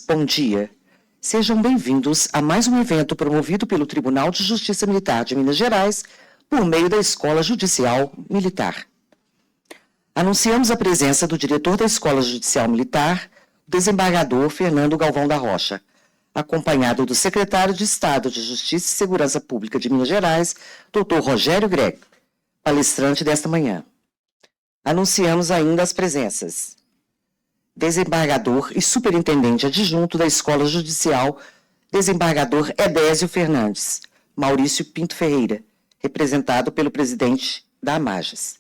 Bom dia. Sejam bem-vindos a mais um evento promovido pelo Tribunal de Justiça Militar de Minas Gerais por meio da Escola Judicial Militar. Anunciamos a presença do diretor da Escola Judicial Militar, o desembargador Fernando Galvão da Rocha, acompanhado do secretário de Estado de Justiça e Segurança Pública de Minas Gerais, Dr. Rogério Greg, palestrante desta manhã. Anunciamos ainda as presenças: desembargador e superintendente adjunto da Escola Judicial, desembargador Edésio Fernandes, Maurício Pinto Ferreira, representado pelo presidente da AMAGES.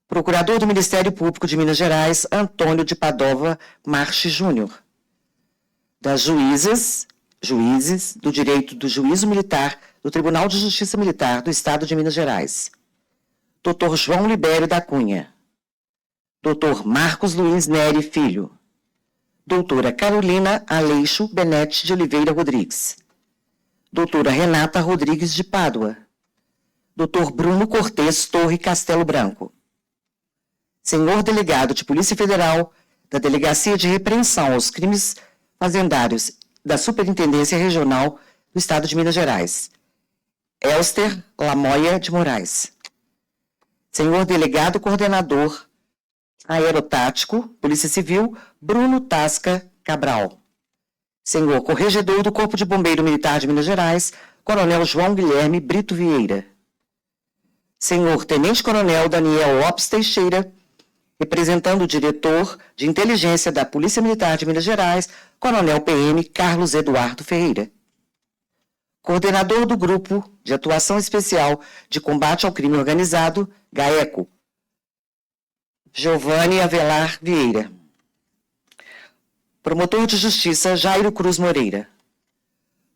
Procurador do Ministério Público de Minas Gerais, Antônio de Padova Marchi Júnior. Das juízes do Direito do Juízo Militar do Tribunal de Justiça Militar do Estado de Minas Gerais, Dr. João Libério da Cunha, Dr. Marcos Luiz Neri Filho, doutora Carolina Aleixo Benete de Oliveira Rodrigues, doutora Renata Rodrigues de Pádua, Dr. Bruno Cortes Torre Castelo Branco, senhor delegado de Polícia Federal da Delegacia de Repreensão aos Crimes Fazendários da Superintendência Regional do Estado de Minas Gerais, Elster Lamoia de Moraes, senhor delegado coordenador aerotático, Polícia Civil, Bruno Tasca Cabral, senhor corregedor do Corpo de Bombeiro Militar de Minas Gerais, Coronel João Guilherme Brito Vieira, senhor Tenente-Coronel Daniel Lopes Teixeira, representando o diretor de inteligência da Polícia Militar de Minas Gerais, Coronel PM Carlos Eduardo Ferreira, coordenador do Grupo de Atuação Especial de Combate ao Crime Organizado, GAECO, Giovanni Avelar Vieira, promotor de justiça Jairo Cruz Moreira,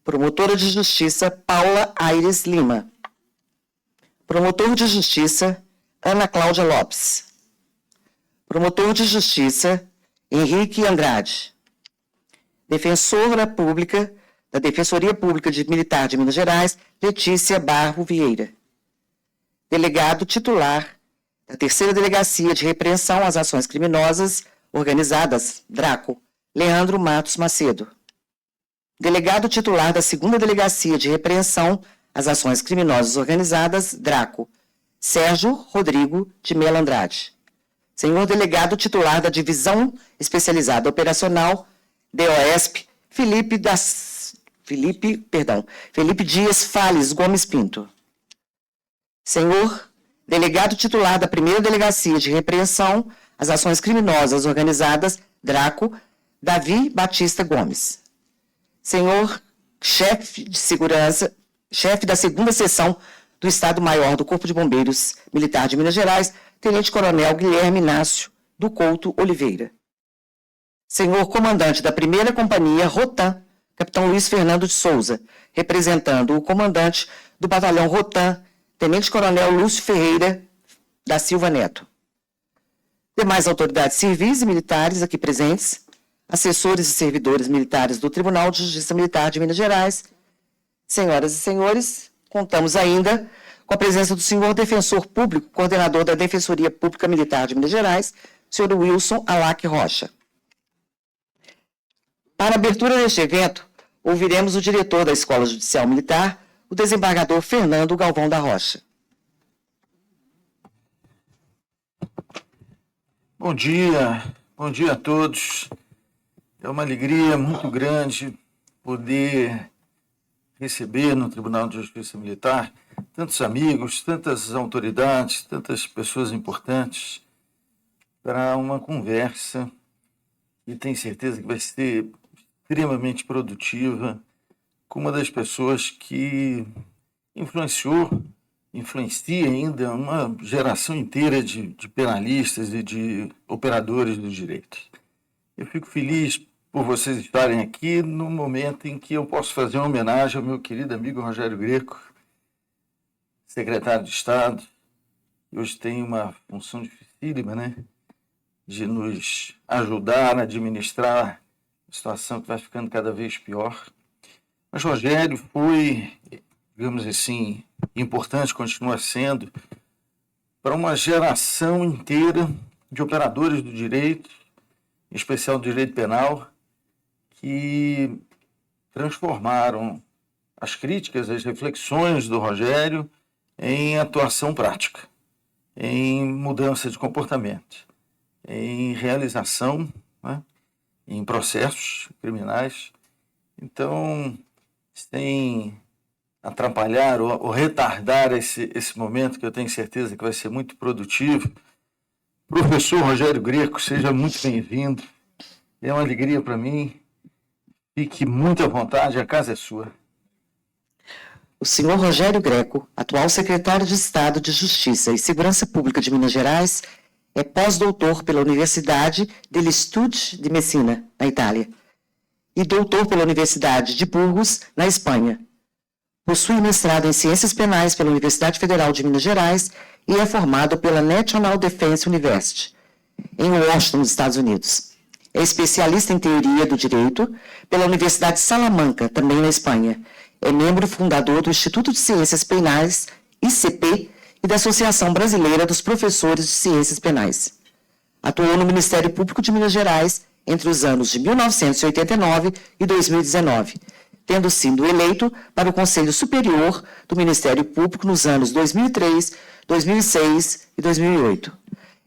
promotora de justiça Paula Aires Lima, promotor de justiça Ana Cláudia Lopes, promotor de justiça Henrique Andrade, defensora pública da Defensoria Pública Militar de Minas Gerais, Letícia Barro Vieira, delegado titular da Terceira Delegacia de Repreensão às Ações Criminosas Organizadas, DRACO, Leandro Matos Macedo, delegado titular da Segunda Delegacia de Repreensão às Ações Criminosas Organizadas, DRACO, Sérgio Rodrigo de Mello Andrade, senhor delegado titular da Divisão Especializada Operacional, DOESP, Felipe Dias Fales Gomes Pinto, senhor delegado titular da Primeira Delegacia de Repreensão às Ações Criminosas Organizadas, DRACO, Davi Batista Gomes, senhor chefe de segurança, chefe da Segunda Seção do Estado-Maior do Corpo de Bombeiros Militar de Minas Gerais, Tenente-Coronel Guilherme Inácio do Couto Oliveira, senhor comandante da Primeira Companhia Rotan, Capitão Luiz Fernando de Souza, representando o comandante do Batalhão Rotan, Tenente-Coronel Lúcio Ferreira da Silva Neto, demais autoridades civis e militares aqui presentes, assessores e servidores militares do Tribunal de Justiça Militar de Minas Gerais, senhoras e senhores, contamos ainda com a presença do senhor defensor público, coordenador da Defensoria Pública Militar de Minas Gerais, senhor Wilson Alac Rocha. Para a abertura deste evento, ouviremos o diretor da Escola Judicial Militar, o desembargador Fernando Galvão da Rocha. Bom dia a todos. É uma alegria muito grande poder receber no Tribunal de Justiça Militar tantos amigos, tantas autoridades, tantas pessoas importantes para uma conversa que tenho certeza que vai ser extremamente produtiva com uma das pessoas que influencia ainda uma geração inteira de penalistas e de operadores do direito. Eu fico feliz por vocês estarem aqui no momento em que eu posso fazer uma homenagem ao meu querido amigo Rogério Greco, secretário de Estado, que hoje tem uma função dificílima, de nos ajudar a administrar a situação que vai ficando cada vez pior. Mas Rogério foi, digamos assim, importante, continua sendo, para uma geração inteira de operadores do direito, em especial do direito penal, que transformaram as críticas, as reflexões do Rogério em atuação prática, em mudança de comportamento, em realização, né, em processos criminais. Então, sem atrapalhar ou retardar esse momento, que eu tenho certeza que vai ser muito produtivo, professor Rogério Greco, seja muito bem-vindo. É uma alegria para mim. Fique muito à vontade, a casa é sua. O senhor Rogério Greco, atual secretário de Estado de Justiça e Segurança Pública de Minas Gerais, é pós-doutor pela Universidade degli Studi di Messina, na Itália, e doutor pela Universidade de Burgos, na Espanha. Possui mestrado em Ciências Penais pela Universidade Federal de Minas Gerais e é formado pela National Defense University, em Washington, nos Estados Unidos. É especialista em Teoria do Direito pela Universidade de Salamanca, também na Espanha. É membro fundador do Instituto de Ciências Penais, ICP, e da Associação Brasileira dos Professores de Ciências Penais. Atuou no Ministério Público de Minas Gerais entre os anos de 1989 e 2019, tendo sido eleito para o Conselho Superior do Ministério Público nos anos 2003, 2006 e 2008.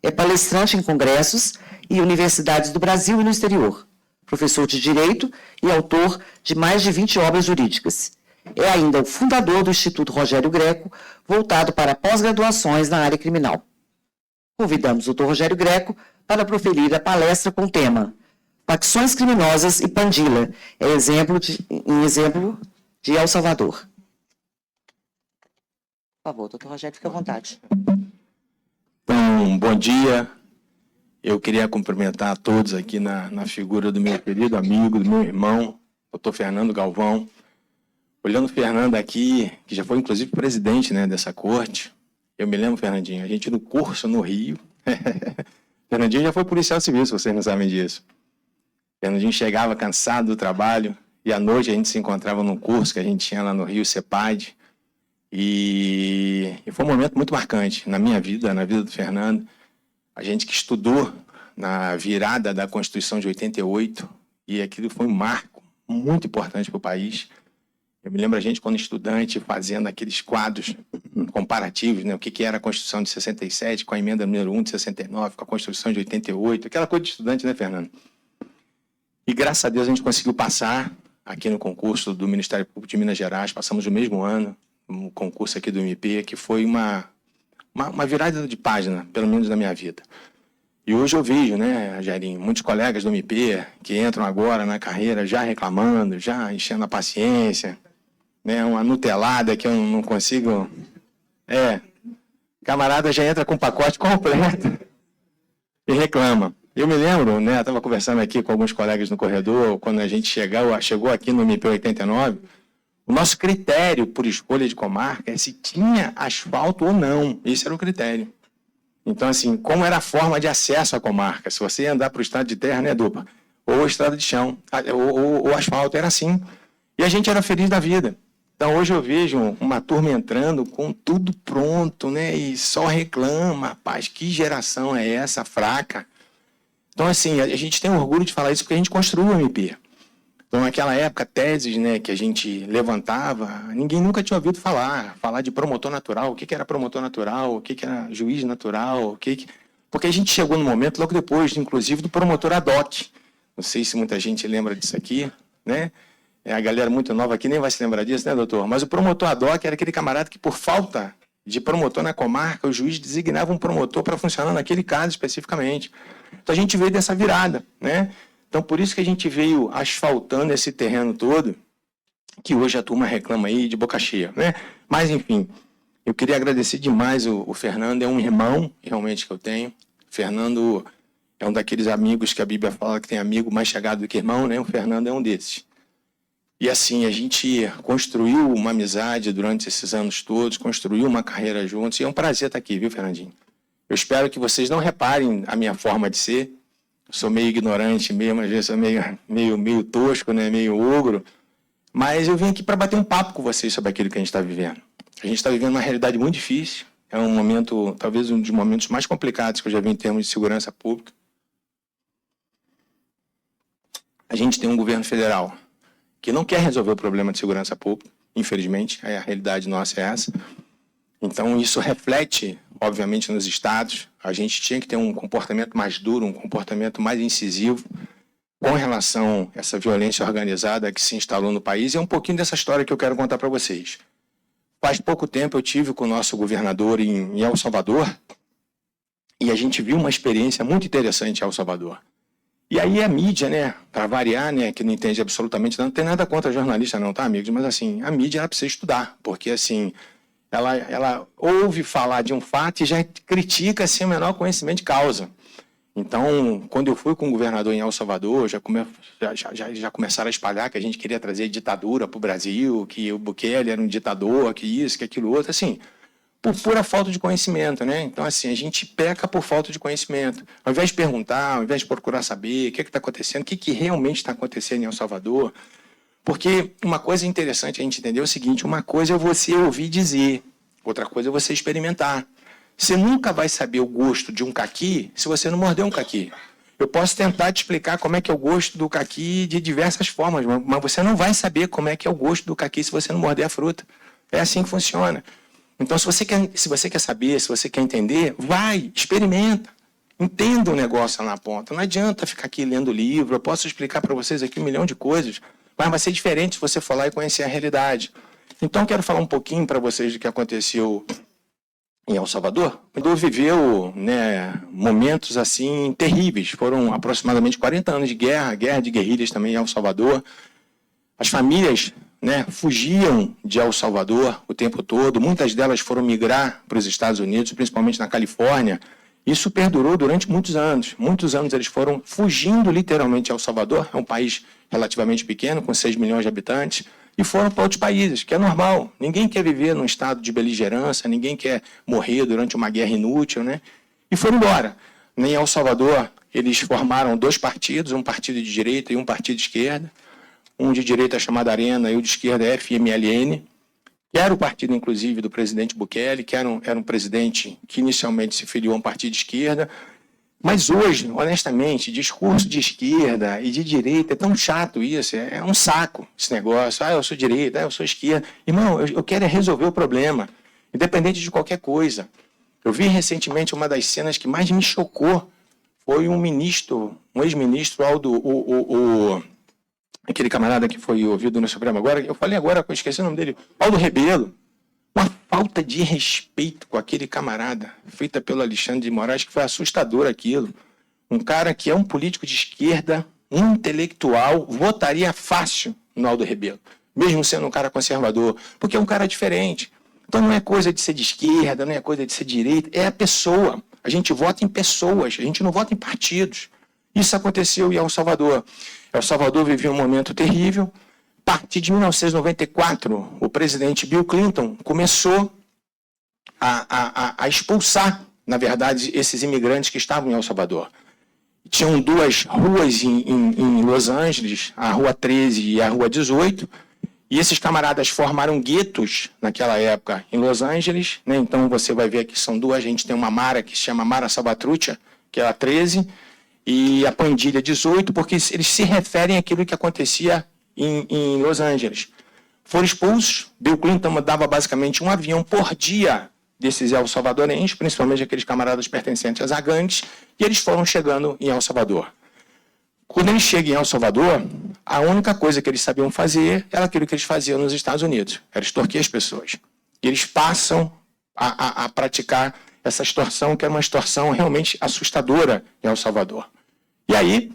É palestrante em congressos e universidades do Brasil e no exterior, professor de Direito e autor de mais de 20 obras jurídicas. É ainda o fundador do Instituto Rogério Greco, voltado para pós-graduações na área criminal. Convidamos o Dr. Rogério Greco para proferir a palestra com o tema Facções Criminosas e Pandilha, exemplo de El Salvador. Por favor, Dr. Rogério, fique à vontade. Então, bom dia. Eu queria cumprimentar a todos aqui na figura do meu querido amigo, do meu irmão, Dr. Fernando Galvão. Olhando o Fernando aqui, que já foi inclusive presidente, né, dessa corte, eu me lembro, Fernandinho, a gente no curso no Rio, Fernandinho já foi policial civil, se vocês não sabem disso. Fernandinho chegava cansado do trabalho e à noite a gente se encontrava num curso que a gente tinha lá no Rio, CEPAD, e foi um momento muito marcante na minha vida, na vida do Fernando. A gente que estudou na virada da Constituição de 88, e aquilo foi um marco muito importante para o país. Eu me lembro a gente, quando estudante, fazendo aqueles quadros comparativos, né? O que era a Constituição de 67 com a emenda número 1 de 69, com a Constituição de 88, aquela coisa de estudante, né, Fernando? E graças a Deus a gente conseguiu passar aqui no concurso do Ministério Público de Minas Gerais, passamos no mesmo ano, no concurso aqui do MP, que foi uma virada de página, pelo menos na minha vida. E hoje eu vejo, né, Jairinho, muitos colegas do MP que entram agora na carreira já reclamando, já enchendo a paciência, né, uma nutelada que eu não consigo... camarada já entra com o pacote completo e reclama. Eu me lembro, né, estava conversando aqui com alguns colegas no corredor, quando a gente chegou aqui no MP 89, o nosso critério por escolha de comarca é se tinha asfalto ou não. Esse era o critério. Então, assim, como era a forma de acesso à comarca? Se você ia andar para o estado de terra, né, Dupa? Ou estrada de chão, ou asfalto, era assim. E a gente era feliz da vida. Então, hoje eu vejo uma turma entrando com tudo pronto, né? E só reclama. Rapaz, que geração é essa fraca? Então, assim, a gente tem orgulho de falar isso porque a gente construiu o MP. Então, naquela época, teses, né, que a gente levantava, ninguém nunca tinha ouvido falar de promotor natural, o que era promotor natural, o que era juiz natural, porque a gente chegou no momento, logo depois, inclusive, do promotor ad hoc. Não sei se muita gente lembra disso aqui, né? A galera muito nova aqui nem vai se lembrar disso, né, doutor? Mas o promotor ad hoc era aquele camarada que, por falta de promotor na comarca, o juiz designava um promotor para funcionar naquele caso especificamente. Então, a gente veio dessa virada, né? Então, por isso que a gente veio asfaltando esse terreno todo, que hoje a turma reclama aí de boca cheia, né? Mas, enfim, eu queria agradecer demais o Fernando, é um irmão, realmente, que eu tenho. O Fernando é um daqueles amigos que a Bíblia fala que tem amigo mais chegado do que irmão, né? O Fernando é um desses. E, assim, a gente construiu uma amizade durante esses anos todos, construiu uma carreira juntos, e é um prazer estar aqui, viu, Fernandinho? Eu espero que vocês não reparem a minha forma de ser. Sou meio ignorante mesmo, às vezes sou meio tosco, né? Meio ogro, mas eu vim aqui para bater um papo com vocês sobre aquilo que a gente está vivendo. A gente está vivendo uma realidade muito difícil, é um momento, talvez um dos momentos mais complicados que eu já vi em termos de segurança pública. a gente tem um governo federal que não quer resolver o problema de segurança pública, infelizmente, a realidade nossa é essa. Então, isso reflete, obviamente, nos estados. A gente tinha que ter um comportamento mais duro, um comportamento mais incisivo com relação a essa violência organizada que se instalou no país. E é um pouquinho dessa história que eu quero contar para vocês. Faz pouco tempo eu tive com o nosso governador em El Salvador e a gente viu uma experiência muito interessante em El Salvador. E aí a mídia, né, para variar, né, que não entende absolutamente nada, não tem nada contra jornalista não, tá, amigos? Mas assim, a mídia ela precisa estudar, porque assim, ela ouve falar de um fato e já critica sem o menor conhecimento de causa. Então, quando eu fui com o governador em El Salvador, já começaram a espalhar que a gente queria trazer ditadura para o Brasil, que o Bukele era um ditador, que isso, que aquilo outro, assim, por pura falta de conhecimento, né? Então, assim, a gente peca por falta de conhecimento. Ao invés de perguntar, ao invés de procurar saber o que está acontecendo, o que realmente está acontecendo em El Salvador, porque uma coisa interessante a gente entender é o seguinte, uma coisa é você ouvir dizer, outra coisa é você experimentar. Você nunca vai saber o gosto de um caqui se você não morder um caqui. Eu posso tentar te explicar como é que é o gosto do caqui de diversas formas, mas você não vai saber como é que é o gosto do caqui se você não morder a fruta. É assim que funciona. Então, se você quer saber, se você quer entender, vai, experimenta. Entenda o negócio lá na ponta. Não adianta ficar aqui lendo livro. Eu posso explicar para vocês aqui 1 milhão de coisas, mas vai ser diferente se você for lá e conhecer a realidade. Então, quero falar um pouquinho para vocês do que aconteceu em El Salvador. Ele viveu, né, momentos assim terríveis. Foram aproximadamente 40 anos de guerra de guerrilhas também em El Salvador. As famílias, né, fugiam de El Salvador o tempo todo. Muitas delas foram migrar para os Estados Unidos, principalmente na Califórnia. Isso perdurou durante muitos anos. Muitos anos eles foram fugindo literalmente de El Salvador. É um país relativamente pequeno, com 6 milhões de habitantes. E foram para outros países, que é normal. Ninguém quer viver num estado de beligerância, ninguém quer morrer durante uma guerra inútil, né? E foram embora. Em El Salvador, eles formaram 2 partidos, um partido de direita e um partido de esquerda. Um de direita chamado Arena e o de esquerda FMLN, que era o partido, inclusive, do presidente Bukele, que era um presidente que inicialmente se filiou a um partido de esquerda. Mas hoje, honestamente, discurso de esquerda e de direita é tão chato isso, é um saco esse negócio. Eu sou direita, eu sou esquerda. Irmão, eu quero é resolver o problema, independente de qualquer coisa. Eu vi recentemente uma das cenas que mais me chocou, foi um ex-ministro, aquele camarada que foi ouvido no Supremo agora, eu falei agora, eu esqueci o nome dele, Aldo Rebelo. Uma falta de respeito com aquele camarada, feita pelo Alexandre de Moraes, que foi assustador aquilo. Um cara que é um político de esquerda, um intelectual, votaria fácil no Aldo Rebelo, mesmo sendo um cara conservador, porque é um cara diferente. Então não é coisa de ser de esquerda, não é coisa de ser de direita, é a pessoa. A gente vota em pessoas, a gente não vota em partidos. Isso aconteceu em El Salvador. El Salvador viveu um momento terrível. A partir de 1994, o presidente Bill Clinton começou a expulsar, na verdade, esses imigrantes que estavam em El Salvador. Tinham 2 ruas em Los Angeles, a Rua 13 e a Rua 18, e esses camaradas formaram guetos naquela época em Los Angeles, né? Então você vai ver que são 2, a gente tem uma Mara que se chama Mara Salvatrucha, que é a 13, e a Pandilha 18, porque eles se referem àquilo que acontecia em Los Angeles. Foram expulsos. Bill Clinton mandava basicamente um avião por dia desses El Salvadorenses, principalmente aqueles camaradas pertencentes a gangues, e eles foram chegando em El Salvador. Quando eles chegam em El Salvador, a única coisa que eles sabiam fazer era aquilo que eles faziam nos Estados Unidos, era extorquir as pessoas. E eles passam a praticar essa extorsão, que era uma extorsão realmente assustadora em El Salvador. E aí,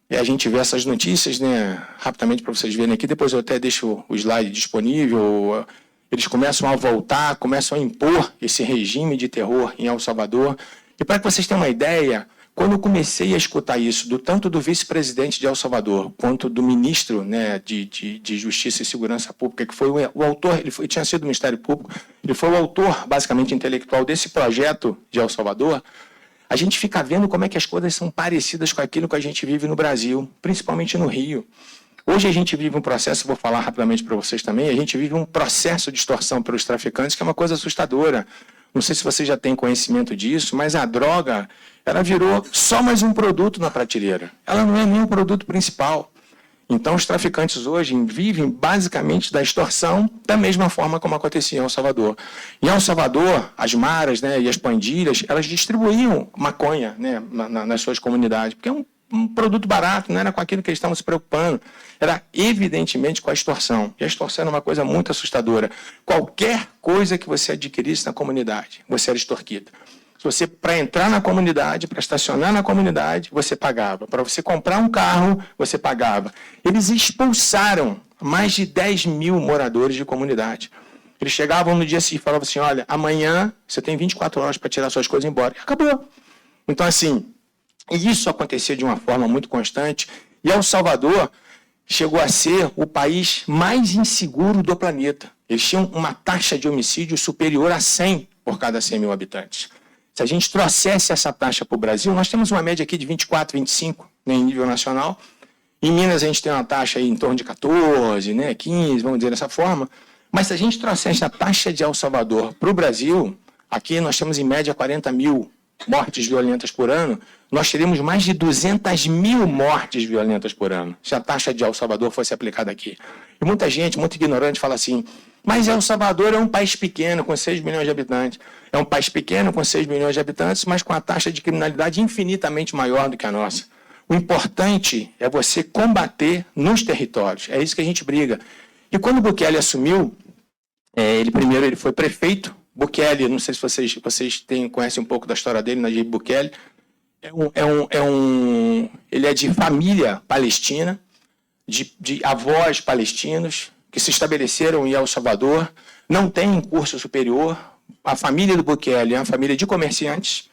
a gente vê essas notícias, né, rapidamente para vocês verem aqui, depois eu até deixo o slide disponível. Eles começam a voltar, começam a impor esse regime de terror em El Salvador. E para que vocês tenham uma ideia, quando eu comecei a escutar isso, tanto do vice-presidente de El Salvador, quanto do ministro, né, de Justiça e Segurança Pública, que foi o autor, ele tinha sido do Ministério Público, ele foi o autor, basicamente, intelectual desse projeto de El Salvador, a gente fica vendo como é que as coisas são parecidas com aquilo que a gente vive no Brasil, principalmente no Rio. Hoje a gente vive um processo, vou falar rapidamente para vocês também, a gente vive um processo de extorsão pelos traficantes que é uma coisa assustadora. Não sei se vocês já têm conhecimento disso, mas a droga, ela virou só mais um produto na prateleira. Ela não é nem o produto principal. Então, os traficantes hoje vivem basicamente da extorsão, da mesma forma como acontecia em El Salvador. Em El Salvador, as maras, né, e as pandilhas, elas distribuíam maconha, né, nas suas comunidades, porque é um produto barato, não era com aquilo que eles estavam se preocupando, era evidentemente com a extorsão. E a extorsão era uma coisa muito assustadora. Qualquer coisa que você adquirisse na comunidade, você era extorquido. Se você, para entrar na comunidade, para estacionar na comunidade, você pagava. Para você comprar um carro, você pagava. Eles expulsaram mais de 10 mil moradores de comunidade. Eles chegavam no dia seguinte e falavam assim, olha, amanhã você tem 24 horas para tirar suas coisas e ir embora. E acabou. Então, assim, isso acontecia de uma forma muito constante. E El Salvador chegou a ser o país mais inseguro do planeta. Eles tinham uma taxa de homicídio superior a 100 por cada 100 mil habitantes. Se a gente trouxesse essa taxa para o Brasil, nós temos uma média aqui de 24, 25, né, em nível nacional. Em Minas a gente tem uma taxa aí em torno de 14, né, 15, vamos dizer dessa forma. Mas se a gente trouxesse a taxa de El Salvador para o Brasil, aqui nós temos em média 40 mil mortes violentas por ano, nós teríamos mais de 200 mil mortes violentas por ano, se a taxa de El Salvador fosse aplicada aqui. E muita gente, muito ignorante, fala assim, mas El Salvador é um país pequeno, com 6 milhões de habitantes. É um país pequeno, com 6 milhões de habitantes, mas com a taxa de criminalidade infinitamente maior do que a nossa. O importante é você combater nos territórios. É isso que a gente briga. E quando o Bukele assumiu, ele foi prefeito. Bukele, não sei se vocês conhecem um pouco da história dele, Nayib Bukele. Ele é de família palestina, de avós palestinos, que se estabeleceram em El Salvador, não tem curso superior. A família do Bukele é uma família de comerciantes,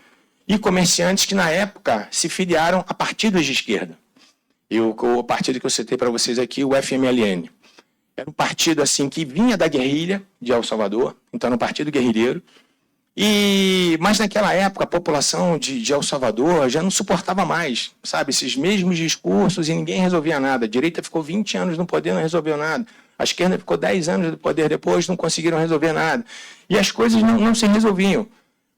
e comerciantes que, na época, se filiaram a partidos de esquerda. E o partido que eu citei para vocês aqui, o FMLN. Era um partido assim, que vinha da guerrilha de El Salvador, então era um partido guerrilheiro. Mas naquela época a população de El Salvador já não suportava mais, sabe, esses mesmos discursos e ninguém resolvia nada. A direita ficou 20 anos no poder, não resolveu nada. A esquerda ficou 10 anos no poder depois, não conseguiram resolver nada. E as coisas não se resolviam.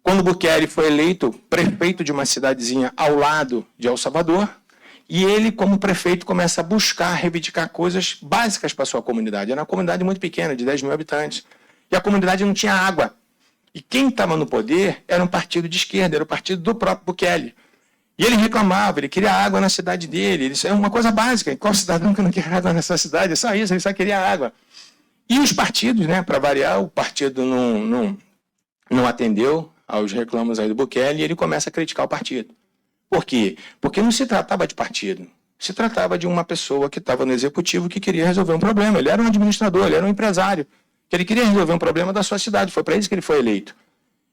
Quando Bukele foi eleito prefeito de uma cidadezinha ao lado de El Salvador, e ele, como prefeito, começa a buscar, reivindicar coisas básicas para a sua comunidade. Era uma comunidade muito pequena, de 10 mil habitantes. E a comunidade não tinha água. E quem estava no poder era um partido de esquerda, era o partido do próprio Bukele. E ele reclamava, ele queria água na cidade dele. Isso é uma coisa básica. Qual cidadão que não quer água nessa cidade? É só isso, ele só queria água. E os partidos, né, para variar, o partido não atendeu aos reclamos aí do Bukele e ele começa a criticar o partido. Por quê? Porque não se tratava de partido. Se tratava de uma pessoa que estava no executivo que queria resolver um problema. Ele era um administrador, ele era um empresário. Que ele queria resolver um problema da sua cidade. Foi para isso que ele foi eleito.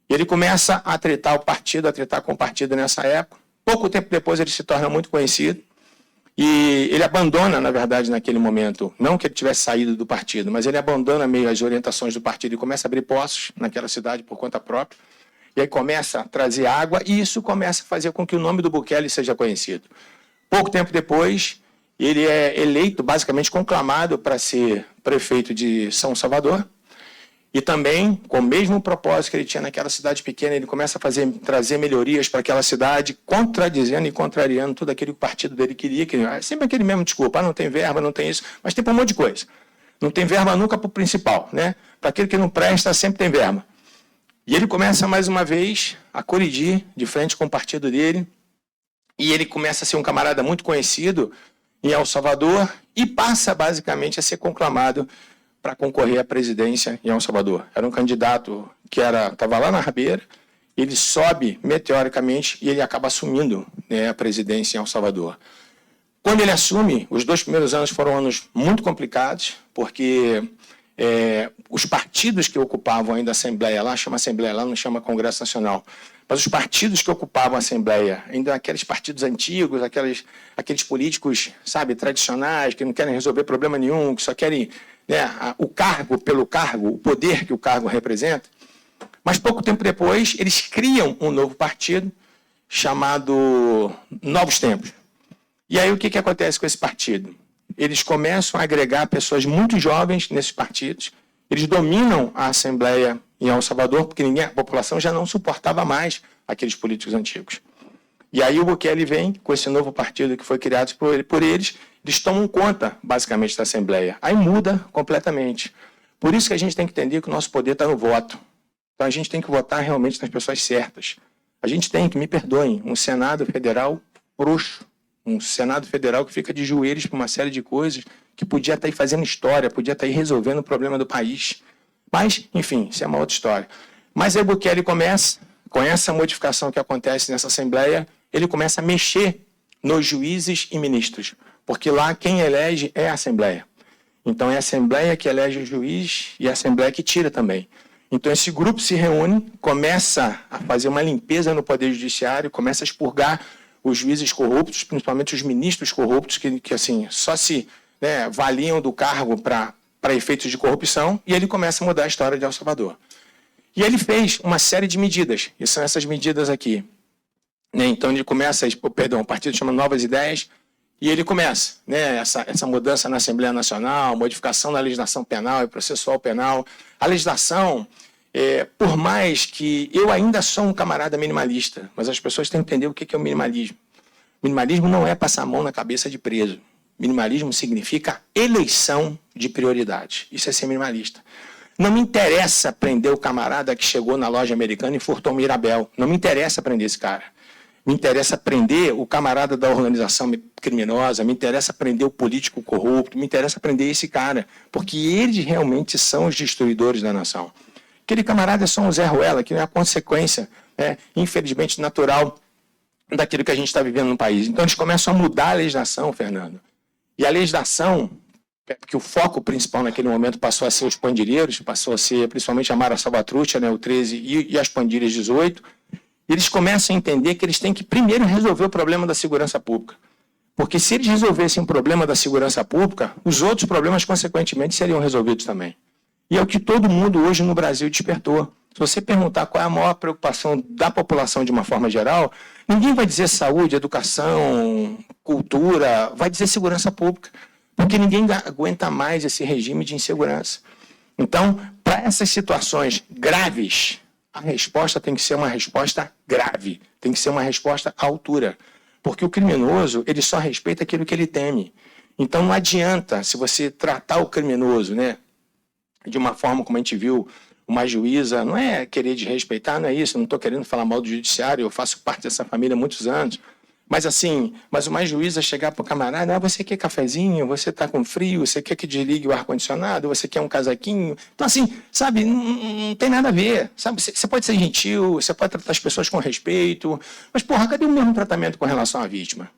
E ele começa a tretar com o partido nessa época. Pouco tempo depois ele se torna muito conhecido. E ele abandona, na verdade, naquele momento, não que ele tivesse saído do partido, mas ele abandona meio as orientações do partido e começa a abrir poços naquela cidade por conta própria. E aí começa a trazer água e isso começa a fazer com que o nome do Bukele seja conhecido. Pouco tempo depois, ele é eleito, basicamente conclamado para ser prefeito de São Salvador. E também, com o mesmo propósito que ele tinha naquela cidade pequena, ele começa a trazer melhorias para aquela cidade, contradizendo e contrariando tudo aquilo que o partido dele queria. É sempre aquele mesmo desculpa, não tem verba, não tem isso, mas tem para um monte de coisa. Não tem verba nunca para o principal, né? Para aquele que não presta, sempre tem verba. E ele começa, mais uma vez, a colidir de frente com o partido dele, e ele começa a ser um camarada muito conhecido em El Salvador, e passa, basicamente, a ser conclamado para concorrer à presidência em El Salvador. Era um candidato que estava lá na rabeira, ele sobe meteoricamente e ele acaba assumindo, né, a presidência em El Salvador. Quando ele assume, os 2 primeiros anos foram anos muito complicados, porque os partidos que ocupavam ainda a Assembleia lá, chama Assembleia lá, não chama Congresso Nacional, mas os partidos que ocupavam a Assembleia, ainda aqueles partidos antigos, aqueles políticos, sabe, tradicionais, que não querem resolver problema nenhum, que só querem, né, o cargo pelo cargo, o poder que o cargo representa. Mas pouco tempo depois, eles criam um novo partido chamado Novos Tempos. E aí o que acontece com esse partido? Eles começam a agregar pessoas muito jovens nesses partidos, eles dominam a Assembleia em El Salvador, porque a população já não suportava mais aqueles políticos antigos. E aí o Bukele vem com esse novo partido que foi criado por eles tomam conta, basicamente, da Assembleia. Aí muda completamente. Por isso que a gente tem que entender que o nosso poder está no voto. Então a gente tem que votar realmente nas pessoas certas. A gente tem, que me perdoem, um Senado Federal frouxo, um Senado Federal que fica de joelhos para uma série de coisas que podia estar aí fazendo história, podia estar aí resolvendo o problema do país. Mas, enfim, isso é uma outra história. Mas aí o Bukele começa, com essa modificação que acontece nessa Assembleia, ele começa a mexer nos juízes e ministros, porque lá quem elege é a Assembleia. Então é a Assembleia que elege o juiz e a Assembleia que tira também. Então esse grupo se reúne, começa a fazer uma limpeza no Poder Judiciário, começa a expurgar os juízes corruptos, principalmente os ministros corruptos, que assim, só se valiam do cargo para efeitos de corrupção, e ele começa a mudar a história de El Salvador. E ele fez uma série de medidas, e são essas medidas aqui. Então ele começa, o partido chama Novas Ideias, e ele começa essa mudança na Assembleia Nacional, modificação da legislação penal e processual penal. A legislação, por mais que eu ainda sou um camarada minimalista, mas as pessoas têm que entender o que é o minimalismo. Minimalismo não é passar a mão na cabeça de preso. Minimalismo significa eleição de prioridade. Isso é ser minimalista. Não me interessa prender o camarada que chegou na loja americana e furtou o Mirabel. Não me interessa prender esse cara. Me interessa prender o camarada da organização criminosa, me interessa prender o político corrupto, me interessa prender esse cara, porque eles realmente são os destruidores da nação. Aquele camarada é só um Zé Ruela, que não é a consequência, infelizmente, natural daquilo que a gente está vivendo no país. Então, eles começam a mudar a legislação, Fernando. E a legislação, porque o foco principal naquele momento passou a ser os pandilheiros, passou a ser principalmente a Mara Salvatrucha, o 13 e as pandilhas 18, eles começam a entender que eles têm que primeiro resolver o problema da segurança pública. Porque se eles resolvessem o problema da segurança pública, os outros problemas, consequentemente, seriam resolvidos também. E é o que todo mundo hoje no Brasil despertou. Se você perguntar qual é a maior preocupação da população de uma forma geral, ninguém vai dizer saúde, educação, cultura, vai dizer segurança pública. Porque ninguém aguenta mais esse regime de insegurança. Então, para essas situações graves, a resposta tem que ser uma resposta grave, tem que ser uma resposta à altura. Porque o criminoso, ele só respeita aquilo que ele teme. Então não adianta, se você tratar o criminoso, de uma forma como a gente viu, uma juíza, não é querer desrespeitar, não é isso, não estou querendo falar mal do judiciário, eu faço parte dessa família há muitos anos. Mas uma juíza chegar para o camarada, você quer cafezinho, você está com frio, você quer que desligue o ar-condicionado, você quer um casaquinho. Então, assim, sabe, não tem nada a ver. Sabe? Você pode ser gentil, você pode tratar as pessoas com respeito, mas, porra, cadê o mesmo tratamento com relação à vítima?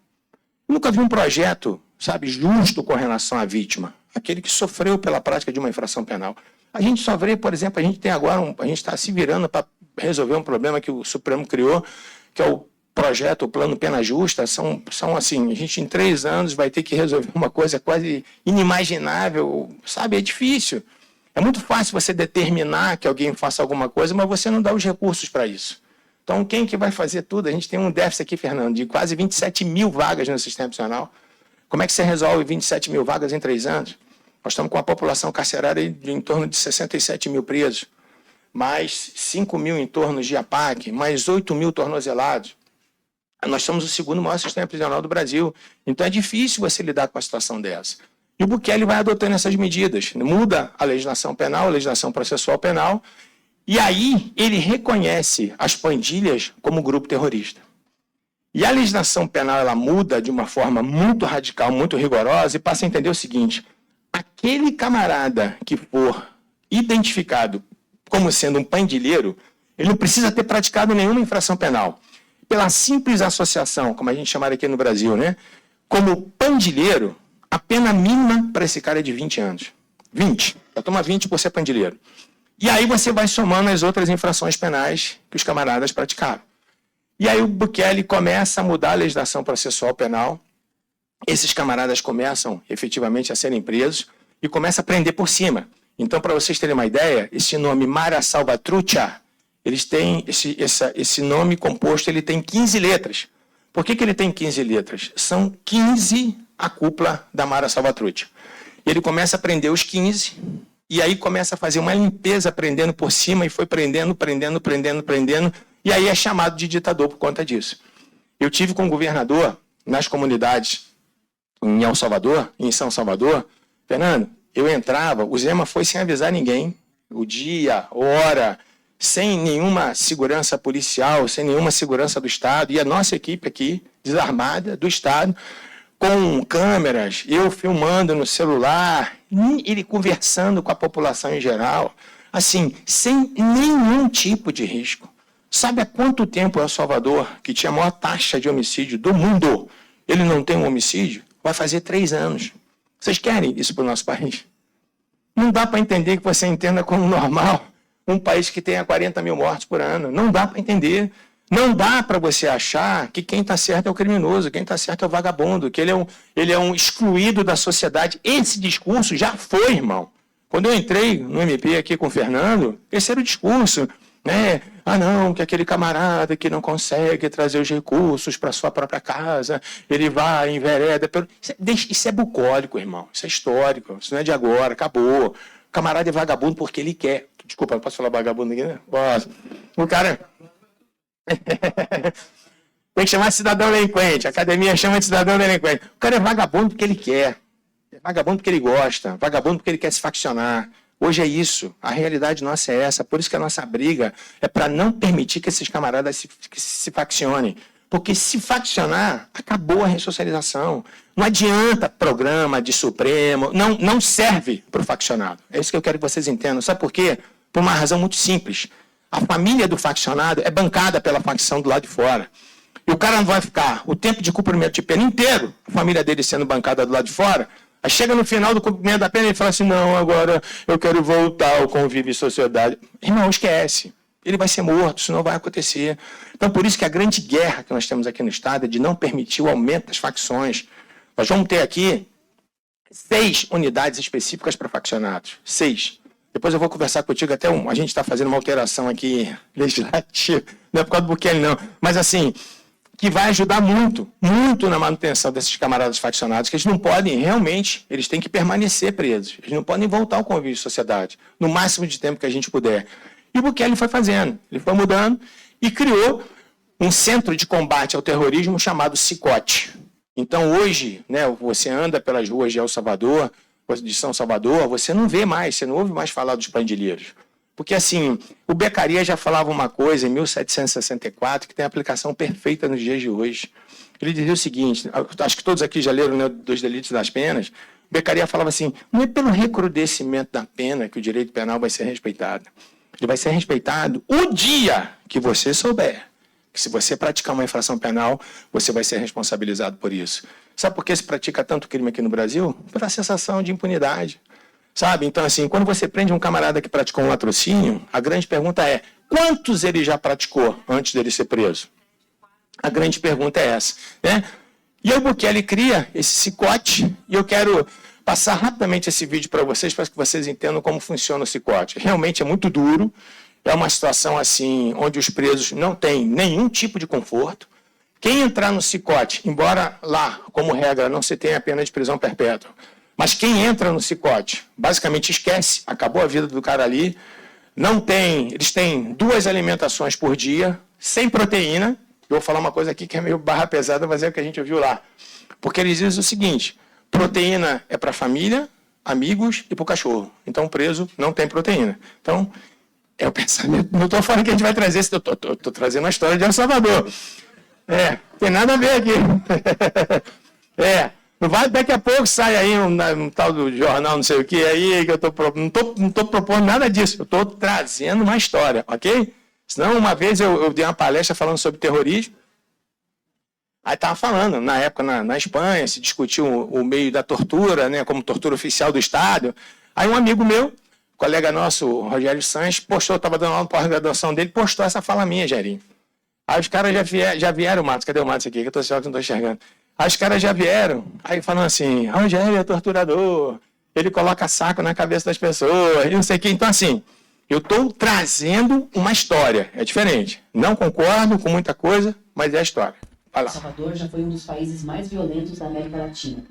Eu nunca vi um projeto, sabe, justo com relação à vítima, aquele que sofreu pela prática de uma infração penal. A gente só vê, por exemplo, a gente tem agora, a gente está se virando para resolver um problema que o Supremo criou, que é o projeto, o plano Pena Justa, são assim, a gente em 3 anos vai ter que resolver uma coisa quase inimaginável, sabe, é difícil. É muito fácil você determinar que alguém faça alguma coisa, mas você não dá os recursos para isso. Então, quem que vai fazer tudo? A gente tem um déficit aqui, Fernando, de quase 27 mil vagas no sistema prisional. Como é que você resolve 27 mil vagas em 3 anos? Nós estamos com a população carcerária de em torno de 67 mil presos, mais 5 mil em torno de APAC, mais 8 mil tornozelados. Nós somos o segundo maior sistema prisional do Brasil. Então é difícil você lidar com uma situação dessa. E o Bukele vai adotando essas medidas. Muda a legislação penal, a legislação processual penal, e aí ele reconhece as pandilhas como grupo terrorista. E a legislação penal ela muda de uma forma muito radical, muito rigorosa, e passa a entender o seguinte: aquele camarada que for identificado como sendo um pandilheiro, ele não precisa ter praticado nenhuma infração penal. Pela simples associação, como a gente chama aqui no Brasil, como pandilheiro, a pena mínima para esse cara é de 20 anos. 20. Já toma 20 por ser pandilheiro. E aí você vai somando as outras infrações penais que os camaradas praticaram. E aí o Bukele começa a mudar a legislação processual penal. Esses camaradas começam efetivamente a serem presos e começa a prender por cima. Então, para vocês terem uma ideia, esse nome Mara Salvatrucha, eles têm esse nome composto, ele tem 15 letras. Por que ele tem 15 letras? São 15 a cúpula da Mara Salvatrucha. Ele começa a prender os 15, e aí começa a fazer uma limpeza prendendo por cima, e foi prendendo, e aí é chamado de ditador por conta disso. Eu tive com o governador nas comunidades em El Salvador, em São Salvador. Fernando, eu entrava, o Zema foi sem avisar ninguém, o dia, hora, sem nenhuma segurança policial, sem nenhuma segurança do Estado, e a nossa equipe aqui, desarmada do Estado, com câmeras, eu filmando no celular, ele conversando com a população em geral, assim, sem nenhum tipo de risco. Sabe há quanto tempo El Salvador, que tinha a maior taxa de homicídio do mundo, ele não tem um homicídio? Vai fazer 3 anos. Vocês querem isso para o nosso país? Não dá para entender que você entenda como normal um país que tenha 40 mil mortes por ano. Não dá para entender. Não dá para você achar que quem está certo é o criminoso, quem está certo é o vagabundo, que ele é um excluído da sociedade. Esse discurso já foi, irmão. Quando eu entrei no MP aqui com o Fernando, esse era o discurso, né? Ah, não, que aquele camarada que não consegue trazer os recursos para sua própria casa, ele vai, envereda. Isso é bucólico, irmão. Isso é histórico. Isso não é de agora, acabou. O camarada é vagabundo porque ele quer. Desculpa, não posso falar vagabundo aqui, né? Posso. O cara... Tem que chamar de cidadão delinquente. A academia chama de cidadão delinquente. O cara é vagabundo porque ele quer. É vagabundo porque ele gosta. Vagabundo porque ele quer se faccionar. Hoje é isso. A realidade nossa é essa. Por isso que a nossa briga é para não permitir que esses camaradas se faccionem. Porque se faccionar, acabou a ressocialização. Não adianta programa de Supremo. Não serve para o faccionado. É isso que eu quero que vocês entendam. Sabe por quê? Por uma razão muito simples. A família do faccionado é bancada pela facção do lado de fora. E o cara não vai ficar o tempo de cumprimento de pena inteiro, a família dele sendo bancada do lado de fora. Aí chega no final do cumprimento da pena e ele fala assim, não, agora eu quero voltar ao convívio e sociedade. Irmão, esquece. Ele vai ser morto, isso não vai acontecer. Então, por isso que a grande guerra que nós temos aqui no Estado é de não permitir o aumento das facções. Nós vamos ter aqui 6 unidades específicas para faccionados. 6. Depois eu vou conversar contigo, até a gente está fazendo uma alteração aqui legislativa, não é por causa do Bukele não, mas assim, que vai ajudar muito, muito na manutenção desses camaradas faccionados, que eles não podem, realmente, eles têm que permanecer presos, eles não podem voltar ao convívio de sociedade, no máximo de tempo que a gente puder. E o Bukele foi fazendo, ele foi mudando e criou um centro de combate ao terrorismo chamado CICOT. Então hoje, né, você anda pelas ruas de El Salvador, de São Salvador, você não vê mais, você não ouve mais falar dos pandilheiros. Porque, assim, o Beccaria já falava uma coisa em 1764 que tem aplicação perfeita nos dias de hoje. Ele dizia o seguinte, acho que todos aqui já leram, né, dos delitos das penas, o Beccaria falava assim, não é pelo recrudescimento da pena que o direito penal vai ser respeitado. Ele vai ser respeitado o dia que você souber que se você praticar uma infração penal, você vai ser responsabilizado por isso. Sabe por que se pratica tanto crime aqui no Brasil? Pela sensação de impunidade. Sabe? Então, assim, quando você prende um camarada que praticou um latrocínio, a grande pergunta é, quantos ele já praticou antes dele ser preso? A grande pergunta é essa, né? E o Bukele cria esse CICOT, e eu quero passar rapidamente esse vídeo para vocês, para que vocês entendam como funciona o CICOT. Realmente é muito duro, é uma situação assim, onde os presos não têm nenhum tipo de conforto. Quem entrar no CICOT, embora lá, como regra, não se tenha a pena de prisão perpétua, mas quem entra no CICOT, basicamente esquece, acabou a vida do cara ali, não tem, eles têm 2 alimentações por dia, sem proteína. Eu vou falar uma coisa aqui que é meio barra pesada, mas é o que a gente ouviu lá. Porque eles dizem o seguinte, proteína é para a família, amigos e para o cachorro. Então, o preso não tem proteína. Então, é o pensamento. Não estou falando que a gente vai trazer, estou trazendo a história de El Salvador. Tem nada a ver aqui. Não vai, daqui a pouco sai aí um tal do jornal, não sei o que, aí que eu não estou propondo nada disso. Eu estou trazendo uma história, ok? Senão, uma vez eu dei uma palestra falando sobre terrorismo. Aí estava falando, na época na Espanha, se discutiu o meio da tortura, né, como tortura oficial do Estado. Aí um amigo meu, colega nosso, o Rogério Sanches, postou, estava dando aula para a graduação dele, postou essa fala minha, Gerinho. Aí os caras já vieram, Matos, cadê o Matos aqui? Que eu não estou enxergando. Aí os caras já vieram, aí falando assim, Rogério é torturador, ele coloca saco na cabeça das pessoas, e não sei o que. Então, assim, eu estou trazendo uma história, é diferente. Não concordo com muita coisa, mas é a história. El Salvador já foi um dos países mais violentos da América Latina.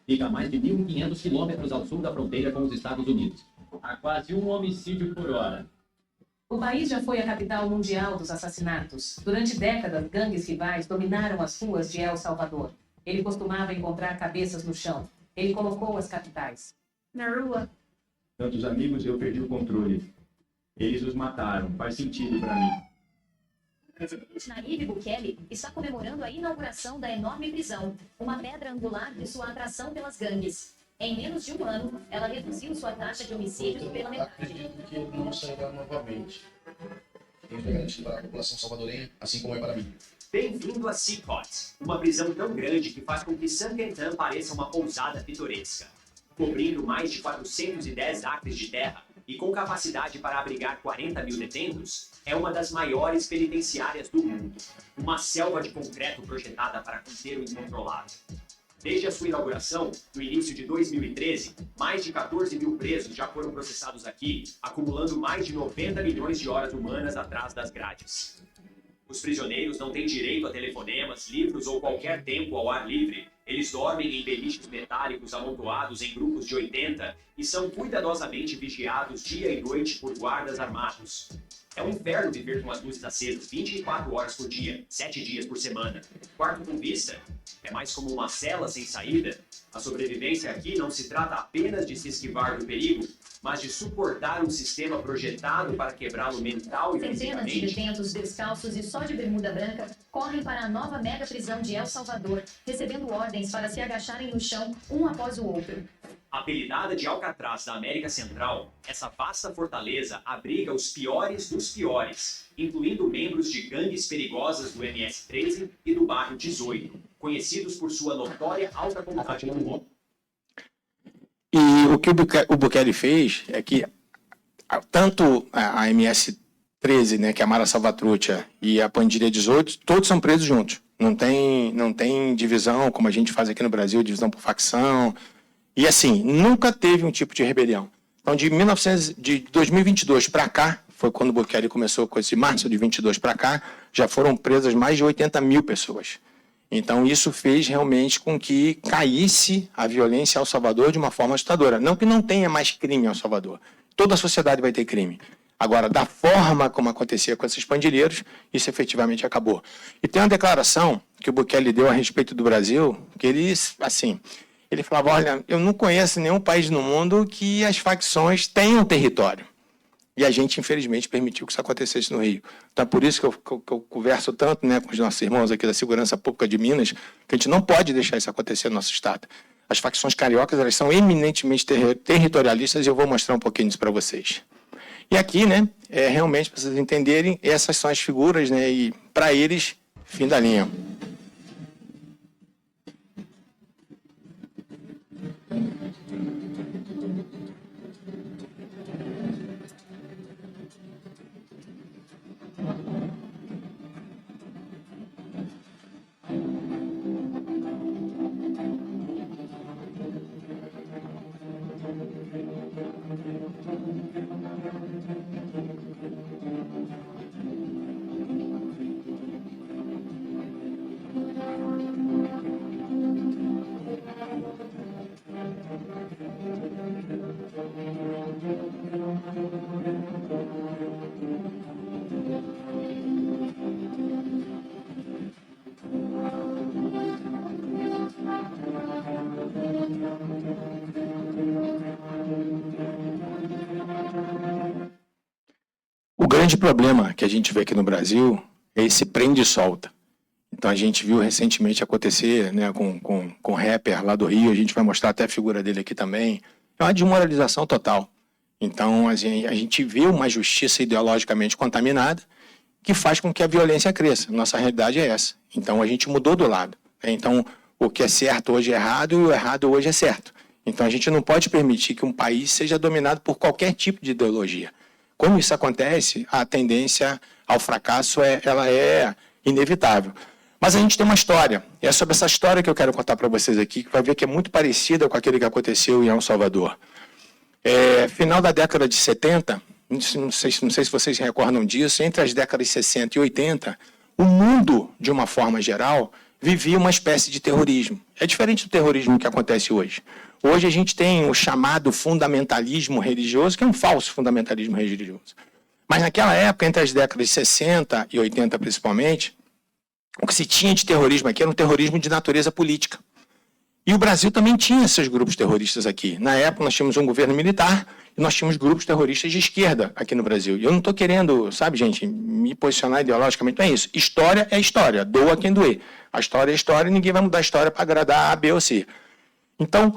Fica a mais de 1.500 quilômetros ao sul da fronteira com os Estados Unidos. Há quase um homicídio por hora. O país já foi a capital mundial dos assassinatos. Durante décadas, gangues rivais dominaram as ruas de El Salvador. Ele costumava encontrar cabeças no chão. Ele colocou as capitais na rua. Tantos amigos, eu perdi o controle. Eles os mataram. Faz sentido para mim. Nayib Bukele está comemorando a inauguração da enorme prisão, uma pedra angular de sua atração pelas gangues. Em menos de um ano, ela reduziu sua taxa de homicídios pela metade. Acredito que ele não sairá novamente. Isso é garantido para a população salvadorenha, assim como é para mim. Bem-vindo a Seaport, uma prisão tão grande que faz com que San Quentin pareça uma pousada pitoresca. Cobrindo mais de 410 acres de terra e com capacidade para abrigar 40 mil detentos, é uma das maiores penitenciárias do mundo. Uma selva de concreto projetada para conter o incontrolável. Desde a sua inauguração, no início de 2013, mais de 14 mil presos já foram processados aqui, acumulando mais de 90 milhões de horas humanas atrás das grades. Os prisioneiros não têm direito a telefonemas, livros ou qualquer tempo ao ar livre. Eles dormem em beliches metálicos amontoados em grupos de 80 e são cuidadosamente vigiados dia e noite por guardas armados. É um inferno viver com as luzes acesas 24 horas por dia, 7 dias por semana. Quarto com vista é mais como uma cela sem saída. A sobrevivência aqui não se trata apenas de se esquivar do perigo, mas de suportar um sistema projetado para quebrá-lo mental e Centenas de fisicamente. detentos descalços e só de bermuda branca correm para a nova mega prisão de El Salvador, recebendo ordens para se agacharem no chão um após o outro. Apelidada de Alcatraz da América Central, essa vasta fortaleza abriga os piores dos piores, incluindo membros de gangues perigosas do MS-13 e do bairro 18, conhecidos por sua notória alta vontade no mundo. E o que o Bukele fez é que tanto a MS-13, né, que é a Mara Salvatrucha, e a Pandilha 18, todos são presos juntos. Não tem divisão, como a gente faz aqui no Brasil, divisão por facção. E assim, nunca teve um tipo de rebelião. Então, de 2022 para cá, foi quando o Bukele começou com esse março de 22 para cá, já foram presas mais de 80 mil pessoas. Então, isso fez realmente com que caísse a violência em El Salvador de uma forma assustadora. Não que não tenha mais crime em El Salvador. Toda a sociedade vai ter crime. Agora, da forma como acontecia com esses pandilheiros, isso efetivamente acabou. E tem uma declaração que o Bukele deu a respeito do Brasil, que ele, assim, ele falava, olha, eu não conheço nenhum país no mundo que as facções tenham território. E a gente, infelizmente, permitiu que isso acontecesse no Rio. Então, é por isso que eu converso tanto, né, com os nossos irmãos aqui da Segurança Pública de Minas, que a gente não pode deixar isso acontecer no nosso estado. As facções cariocas, elas são eminentemente territorialistas, e eu vou mostrar um pouquinho disso para vocês. E aqui, né, realmente, para vocês entenderem, essas são as figuras, né, e para eles, fim da linha. O grande problema que a gente vê aqui no Brasil é esse prende e solta. Então a gente viu recentemente acontecer, né, com rapper lá do Rio, a gente vai mostrar até a figura dele aqui também. É uma desmoralização total. Então a gente vê uma justiça ideologicamente contaminada que faz com que a violência cresça. Nossa realidade é essa. Então a gente mudou do lado. Então o que é certo hoje é errado e o errado hoje é certo. Então a gente não pode permitir que um país seja dominado por qualquer tipo de ideologia. Quando isso acontece, a tendência ao fracasso ela é inevitável. Mas a gente tem uma história. E é sobre essa história que eu quero contar para vocês aqui, que vai ver que é muito parecida com aquele que aconteceu em El Salvador. Final da década de 70, não sei se vocês se recordam disso, entre as décadas de 60 e 80, o mundo, de uma forma geral, vivia uma espécie de terrorismo. É diferente do terrorismo que acontece hoje. Hoje a gente tem o chamado fundamentalismo religioso, que é um falso fundamentalismo religioso. Mas naquela época, entre as décadas de 60 e 80 principalmente, o que se tinha de terrorismo aqui era um terrorismo de natureza política. E o Brasil também tinha esses grupos terroristas aqui. Na época, nós tínhamos um governo militar e nós tínhamos grupos terroristas de esquerda aqui no Brasil. E eu não estou querendo, sabe, gente, me posicionar ideologicamente, não é isso. História é história, doa quem doer. A história é história e ninguém vai mudar a história para agradar A, B ou C. Então,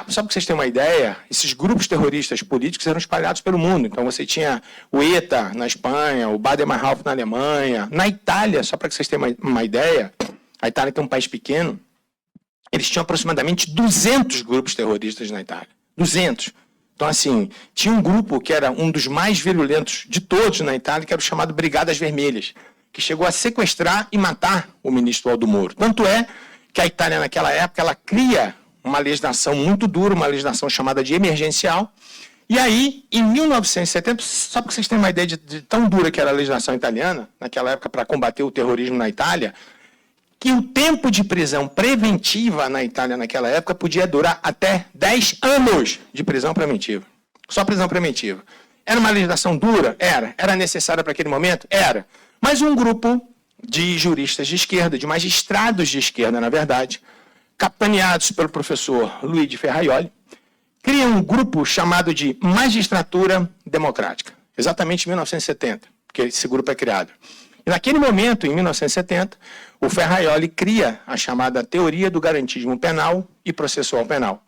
só para vocês terem uma ideia, esses grupos terroristas políticos eram espalhados pelo mundo. Então, você tinha o ETA na Espanha, o Baader-Meinhof na Alemanha. Na Itália, só para que vocês tenham uma ideia, a Itália que é um país pequeno, eles tinham aproximadamente 200 grupos terroristas na Itália. 200. Então, assim, tinha um grupo que era um dos mais virulentos de todos na Itália, que era o chamado Brigadas Vermelhas, que chegou a sequestrar e matar o ministro Aldo Moro. Tanto é que a Itália, naquela época, ela cria uma legislação muito dura, uma legislação chamada de emergencial. E aí, em 1970, só para vocês terem uma ideia de tão dura que era a legislação italiana, naquela época, para combater o terrorismo na Itália, que o tempo de prisão preventiva na Itália naquela época podia durar até 10 anos de prisão preventiva. Só prisão preventiva. Era uma legislação dura? Era. Era necessária para aquele momento? Era. Mas um grupo de juristas de esquerda, de magistrados de esquerda, na verdade, capitaneados pelo professor Luigi Ferraioli, cria um grupo chamado de Magistratura Democrática, exatamente em 1970, que esse grupo é criado. E naquele momento, em 1970, o Ferraioli cria a chamada Teoria do Garantismo Penal e Processual Penal,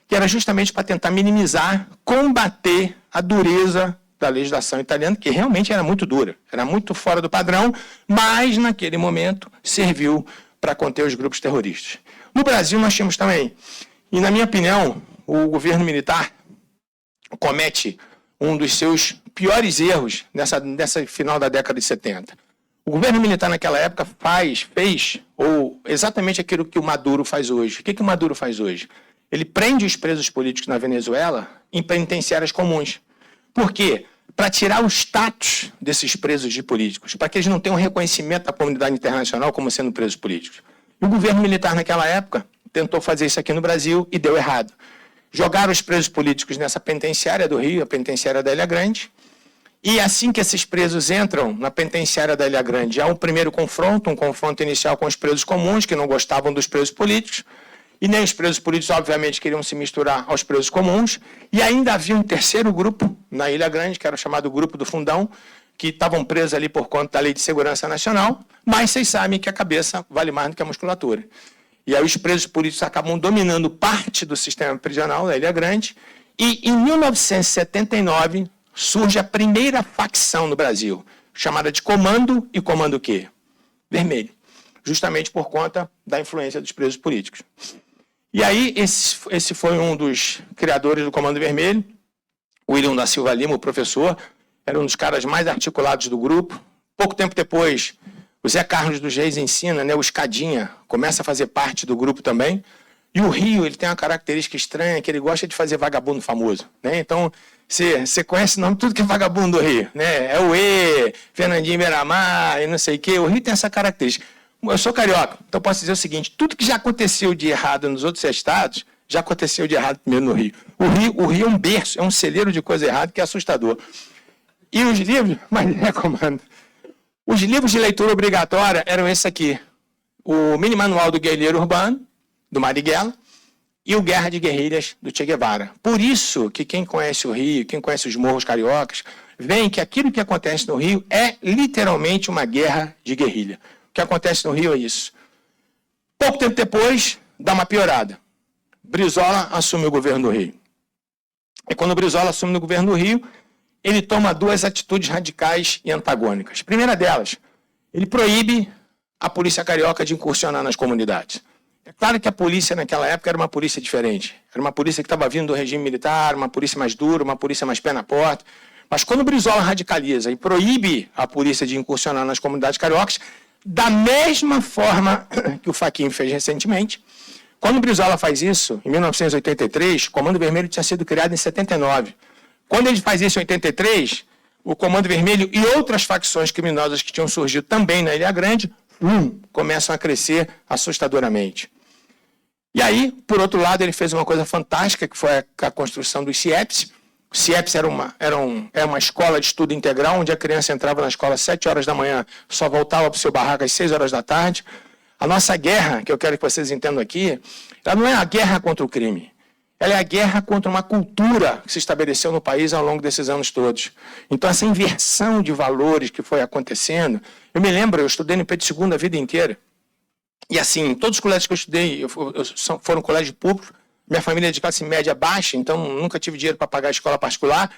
que era justamente para tentar minimizar, combater a dureza da legislação italiana, que realmente era muito dura, era muito fora do padrão, mas naquele momento serviu para conter os grupos terroristas. No Brasil, nós tínhamos também, e na minha opinião, o governo militar comete um dos seus piores erros nessa final da década de 70. O governo militar naquela época fez exatamente aquilo que o Maduro faz hoje. O que o Maduro faz hoje? Ele prende os presos políticos na Venezuela em penitenciárias comuns. Por quê? Para tirar o status desses presos de políticos, para que eles não tenham reconhecimento da comunidade internacional como sendo presos políticos. O governo militar naquela época tentou fazer isso aqui no Brasil e deu errado. Jogaram os presos políticos nessa penitenciária do Rio, a penitenciária da Ilha Grande, e assim que esses presos entram na penitenciária da Ilha Grande, há um primeiro confronto, um confronto inicial com os presos comuns, que não gostavam dos presos políticos, e nem os presos políticos, obviamente, queriam se misturar aos presos comuns, e ainda havia um terceiro grupo na Ilha Grande, que era o chamado Grupo do Fundão, que estavam presos ali por conta da Lei de Segurança Nacional, mas vocês sabem que a cabeça vale mais do que a musculatura. E aí os presos políticos acabam dominando parte do sistema prisional da Ilha Grande, e em 1979 surge a primeira facção no Brasil, chamada de Comando, e Comando o quê? Vermelho, justamente por conta da influência dos presos políticos. E aí esse foi um dos criadores do Comando Vermelho, o William da Silva Lima, o professor, era um dos caras mais articulados do grupo. Pouco tempo depois, o Zé Carlos dos Reis ensina, né, o Escadinha, começa a fazer parte do grupo também. E o Rio, ele tem uma característica estranha, que ele gosta de fazer vagabundo famoso, né? Então, você conhece o nome, tudo que é vagabundo do Rio, né? É o E, Fernandinho Beiramar e não sei o quê. O Rio tem essa característica. Eu sou carioca, então posso dizer o seguinte, tudo que já aconteceu de errado nos outros estados, já aconteceu de errado primeiro no Rio. O Rio é um berço, é um celeiro de coisa errada que é assustador. E os livros, mas recomendo. Os livros de leitura obrigatória eram esses aqui. O Mini Manual do Guerrilheiro Urbano, do Marighella, e o Guerra de Guerrilhas, do Che Guevara. Por isso que quem conhece o Rio, quem conhece os morros cariocas, vê que aquilo que acontece no Rio é literalmente uma guerra de guerrilha. O que acontece no Rio é isso. Pouco tempo depois, dá uma piorada. Brizola assume o governo do Rio. E quando o Brizola assume o governo do Rio, ele toma duas atitudes radicais e antagônicas. A primeira delas, ele proíbe a polícia carioca de incursionar nas comunidades. É claro que a polícia naquela época era uma polícia diferente. Era uma polícia que estava vindo do regime militar, uma polícia mais dura, uma polícia mais pé na porta. Mas quando o Brizola radicaliza e proíbe a polícia de incursionar nas comunidades cariocas, da mesma forma que o Fachin fez recentemente, quando o Brizola faz isso, em 1983, o Comando Vermelho tinha sido criado em 79. Quando ele faz isso em 83, o Comando Vermelho e outras facções criminosas que tinham surgido também na Ilha Grande, começam a crescer assustadoramente. E aí, por outro lado, ele fez uma coisa fantástica, que foi a construção dos CIEPs. O CIEPS era uma escola de estudo integral, onde a criança entrava na escola às 7 horas da manhã, só voltava para o seu barraco às 6 horas da tarde. A nossa guerra, que eu quero que vocês entendam aqui, ela não é a guerra contra o crime. Ela é a guerra contra uma cultura que se estabeleceu no país ao longo desses anos todos. Então, essa inversão de valores que foi acontecendo... Eu me lembro, eu estudei no Pedro II a vida inteira. E assim, todos os colégios que eu estudei foram colégios públicos. Minha família é de classe média baixa, então nunca tive dinheiro para pagar a escola particular.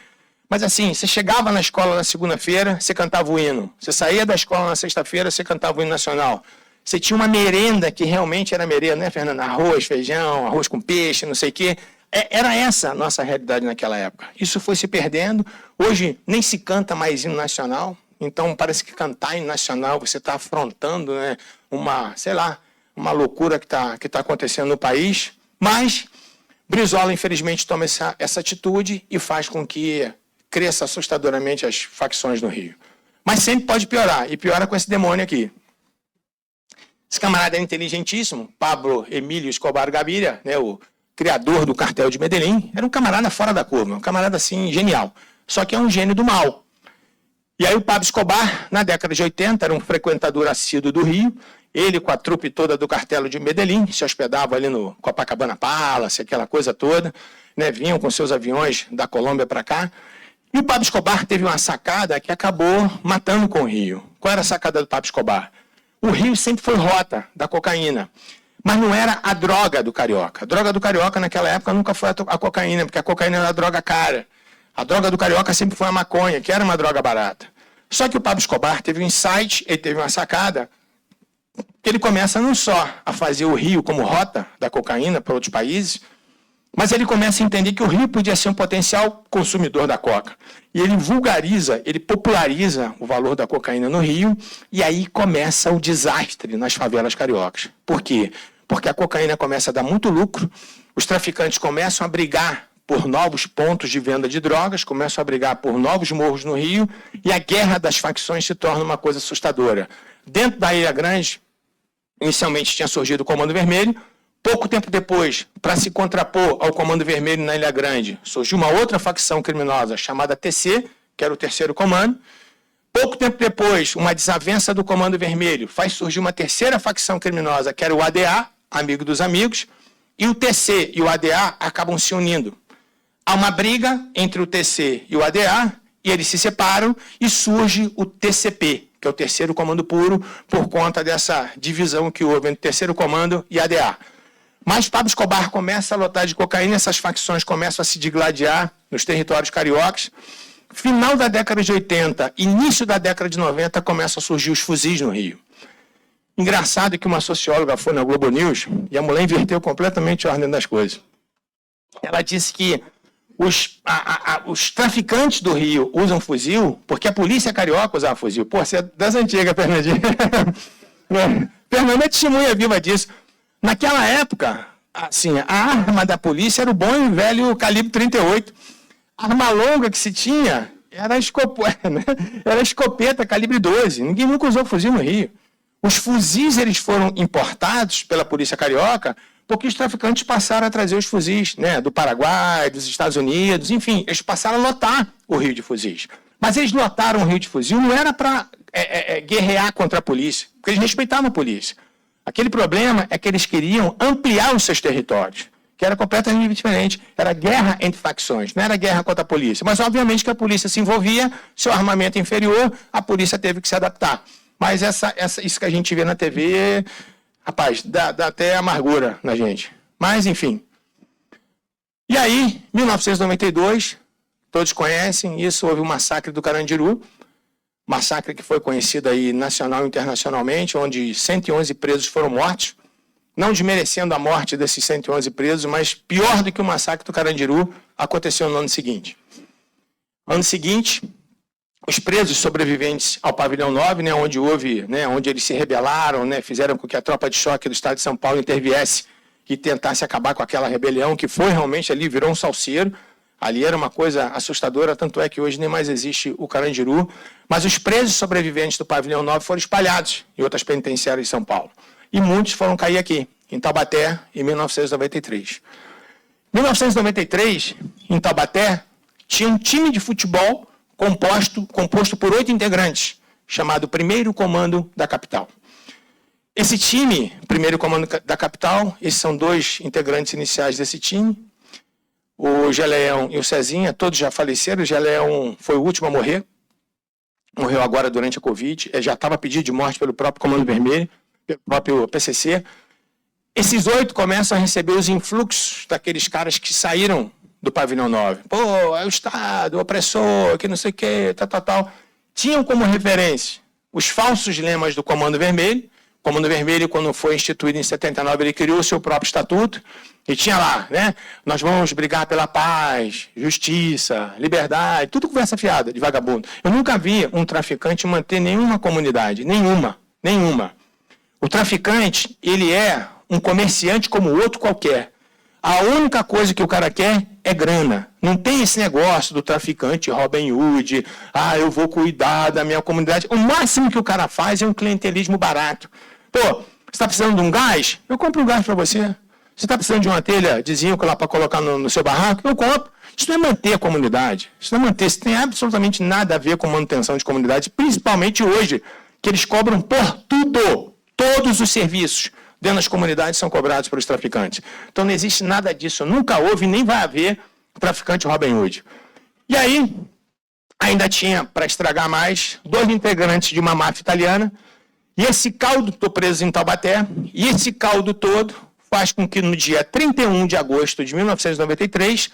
Mas assim, você chegava na escola na segunda-feira, você cantava o hino. Você saía da escola na sexta-feira, você cantava o hino nacional. Você tinha uma merenda que realmente era merenda, né, Fernanda? Arroz, feijão, arroz com peixe, não sei o quê. Era essa a nossa realidade naquela época. Isso foi se perdendo. Hoje nem se canta mais hino nacional. Então parece que cantar hino nacional, você está afrontando, né, uma loucura que tá acontecendo no país. Mas Brizola, infelizmente, toma essa atitude e faz com que cresça assustadoramente as facções no Rio. Mas sempre pode piorar, e piora com esse demônio aqui. Esse camarada é inteligentíssimo, Pablo Emílio Escobar Gaviria, né, o criador do cartel de Medellín, era um camarada fora da curva, um camarada assim genial, só que é um gênio do mal. E aí o Pablo Escobar, na década de 80, era um frequentador assíduo do Rio. Ele, com a trupe toda do cartel de Medellín, se hospedava ali no Copacabana Palace, aquela coisa toda, né, vinham com seus aviões da Colômbia para cá. E o Pablo Escobar teve uma sacada que acabou matando com o Rio. Qual era a sacada do Pablo Escobar? O Rio sempre foi rota da cocaína, mas não era a droga do carioca. A droga do carioca naquela época nunca foi a cocaína, porque a cocaína era a droga cara. A droga do carioca sempre foi a maconha, que era uma droga barata. Só que o Pablo Escobar teve um insight, ele teve uma sacada, que ele começa não só a fazer o Rio como rota da cocaína para outros países, mas ele começa a entender que o Rio podia ser um potencial consumidor da coca. E ele vulgariza, ele populariza o valor da cocaína no Rio, e aí começa o desastre nas favelas cariocas. Por quê? Porque a cocaína começa a dar muito lucro, os traficantes começam a brigar por novos pontos de venda de drogas, começam a brigar por novos morros no Rio, e a guerra das facções se torna uma coisa assustadora. Dentro da Ilha Grande, inicialmente tinha surgido o Comando Vermelho. Pouco tempo depois, para se contrapor ao Comando Vermelho na Ilha Grande, surgiu uma outra facção criminosa chamada TC, que era o Terceiro Comando. Pouco tempo depois, uma desavença do Comando Vermelho faz surgir uma terceira facção criminosa, que era o ADA, Amigo dos Amigos, e o TC e o ADA acabam se unindo. Há uma briga entre o TC e o ADA, e eles se separam, e surge o TCP, que é o Terceiro Comando Puro, por conta dessa divisão que houve entre o Terceiro Comando e ADA. Mas Pablo Escobar começa a lotar de cocaína, essas facções começam a se digladiar nos territórios cariocas. Final da década de 80, início da década de 90, começam a surgir os fuzis no Rio. Engraçado que uma socióloga foi na Globo News e a mulher inverteu completamente a ordem das coisas. Ela disse que os traficantes do Rio usam fuzil porque a polícia carioca usava fuzil. Pô, você é das antigas, Fernandinha. Fernanda é testemunha viva disso. Naquela época, assim, a arma da polícia era o bom e velho calibre 38. A arma longa que se tinha era escopeta calibre 12. Ninguém nunca usou fuzil no Rio. Os fuzis eles foram importados pela polícia carioca porque os traficantes passaram a trazer os fuzis, né, do Paraguai, dos Estados Unidos, enfim, eles passaram a lotar o Rio de fuzis. Mas eles lotaram o Rio de fuzil não era para guerrear contra a polícia, porque eles respeitavam a polícia. Aquele problema é que eles queriam ampliar os seus territórios, que era completamente diferente. Era guerra entre facções, não era guerra contra a polícia. Mas, obviamente, que a polícia se envolvia, seu armamento inferior, a polícia teve que se adaptar. Mas isso que a gente vê na TV, rapaz, dá até amargura na gente. Mas, enfim. E aí, 1992, todos conhecem isso, houve o massacre do Carandiru, massacre que foi conhecido aí nacional e internacionalmente, onde 111 presos foram mortos, não desmerecendo a morte desses 111 presos, mas pior do que o massacre do Carandiru, aconteceu no ano seguinte. No ano seguinte, os presos sobreviventes ao Pavilhão 9, né, onde houve, né, onde eles se rebelaram, né, fizeram com que a tropa de choque do estado de São Paulo interviesse e tentasse acabar com aquela rebelião, que foi realmente ali, virou um salseiro. Ali era uma coisa assustadora, tanto é que hoje nem mais existe o Carandiru. Mas os presos sobreviventes do Pavilhão 9 foram espalhados em outras penitenciárias de São Paulo. E muitos foram cair aqui, em Taubaté, em 1993. Em 1993, em Taubaté, tinha um time de futebol composto por 8 integrantes, chamado Primeiro Comando da Capital. Esse time, Primeiro Comando da Capital, esses são 2 integrantes iniciais desse time, o Geleão e o Cezinha, todos já faleceram. O Geleão foi o último a morrer, morreu agora durante a Covid, já estava pedido de morte pelo próprio Comando Vermelho, pelo próprio PCC. Esses 8 começam a receber os influxos daqueles caras que saíram do Pavilhão 9. Pô, é o Estado, o opressor, que não sei o quê, tal. Tinham como referência os falsos lemas do Comando Vermelho. O Comando Vermelho, quando foi instituído em 79, ele criou o seu próprio estatuto e tinha lá, né? Nós vamos brigar pela paz, justiça, liberdade, tudo conversa fiada de vagabundo. Eu nunca vi um traficante manter nenhuma comunidade, nenhuma. O traficante, ele é um comerciante como outro qualquer. A única coisa que o cara quer é grana. Não tem esse negócio do traficante Robin Hood, eu vou cuidar da minha comunidade. O máximo que o cara faz é um clientelismo barato. Pô, você está precisando de um gás? Eu compro um gás para você. Você está precisando de uma telha de zinco lá para colocar no seu barraco? Eu compro. Isso não é manter a comunidade. Isso tem absolutamente nada a ver com manutenção de comunidade, principalmente hoje, que eles cobram por tudo. Todos os serviços dentro das comunidades são cobrados pelos traficantes. Então não existe nada disso. Nunca houve, nem vai haver traficante Robin Hood. E aí, ainda tinha, para estragar mais, 2 integrantes de uma máfia italiana. E esse caldo, estou preso em Taubaté, e esse caldo todo faz com que no dia 31 de agosto de 1993,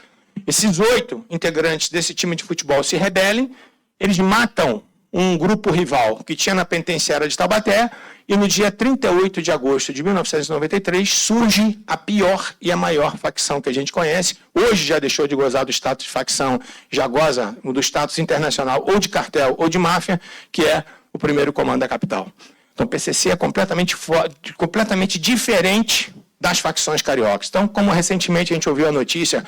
esses 8 integrantes desse time de futebol se rebelem, eles matam um grupo rival que tinha na penitenciária de Taubaté, e no dia 38 de agosto de 1993 surge a pior e a maior facção que a gente conhece. Hoje já deixou de gozar do status de facção, já goza do status internacional ou de cartel ou de máfia, que é o Primeiro Comando da Capital. Então o PCC é completamente diferente das facções cariocas. Então, como recentemente a gente ouviu a notícia,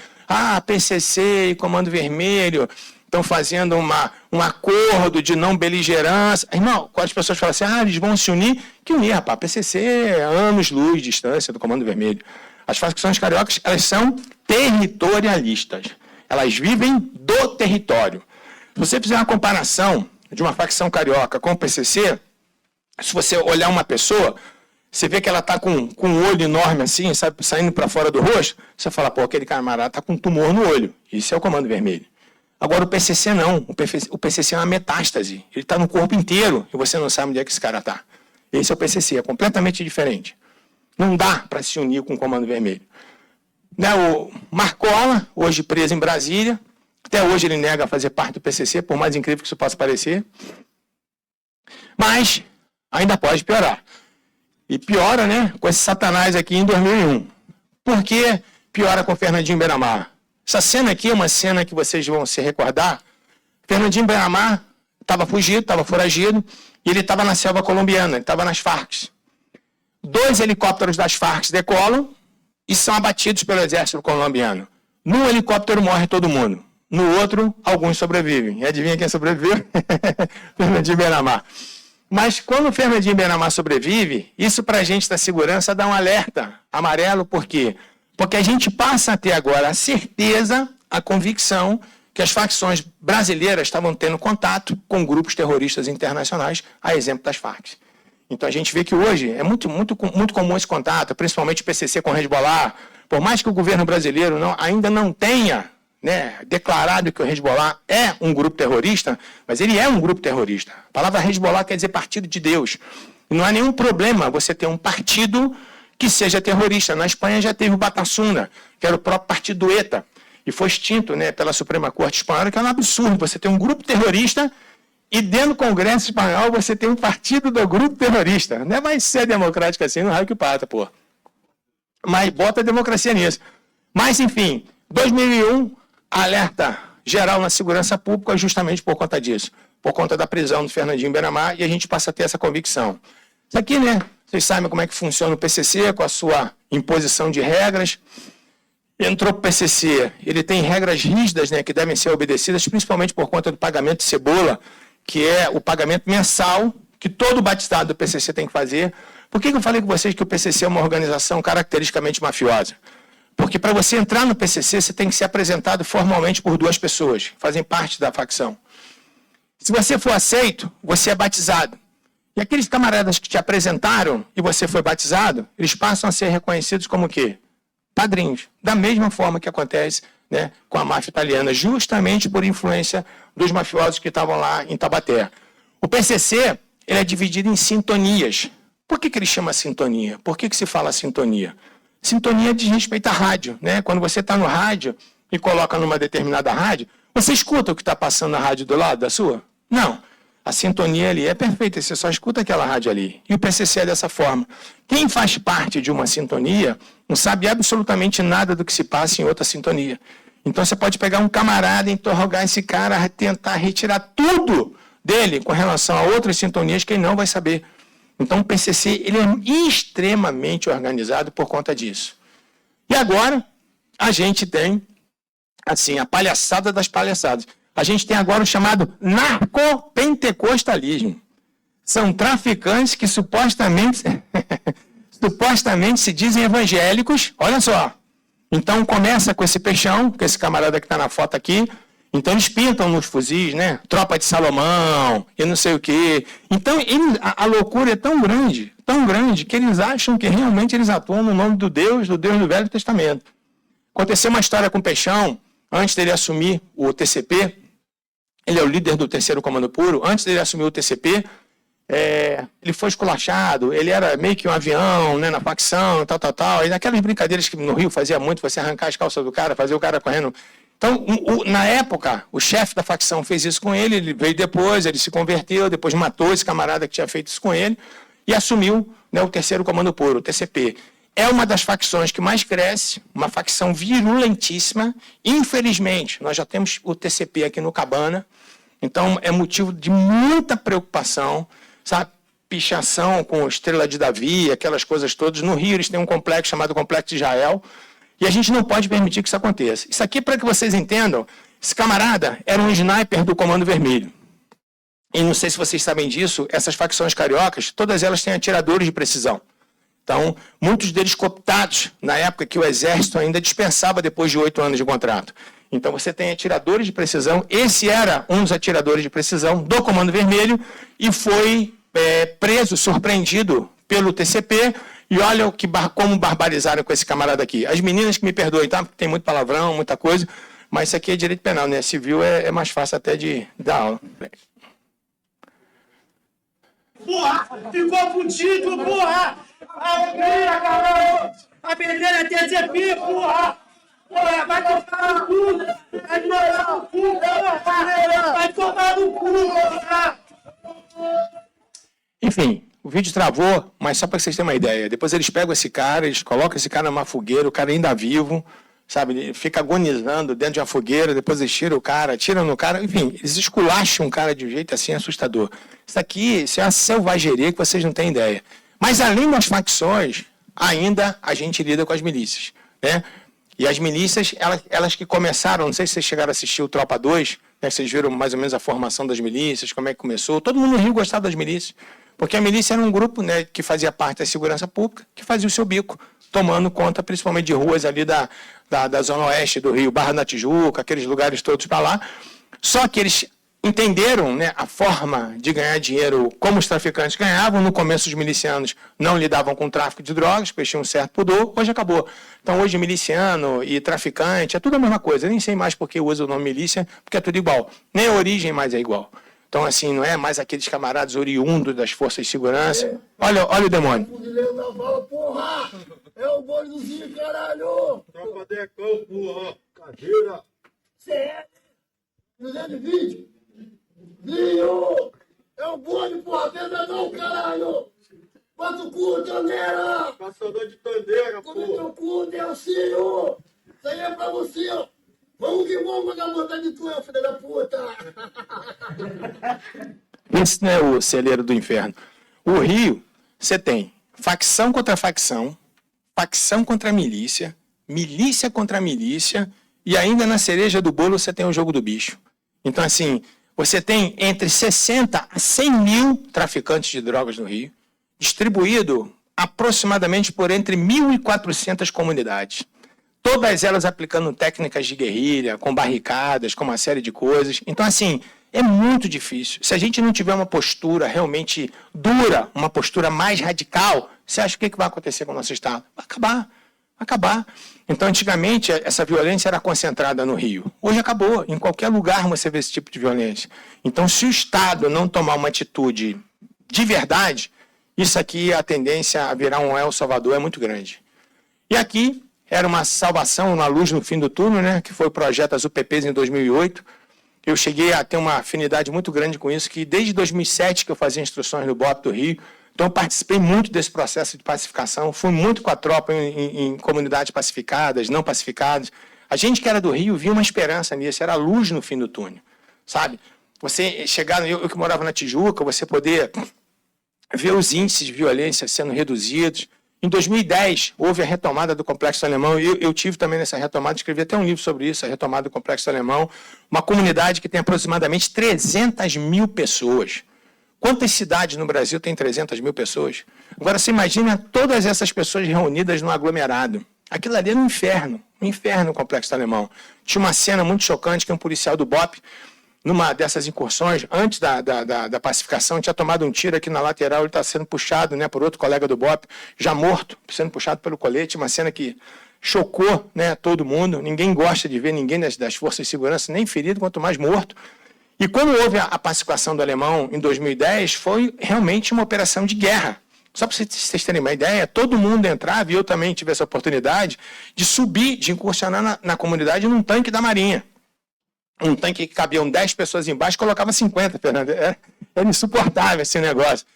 PCC e Comando Vermelho estão fazendo um acordo de não beligerância. Irmão, quando as pessoas falam assim, eles vão se unir, que unir, rapaz, PCC é anos-luz de distância do Comando Vermelho. As facções cariocas, elas são territorialistas. Elas vivem do território. Se você fizer uma comparação de uma facção carioca com o PCC, se você olhar uma pessoa, você vê que ela está com um olho enorme assim, sabe, saindo para fora do rosto, você fala, aquele camarada está com um tumor no olho. Isso é o Comando Vermelho. Agora o PCC não, o PCC é uma metástase, ele está no corpo inteiro e você não sabe onde é que esse cara está. Esse é o PCC, é completamente diferente. Não dá para se unir com o Comando Vermelho. O Marcola, hoje preso em Brasília, até hoje ele nega fazer parte do PCC, por mais incrível que isso possa parecer, mas ainda pode piorar. E piora, com esse satanás aqui em 2001. Por que piora com Fernandinho Beiramar? Essa cena aqui é uma cena que vocês vão se recordar. Fernandinho Beiramar estava fugido, estava foragido, e ele estava na selva colombiana, ele estava nas Farc. 2 helicópteros das Farc decolam e são abatidos pelo exército colombiano. Num helicóptero morre todo mundo, no outro, alguns sobrevivem. E adivinha quem sobreviveu? Fernandinho Beiramar. Mas quando o Fernandinho Beiramar sobrevive, isso para a gente da segurança dá um alerta amarelo, por quê? Porque a gente passa a ter agora a certeza, a convicção, que as facções brasileiras estavam tendo contato com grupos terroristas internacionais, a exemplo das Farc. Então a gente vê que hoje é muito comum esse contato, principalmente o PCC com o Hezbollah. Por mais que o governo brasileiro ainda não tenha declarado que o Hezbollah é um grupo terrorista, mas ele é um grupo terrorista. A palavra Hezbollah quer dizer partido de Deus. E não há nenhum problema você ter um partido que seja terrorista. Na Espanha já teve o Batasuna, que era o próprio partido ETA, e foi extinto pela Suprema Corte Espanhola, que é um absurdo. Você tem um grupo terrorista e dentro do Congresso Espanhol você tem um partido do grupo terrorista. Não é mais ser democrático assim, não raio que pata, pô. Mas bota a democracia nisso. Mas, enfim, 2001, alerta geral na segurança pública justamente por conta disso. Por conta da prisão do Fernandinho Beiramar, e a gente passa a ter essa convicção. Isso aqui, vocês sabem como é que funciona o PCC, com a sua imposição de regras. Entrou para o PCC, ele tem regras rígidas, que devem ser obedecidas, principalmente por conta do pagamento de cebola, que é o pagamento mensal que todo batizado do PCC tem que fazer. Por que eu falei com vocês que o PCC é uma organização caracteristicamente mafiosa? Porque para você entrar no PCC, você tem que ser apresentado formalmente por 2 pessoas, que fazem parte da facção. Se você for aceito, você é batizado. E aqueles camaradas que te apresentaram e você foi batizado, eles passam a ser reconhecidos como o quê? Padrinhos. Da mesma forma que acontece, né, com a máfia italiana, justamente por influência dos mafiosos que estavam lá em Taubaté. O PCC ele é dividido em sintonias. Por que ele chama sintonia? Por que se fala sintonia? Sintonia diz respeito à rádio, né? Quando você está no rádio e coloca numa determinada rádio, você escuta o que está passando na rádio do lado da sua? Não. A sintonia ali é perfeita, você só escuta aquela rádio ali. E o PCC é dessa forma. Quem faz parte de uma sintonia não sabe absolutamente nada do que se passa em outra sintonia. Então você pode pegar um camarada, interrogar esse cara, tentar retirar tudo dele com relação a outras sintonias que ele não vai saber. Então o PCC ele é extremamente organizado por conta disso. E agora a gente tem assim a palhaçada das palhaçadas. A gente tem agora o chamado narcopentecostalismo. São traficantes que supostamente se dizem evangélicos. Olha só. Então começa com esse peixão, com esse camarada que está na foto aqui. Então eles pintam nos fuzis, né? Tropa de Salomão e não sei o quê. Então a loucura é tão grande, que eles acham que realmente eles atuam no nome do Deus do Velho Testamento. Aconteceu uma história com o Peixão, antes dele assumir o TCP. Ele é o líder do 3º Comando Puro. Antes dele assumir o TCP, ele foi esculachado, ele era meio que um avião, né, na facção, tal. E naquelas brincadeiras que no Rio fazia muito, você arrancar as calças do cara, fazer o cara correndo. Então, na época, o chefe da facção fez isso com ele veio depois, ele se converteu, depois matou esse camarada que tinha feito isso com ele e assumiu, né, o 3º Comando Puro, o TCP. É uma das facções que mais cresce, uma facção virulentíssima. Infelizmente, nós já temos o TCP aqui no Cabana, então é motivo de muita preocupação, sabe? Pichação com Estrela de Davi, aquelas coisas todas. No Rio eles têm um complexo chamado Complexo de Israel, e a gente não pode permitir que isso aconteça. Isso aqui, para que vocês entendam, esse camarada era um sniper do Comando Vermelho. E não sei se vocês sabem disso, essas facções cariocas, todas elas têm atiradores de precisão. Então, muitos deles cooptados na época que o Exército ainda dispensava depois de 8 anos de contrato. Então, você tem atiradores de precisão. Esse era um dos atiradores de precisão do Comando Vermelho e foi preso, surpreendido pelo TCP. E olha como barbarizaram com esse camarada aqui. As meninas que me perdoem, tá? Tem muito palavrão, muita coisa, mas isso aqui é direito penal, né? Civil é mais fácil até de dar aula. Porra! Ficou fudido, porra! Alegria, caralho! A bandeira é TCP, porra! Porra, vai tomar no cu! Vai tomar no cu, porra! Vai tomar no cu, porra! Enfim, o vídeo travou, mas só para vocês terem uma ideia. Depois eles pegam esse cara, eles colocam esse cara numa fogueira, o cara ainda vivo, sabe? Ele fica agonizando dentro de uma fogueira, depois eles tiram o cara, atiram no cara, enfim, eles esculacham o cara de um jeito assim assustador. Isso é uma selvageria que vocês não têm ideia. Mas além das facções, ainda a gente lida com as milícias, né? E as milícias, elas que começaram, não sei se vocês chegaram a assistir o Tropa 2, né? Vocês viram mais ou menos a formação das milícias, como é que começou. Todo mundo no Rio gostava das milícias, porque a milícia era um grupo, né, que fazia parte da segurança pública, que fazia o seu bico, tomando conta principalmente de ruas ali da zona oeste do Rio, Barra da Tijuca, aqueles lugares todos para lá. Só que eles entenderam, né, a forma de ganhar dinheiro como os traficantes ganhavam. No começo, os milicianos não lidavam com o tráfico de drogas, porque tinham um certo pudor. Hoje acabou. Então, hoje, miliciano e traficante é tudo a mesma coisa. Eu nem sei mais porque usa o nome milícia, porque é tudo igual. Nem a origem mais é igual. Então, assim, não é mais aqueles camaradas oriundos das forças de segurança. Olha o demônio. Porra! É o bondezinho, caralho! Tropa Decão, porra! Cadeira! CS! 220! Vinho! É o bonde, porra! Venda não, caralho! Bota o cu, Tandeira! Caçador de Tandeira, porra! Come teu cu, Delcinho! Isso aí é pra você, ó! Vamos que vamos, vagabunda de tu, filha da puta! Esse não é o celeiro do inferno. O Rio, você tem facção contra facção, facção contra milícia, milícia contra milícia, e ainda na cereja do bolo você tem o jogo do bicho. Então, assim, você tem entre 60 a 100 mil traficantes de drogas no Rio, distribuído aproximadamente por entre 1.400 comunidades. todas elas aplicando técnicas de guerrilha, com barricadas, com uma série de coisas. Então, assim, é muito difícil. Se a gente não tiver uma postura realmente dura, uma postura mais radical, você acha que vai acontecer com o nosso Estado? Vai acabar. Então, antigamente, essa violência era concentrada no Rio. Hoje acabou. Em qualquer lugar você vê esse tipo de violência. Então, se o Estado não tomar uma atitude de verdade, isso aqui, a tendência a virar um El Salvador é muito grande. E aqui era uma salvação, uma luz no fim do túnel, né, que foi o projeto das UPPs em 2008. Eu cheguei a ter uma afinidade muito grande com isso, que desde 2007 que eu fazia instruções no BOP do Rio, então eu participei muito desse processo de pacificação, fui muito com a tropa em comunidades pacificadas, não pacificadas. A gente que era do Rio via uma esperança nisso, era a luz no fim do túnel, sabe? Você chegar, eu que morava na Tijuca, você poder ver os índices de violência sendo reduzidos. Em 2010, houve a retomada do Complexo Alemão. Eu tive também nessa retomada, escrevi até um livro sobre isso, a retomada do Complexo Alemão. Uma comunidade que tem aproximadamente 300 mil pessoas. Quantas cidades no Brasil têm 300 mil pessoas? Agora, você imagina todas essas pessoas reunidas num aglomerado. Aquilo ali era um inferno o Complexo Alemão. Tinha uma cena muito chocante que um policial do BOP, numa dessas incursões, antes da pacificação, tinha tomado um tiro aqui na lateral, ele está sendo puxado, né, por outro colega do BOP, já morto, sendo puxado pelo colete, uma cena que chocou, né, todo mundo. Ninguém gosta de ver ninguém das forças de segurança, nem ferido, quanto mais morto. E quando houve a pacificação do Alemão, em 2010, foi realmente uma operação de guerra. Só para vocês terem uma ideia, todo mundo entrava, e eu também tive essa oportunidade, de subir, de incursionar na comunidade num tanque da Marinha. Um tanque que cabiam 10 pessoas embaixo, colocava 50, Fernando. Era insuportável esse negócio.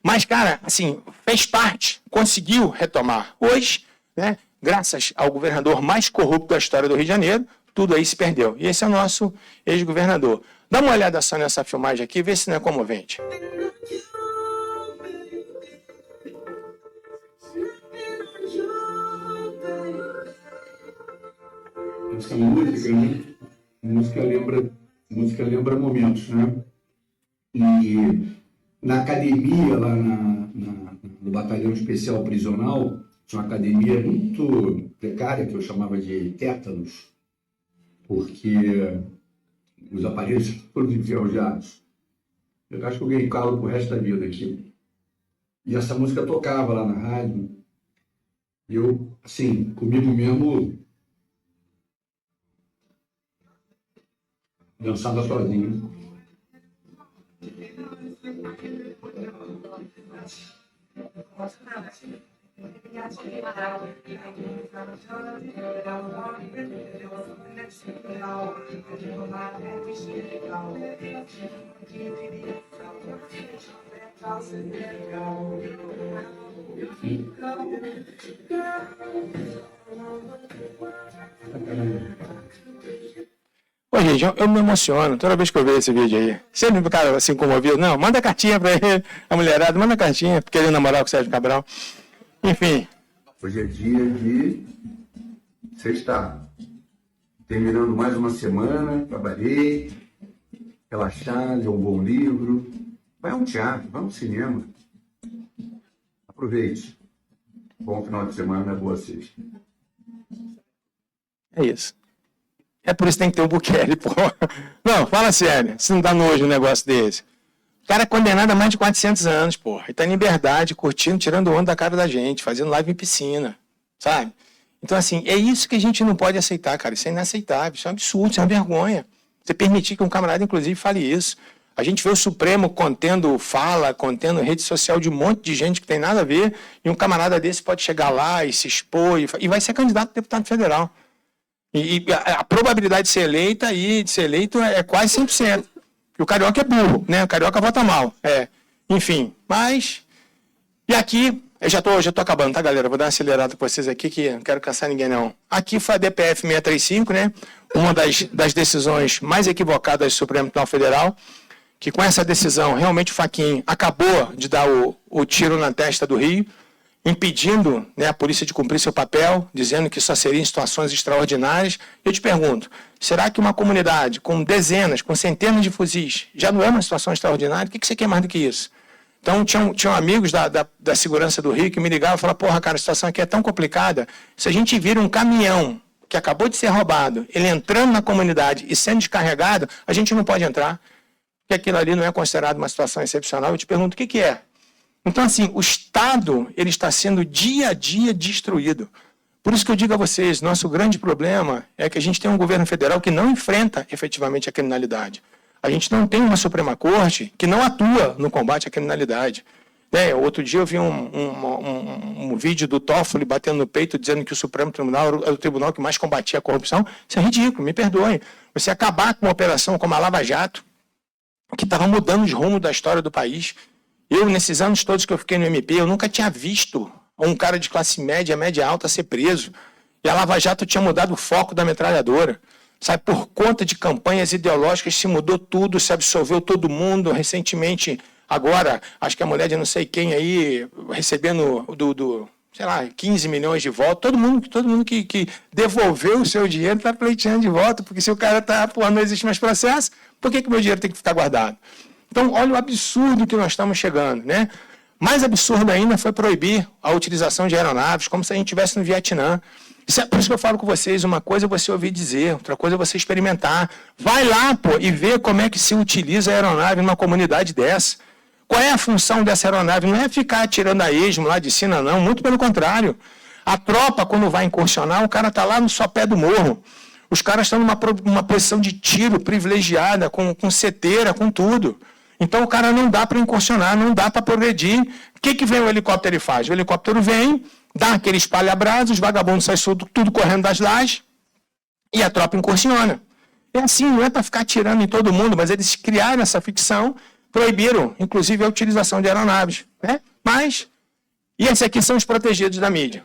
Mas, cara, assim, fez parte, conseguiu retomar. Hoje, né, graças ao governador mais corrupto da história do Rio de Janeiro, tudo aí se perdeu. E esse é o nosso ex-governador. Dá uma olhada só nessa filmagem aqui, vê se não é comovente. Essa música, né? Música lembra momentos, né? E na academia, lá no Batalhão Especial Prisional, tinha uma academia muito precária, que eu chamava de tétanos, porque os aparelhos todos enferrujados. Eu acho que eu ganhei calo pro resto da vida aqui. E essa música tocava lá na rádio. E eu, assim, comigo mesmo, dançava sozinho. Ô, gente, eu me emociono toda vez que eu vejo esse vídeo aí. Sempre o cara assim comovido. Não, manda cartinha pra ele, a mulherada, manda cartinha, porque ele namorar com o Sérgio Cabral. Enfim. Hoje é dia de sexta. Terminando mais uma semana, trabalhei, relaxar, ler um bom livro. Vai a um teatro, vai a um cinema. Aproveite. Bom final de semana, boa sexta. É isso. É por isso que tem que ter o Bukele, pô. Não, fala sério. Se não dá nojo um negócio desse. O cara é condenado a mais de 400 anos, pô. Ele tá em liberdade, curtindo, tirando onda da cara da gente, fazendo live em piscina, sabe? Então, assim, é isso que a gente não pode aceitar, cara. Isso é inaceitável, isso é um absurdo, isso é uma vergonha. Você permitir que um camarada, inclusive, fale isso. A gente vê o Supremo contendo fala, contendo rede social de um monte de gente que tem nada a ver, e um camarada desse pode chegar lá e se expor e vai ser candidato a deputado federal. E a probabilidade de ser eleito é quase 100%. E o carioca é burro, né? O carioca vota mal. Enfim, mas... E aqui, eu já tô acabando, tá, galera? Vou dar uma acelerada com vocês aqui, que não quero cansar ninguém, não. Aqui foi a DPF 635, né? Uma das decisões mais equivocadas do Supremo Tribunal Federal, que com essa decisão, realmente o Fachin acabou de dar o tiro na testa do Rio, impedindo, né, a polícia de cumprir seu papel, dizendo que só seria em situações extraordinárias. Eu te pergunto, será que uma comunidade com dezenas, com centenas de fuzis, já não é uma situação extraordinária? O que você quer mais do que isso? Então, tinham amigos da segurança do Rio que me ligavam e falavam, porra, cara, a situação aqui é tão complicada, se a gente vira um caminhão que acabou de ser roubado, ele entrando na comunidade e sendo descarregado, a gente não pode entrar, porque aquilo ali não é considerado uma situação excepcional. Eu te pergunto, o que que é? Então, assim, o Estado, ele está sendo dia a dia destruído. Por isso que eu digo a vocês, nosso grande problema é que a gente tem um governo federal que não enfrenta efetivamente a criminalidade. A gente não tem uma Suprema Corte que não atua no combate à criminalidade. Outro dia eu vi um vídeo do Toffoli batendo no peito, dizendo que o Supremo Tribunal era o tribunal que mais combatia a corrupção. Isso é ridículo, me perdoem. Você acabar com uma operação como a Lava Jato, que estava mudando os rumos da história do país. Eu, nesses anos todos que eu fiquei no MP, eu nunca tinha visto um cara de classe média, média alta ser preso. E a Lava Jato tinha mudado o foco da metralhadora. Sabe, por conta de campanhas ideológicas se mudou tudo, se absolveu todo mundo. Recentemente, agora, acho que a mulher de não sei quem aí, recebendo sei lá, 15 milhões de volta. Todo mundo que devolveu o seu dinheiro está pleiteando de volta, porque se o cara não existe mais processo, por que o meu dinheiro tem que ficar guardado? Então, olha o absurdo que nós estamos chegando, né? Mais absurdo ainda foi proibir a utilização de aeronaves, como se a gente estivesse no Vietnã. Por isso que eu falo com vocês, uma coisa é você ouvir dizer, outra coisa é você experimentar. Vai lá, e vê como é que se utiliza a aeronave numa comunidade dessa. Qual é a função dessa aeronave? Não é ficar atirando a esmo lá de cima, não. Muito pelo contrário. A tropa, quando vai incursionar, o cara está lá no sopé do morro. Os caras estão numa posição de tiro privilegiada, com seteira, com tudo. Então, o cara não dá para incursionar, não dá para progredir. O que vem o helicóptero e faz? O helicóptero vem, dá aquele espalha-brasa, os vagabundos saem tudo correndo das lajes e a tropa incursiona. É assim, não é para ficar atirando em todo mundo, mas eles criaram essa ficção, proibiram, inclusive, a utilização de aeronaves. Né? E esses aqui são os protegidos da mídia.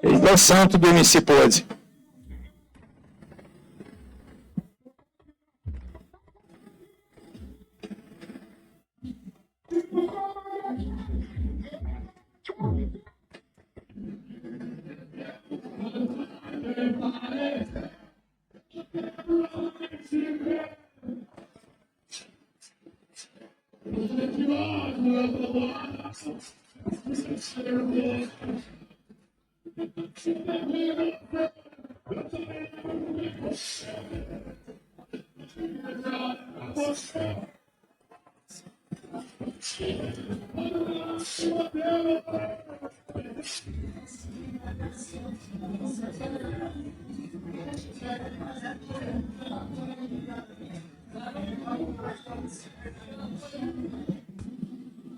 Ele é o santo do MC Pose.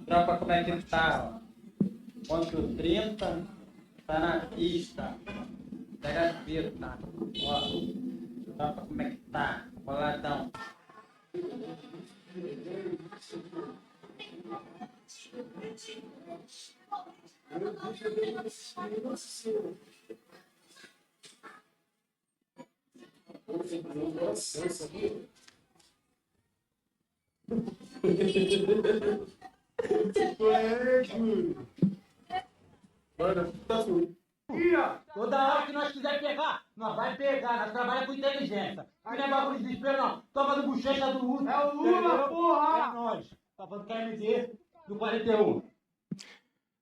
Tropa, como é que tá? Ponto 30, tá na pista. Pega a fita. Ó, tropa, como é que tá? Boladão. Toda hora que nós quiser pegar, nós vai pegar, nós trabalhamos com inteligência. Não é bagulho de desespero, não. Toma do bochecha do Lula. É o Lula, porra! É nós. Tá falando que é MD do 41.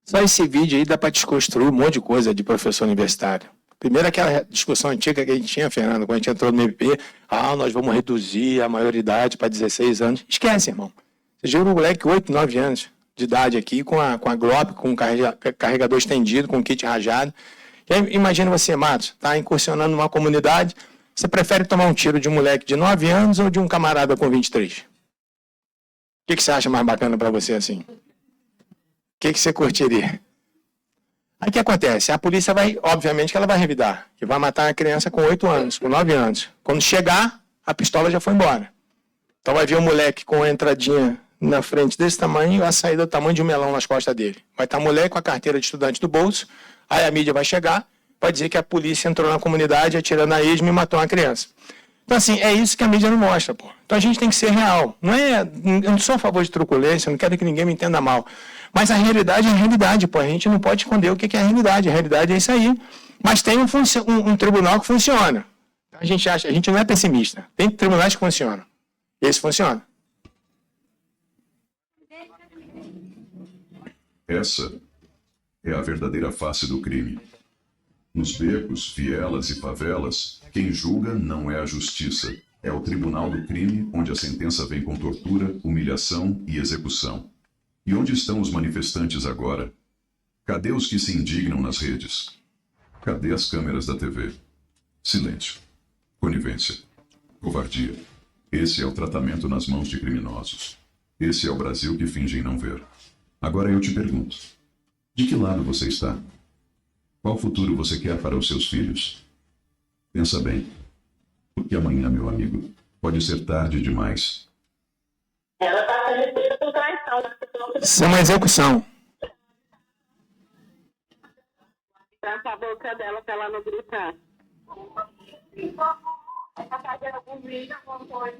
Só esse vídeo aí dá para desconstruir um monte de coisa de professor universitário. Primeiro, aquela discussão antiga que a gente tinha, Fernando, quando a gente entrou no MP, nós vamos reduzir a maioridade para 16 anos. Esquece, irmão. Você já viu um moleque 8, 9 anos de idade aqui, com a Glock, com um carregador estendido, com um kit rajado. E aí, imagina você, Matos, tá incursionando numa comunidade, você prefere tomar um tiro de um moleque de 9 anos ou de um camarada com 23? O que você acha mais bacana para você assim? O que você curtiria? Aí o que acontece? A polícia vai, obviamente que ela vai revidar, que vai matar uma criança com 8 anos, com 9 anos. Quando chegar, a pistola já foi embora. Então vai vir um moleque com a entradinha na frente desse tamanho e a saída do tamanho de um melão nas costas dele. Vai estar a mulher com a carteira de estudante no bolso, aí a mídia vai chegar, vai dizer que a polícia entrou na comunidade atirando a esmo e matou uma criança. Então, assim, é isso que a mídia não mostra, pô. Então a gente tem que ser real. Eu não sou a favor de truculência, eu não quero que ninguém me entenda mal. Mas a realidade é a realidade, pô. A gente não pode esconder o que é a realidade. A realidade é isso aí. Mas tem um tribunal que funciona. A gente não é pessimista. Tem tribunais que funcionam. Esse funciona. Essa é a verdadeira face do crime. Nos becos, vielas e favelas, quem julga não é a justiça, é o tribunal do crime, onde a sentença vem com tortura, humilhação e execução. E onde estão os manifestantes agora? Cadê os que se indignam nas redes? Cadê as câmeras da TV? Silêncio. Conivência. Covardia. Esse é o tratamento nas mãos de criminosos. Esse é o Brasil que fingem não ver. Agora eu te pergunto, de que lado você está? Qual futuro você quer para os seus filhos? Pensa bem, porque amanhã, meu amigo, pode ser tarde demais. Ela está sendo presa por traição. Isso é uma execução. Tranca a boca dela para ela não gritar. Está fazendo algum vídeo, alguma coisa?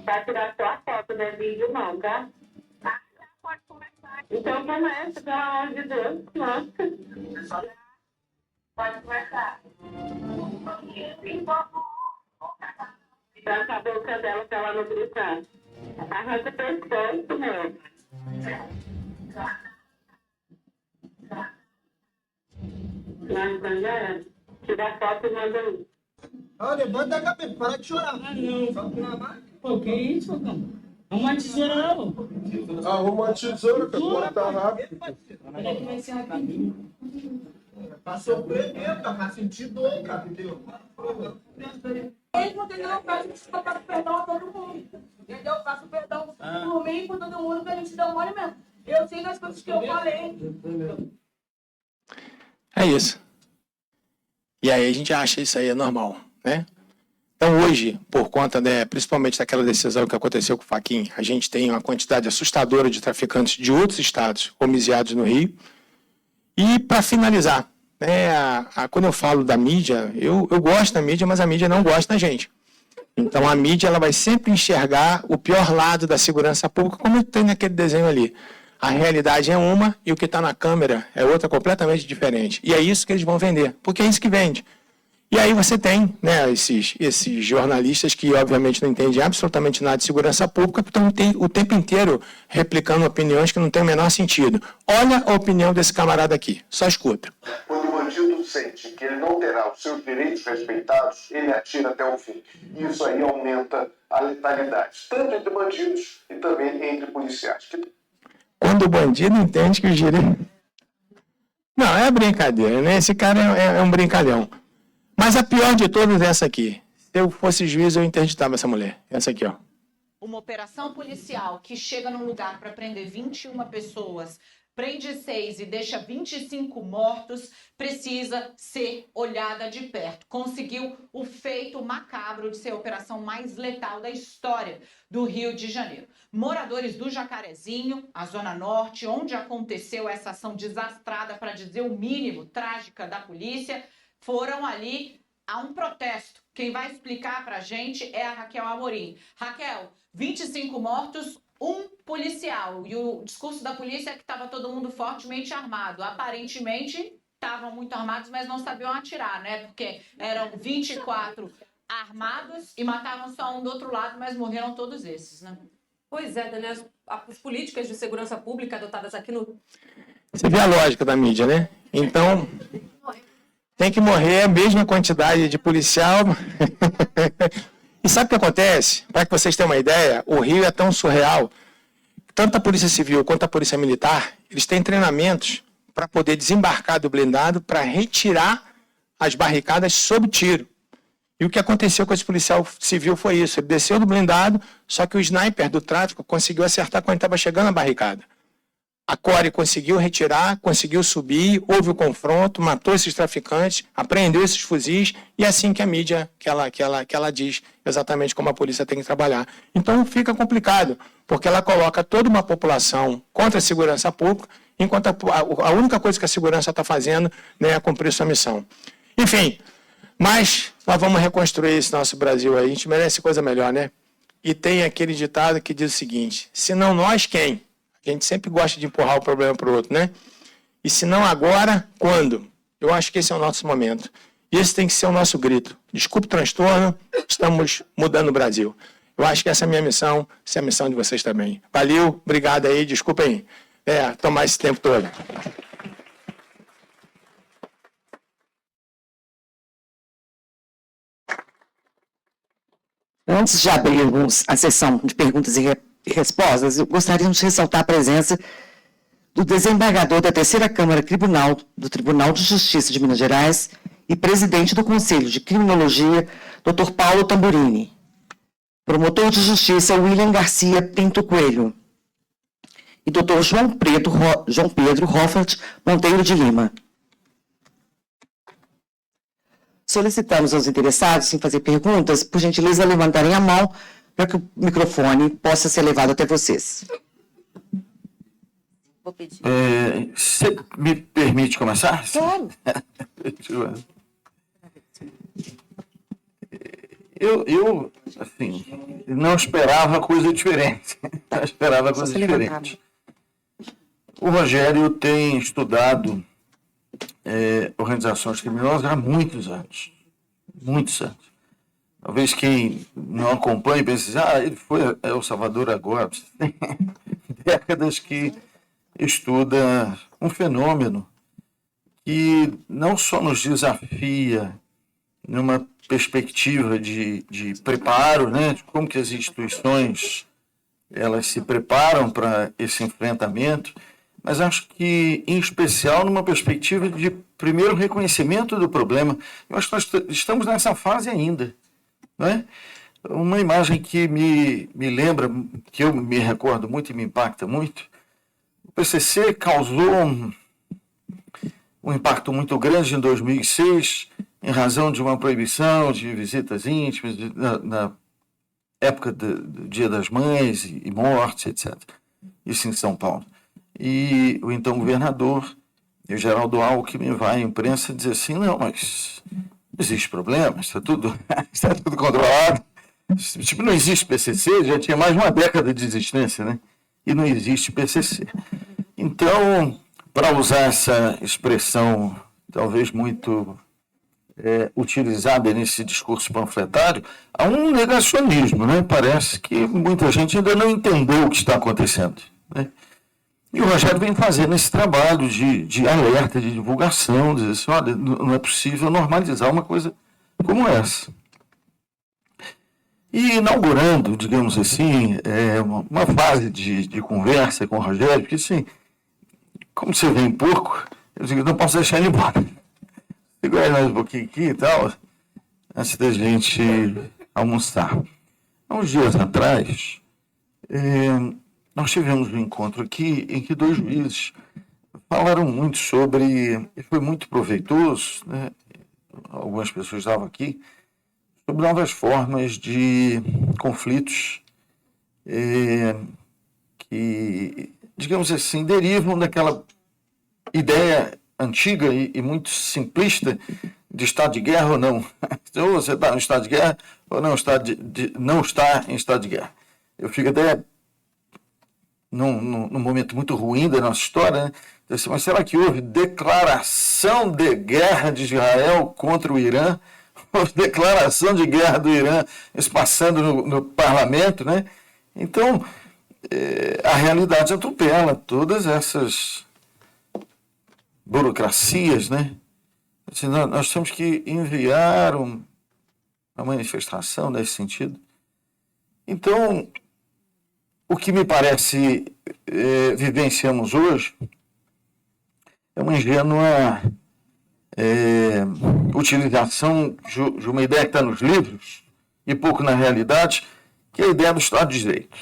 Vai tirar sua foto, não é vídeo não, tá? Pode começar. Então começa, pelo amor de Deus. Nossa. Pode começar. Tranca a boca dela para ela não gritar. Arranca o pescoço, meu. Não, então já é. Tira a foto e manda aí. Olha, levanta a cabeça, para de chorar. Ah, não. Só na máquina. Pô, que isso, Falcão? Arruma a tesoura, não. Arruma a tesoura, que agora tá rápido. Olha que vai ser rapidinho. Pra sofrer mesmo, pra sentir dor, cara, entendeu? Ele não entendeu, eu faço perdão a todo mundo. Entendeu? Eu faço perdão por mim e por todo mundo, que a gente dá mole mesmo. Eu sei das coisas que eu falei. É isso. E aí a gente acha isso aí é normal, né? Então hoje, por conta, principalmente daquela decisão que aconteceu com o Fachin, a gente tem uma quantidade assustadora de traficantes de outros estados homicidados no Rio. E para finalizar, quando eu falo da mídia, eu gosto da mídia, mas a mídia não gosta da gente. Então a mídia ela vai sempre enxergar o pior lado da segurança pública, como tem naquele desenho ali. A realidade é uma e o que está na câmera é outra completamente diferente. E é isso que eles vão vender, porque é isso que vende. E aí você tem, né, esses jornalistas que obviamente não entendem absolutamente nada de segurança pública, estão o tempo inteiro replicando opiniões que não têm o menor sentido. Olha a opinião desse camarada aqui, só escuta. Quando o bandido sente que ele não terá os seus direitos respeitados, ele atira até o fim. E isso aí aumenta a letalidade, tanto entre bandidos e também entre policiais. Quando o bandido entende que os direitos... Não, é brincadeira, né? Esse cara é um brincalhão. Mas a pior de todas é essa aqui. Se eu fosse juiz, eu interditava essa mulher. Essa aqui, ó. Uma operação policial que chega num lugar para prender 21 pessoas, prende 6 e deixa 25 mortos, precisa ser olhada de perto. Conseguiu o feito macabro de ser a operação mais letal da história do Rio de Janeiro. Moradores do Jacarezinho, a Zona Norte, onde aconteceu essa ação desastrada, para dizer o mínimo, trágica da polícia, foram ali a um protesto. Quem vai explicar para a gente é a Raquel Amorim. Raquel, 25 mortos, um policial. E o discurso da polícia é que estava todo mundo fortemente armado. Aparentemente, estavam muito armados, mas não sabiam atirar, né? Porque eram 24 armados e mataram só um do outro lado, mas morreram todos esses, né? Pois é, Daniel, as políticas de segurança pública adotadas aqui no... Você vê a lógica da mídia, né? Então... tem que morrer a mesma quantidade de policial. E sabe o que acontece? Para que vocês tenham uma ideia, o Rio é tão surreal. Tanto a Polícia Civil quanto a Polícia Militar, eles têm treinamentos para poder desembarcar do blindado para retirar as barricadas sob tiro. E o que aconteceu com esse policial civil foi isso. Ele desceu do blindado, só que o sniper do tráfico conseguiu acertar quando ele estava chegando à barricada. A CORE conseguiu retirar, conseguiu subir, houve o confronto, matou esses traficantes, apreendeu esses fuzis, e é assim que a mídia, que ela diz exatamente como a polícia tem que trabalhar. Então fica complicado, porque ela coloca toda uma população contra a segurança pública, enquanto a única coisa que a segurança está fazendo, né, é cumprir sua missão. Enfim, mas nós vamos reconstruir esse nosso Brasil aí, a gente merece coisa melhor, né? E tem aquele ditado que diz o seguinte: se não nós, quem? A gente sempre gosta de empurrar o problema para o outro, né? E se não agora, quando? Eu acho que esse é o nosso momento. E esse tem que ser o nosso grito. Desculpe o transtorno, estamos mudando o Brasil. Eu acho que essa é a minha missão, essa é a missão de vocês também. Valeu, obrigado aí, desculpem tomar esse tempo todo. Antes de abrirmos a sessão de perguntas e respostas, eu gostaria de ressaltar a presença do desembargador da Terceira Câmara Tribunal, do Tribunal de Justiça de Minas Gerais e presidente do Conselho de Criminologia, Dr. Paulo Tamburini. Promotor de Justiça, William Garcia Pinto Coelho. E Dr. João Pedro Hoffert Monteiro de Lima. Solicitamos aos interessados em fazer perguntas, por gentileza, levantarem a mão para que o microfone possa ser levado até vocês. Vou pedir. Você me permite começar? Claro. Eu, assim, não esperava coisa diferente. Não esperava coisa diferente. O Rogério tem estudado organizações criminosas há muitos anos. Muitos anos. Talvez quem não acompanhe pense, ele foi a El Salvador agora. Tem décadas que estuda um fenômeno que não só nos desafia numa perspectiva de preparo, né, de como que as instituições elas se preparam para esse enfrentamento, mas acho que, em especial, numa perspectiva de, primeiro, reconhecimento do problema. Eu acho que nós estamos nessa fase ainda. Não é? Uma imagem que me lembra, que eu me recordo muito e me impacta muito, o PCC causou um impacto muito grande em 2006, em razão de uma proibição de visitas íntimas, na época do Dia das Mães e mortes, etc. Isso em São Paulo. E o então governador, o Geraldo Alckmin, vai à imprensa e diz assim, não, mas não existe problema, está tudo controlado. Tipo, não existe PCC, já tinha mais de uma década de existência, né? E não existe PCC. Então, para usar essa expressão, talvez muito utilizada nesse discurso panfletário, há um negacionismo, né? Parece que muita gente ainda não entendeu o que está acontecendo, né? E o Rogério vem fazendo esse trabalho de alerta, de divulgação, dizer assim, olha, não é possível normalizar uma coisa como essa. E inaugurando, digamos assim, uma fase de conversa com o Rogério, porque assim, como você vem pouco, eu digo, não posso deixar ele embora. Segura mais um pouquinho aqui e tal, antes da gente almoçar. Há uns dias atrás, nós tivemos um encontro aqui em que dois juízes falaram muito sobre, e foi muito proveitoso, né? Algumas pessoas estavam aqui, sobre novas formas de conflitos que, digamos assim, derivam daquela ideia antiga e muito simplista de estado de guerra ou não. Ou você está em estado de guerra ou não está em estado de guerra. Eu fico até num momento muito ruim da nossa história, né? Assim, mas será que houve declaração de guerra de Israel contra o Irã? Houve declaração de guerra do Irã passando no parlamento, né? Então, a realidade atropela todas essas burocracias, né? Assim, nós temos que enviar uma manifestação nesse sentido. Então, o que me parece vivenciamos hoje é uma ingênua utilização de uma ideia que está nos livros e pouco na realidade, que é a ideia do Estado de Direito.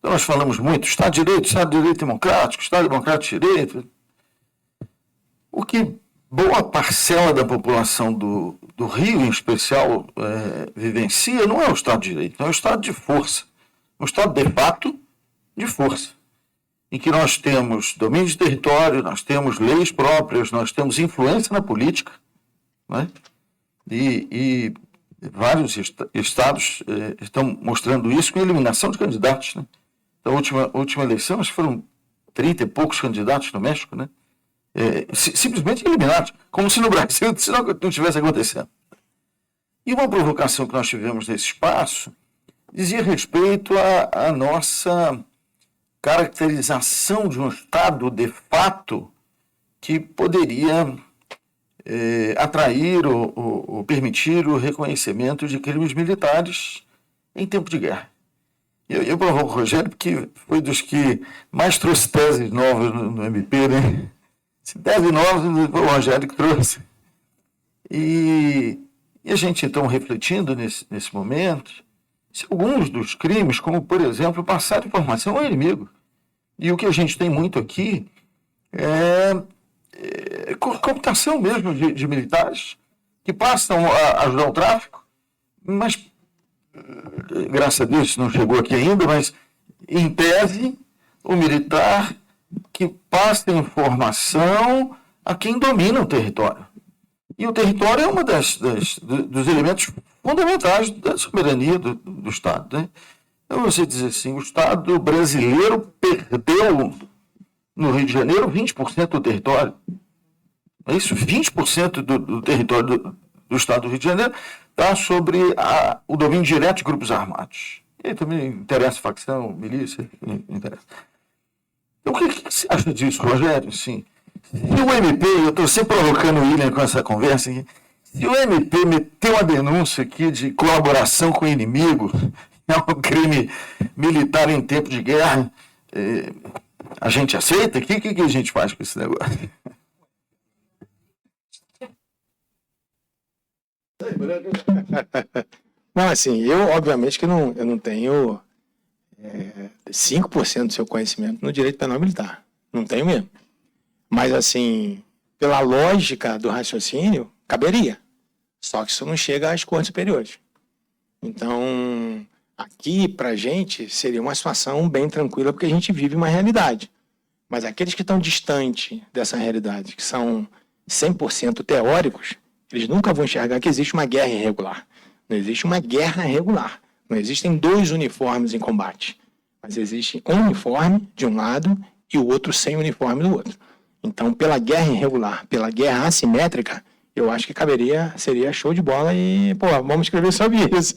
Então, nós falamos muito Estado de Direito democrático, Estado democrático de direito. O que boa parcela da população do Rio, em especial, vivencia, não é o Estado de Direito, é o Estado de força. Um Estado de fato de força, em que nós temos domínio de território, nós temos leis próprias, nós temos influência na política, né? E vários estados estão mostrando isso com eliminação de candidatos, né? Da última eleição, acho que foram 30 e poucos candidatos no México, né? Simplesmente eliminados, como se no Brasil isso não estivesse acontecendo. E uma provocação que nós tivemos nesse espaço dizia respeito à nossa caracterização de um Estado de fato que poderia atrair ou permitir o reconhecimento de crimes militares em tempo de guerra. Eu provoco o Rogério porque foi dos que mais trouxe teses novas no MP, né? Teses novas foi o Rogério que trouxe. E a gente, então, refletindo nesse momento, se alguns dos crimes, como, por exemplo, passar informação ao inimigo. E o que a gente tem muito aqui é computação mesmo de militares que passam a ajudar o tráfico, mas, graças a Deus, não chegou aqui ainda, mas, em tese, o militar que passa informação a quem domina o território. E o território é um dos elementos fundamentais da soberania do Estado, né? Então, você diz assim, o Estado brasileiro perdeu, no Rio de Janeiro, 20% do território. É isso, 20% do território do Estado do Rio de Janeiro está sobre o domínio direto de grupos armados. E aí também interessa facção, milícia, interessa. Então, o que você acha disso, Rogério? Sim. Se o MP, eu estou sempre provocando o William com essa conversa aqui, se o MP meteu uma denúncia aqui de colaboração com o inimigo, é um crime militar em tempo de guerra, a gente aceita? O que a gente faz com esse negócio? Não, assim, eu obviamente que eu não tenho 5% do seu conhecimento no direito penal militar. Não tenho mesmo. Mas, assim, pela lógica do raciocínio, caberia. Só que isso não chega às cortes superiores. Então, aqui, pra gente, seria uma situação bem tranquila, porque a gente vive uma realidade. Mas aqueles que estão distantes dessa realidade, que são 100% teóricos, eles nunca vão enxergar que existe uma guerra irregular. Não existe uma guerra regular. Não existem dois uniformes em combate. Mas existe um uniforme de um lado e o outro sem uniforme do outro. Então, pela guerra irregular, pela guerra assimétrica, eu acho que seria show de bola e, vamos escrever sobre isso.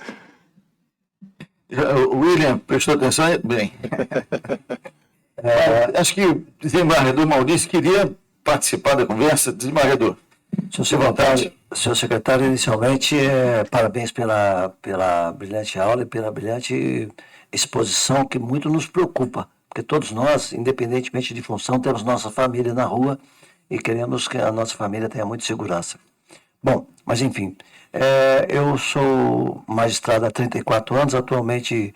O William prestou atenção? Bem. Acho que o desembargador Maurício queria participar da conversa. Desembargador, senhor secretário, inicialmente, parabéns pela brilhante aula e pela brilhante exposição que muito nos preocupa. Porque todos nós, independentemente de função, temos nossa família na rua e queremos que a nossa família tenha muita segurança. Bom, mas enfim, eu sou magistrado há 34 anos, atualmente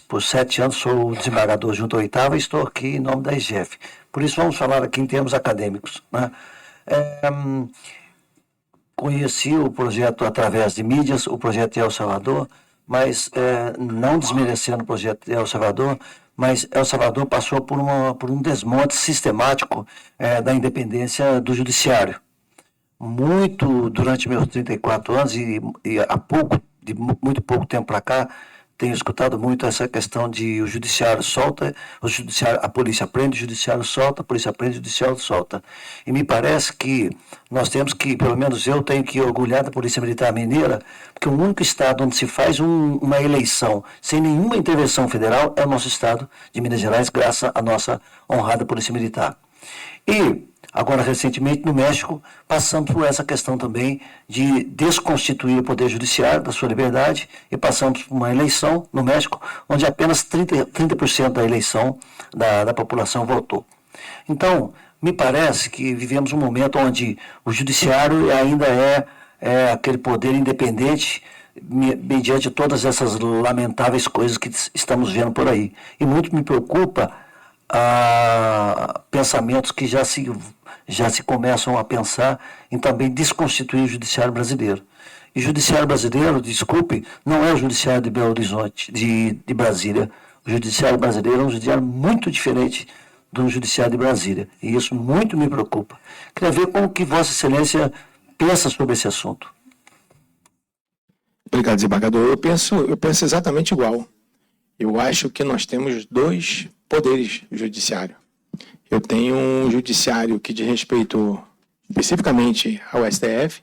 por 7 anos sou desembargador junto à 8ª e estou aqui em nome da IGF. Por isso vamos falar aqui em termos acadêmicos, né? Conheci o projeto através de mídias, o projeto de El Salvador, mas não desmerecendo o projeto de El Salvador, mas El Salvador passou por um desmonte sistemático da independência do judiciário. Muito durante meus 34 anos e de muito pouco tempo para cá, tenho escutado muito essa questão de o judiciário solta, a polícia prende, o judiciário solta, a polícia prende, o judiciário solta. E me parece que nós temos que, pelo menos eu tenho que orgulhar da Polícia Militar Mineira, porque o único estado onde se faz uma eleição sem nenhuma intervenção federal é o nosso estado de Minas Gerais, graças à nossa honrada Polícia Militar. E agora, recentemente, no México, passamos por essa questão também de desconstituir o Poder Judiciário da sua liberdade e passamos por uma eleição no México onde apenas 30% da eleição da população votou. Então, me parece que vivemos um momento onde o Judiciário ainda é aquele poder independente mediante todas essas lamentáveis coisas que estamos vendo por aí. E muito me preocupa pensamentos que já se começam a pensar em também desconstituir o judiciário brasileiro. E o judiciário brasileiro, desculpe, não é o judiciário de Belo Horizonte, de Brasília. O judiciário brasileiro é um judiciário muito diferente do judiciário de Brasília. E isso muito me preocupa. Queria ver como que Vossa Excelência pensa sobre esse assunto. Obrigado, desembargador. Eu penso exatamente igual. Eu acho que nós temos dois poderes judiciários. Eu tenho um judiciário que diz respeito especificamente ao STF,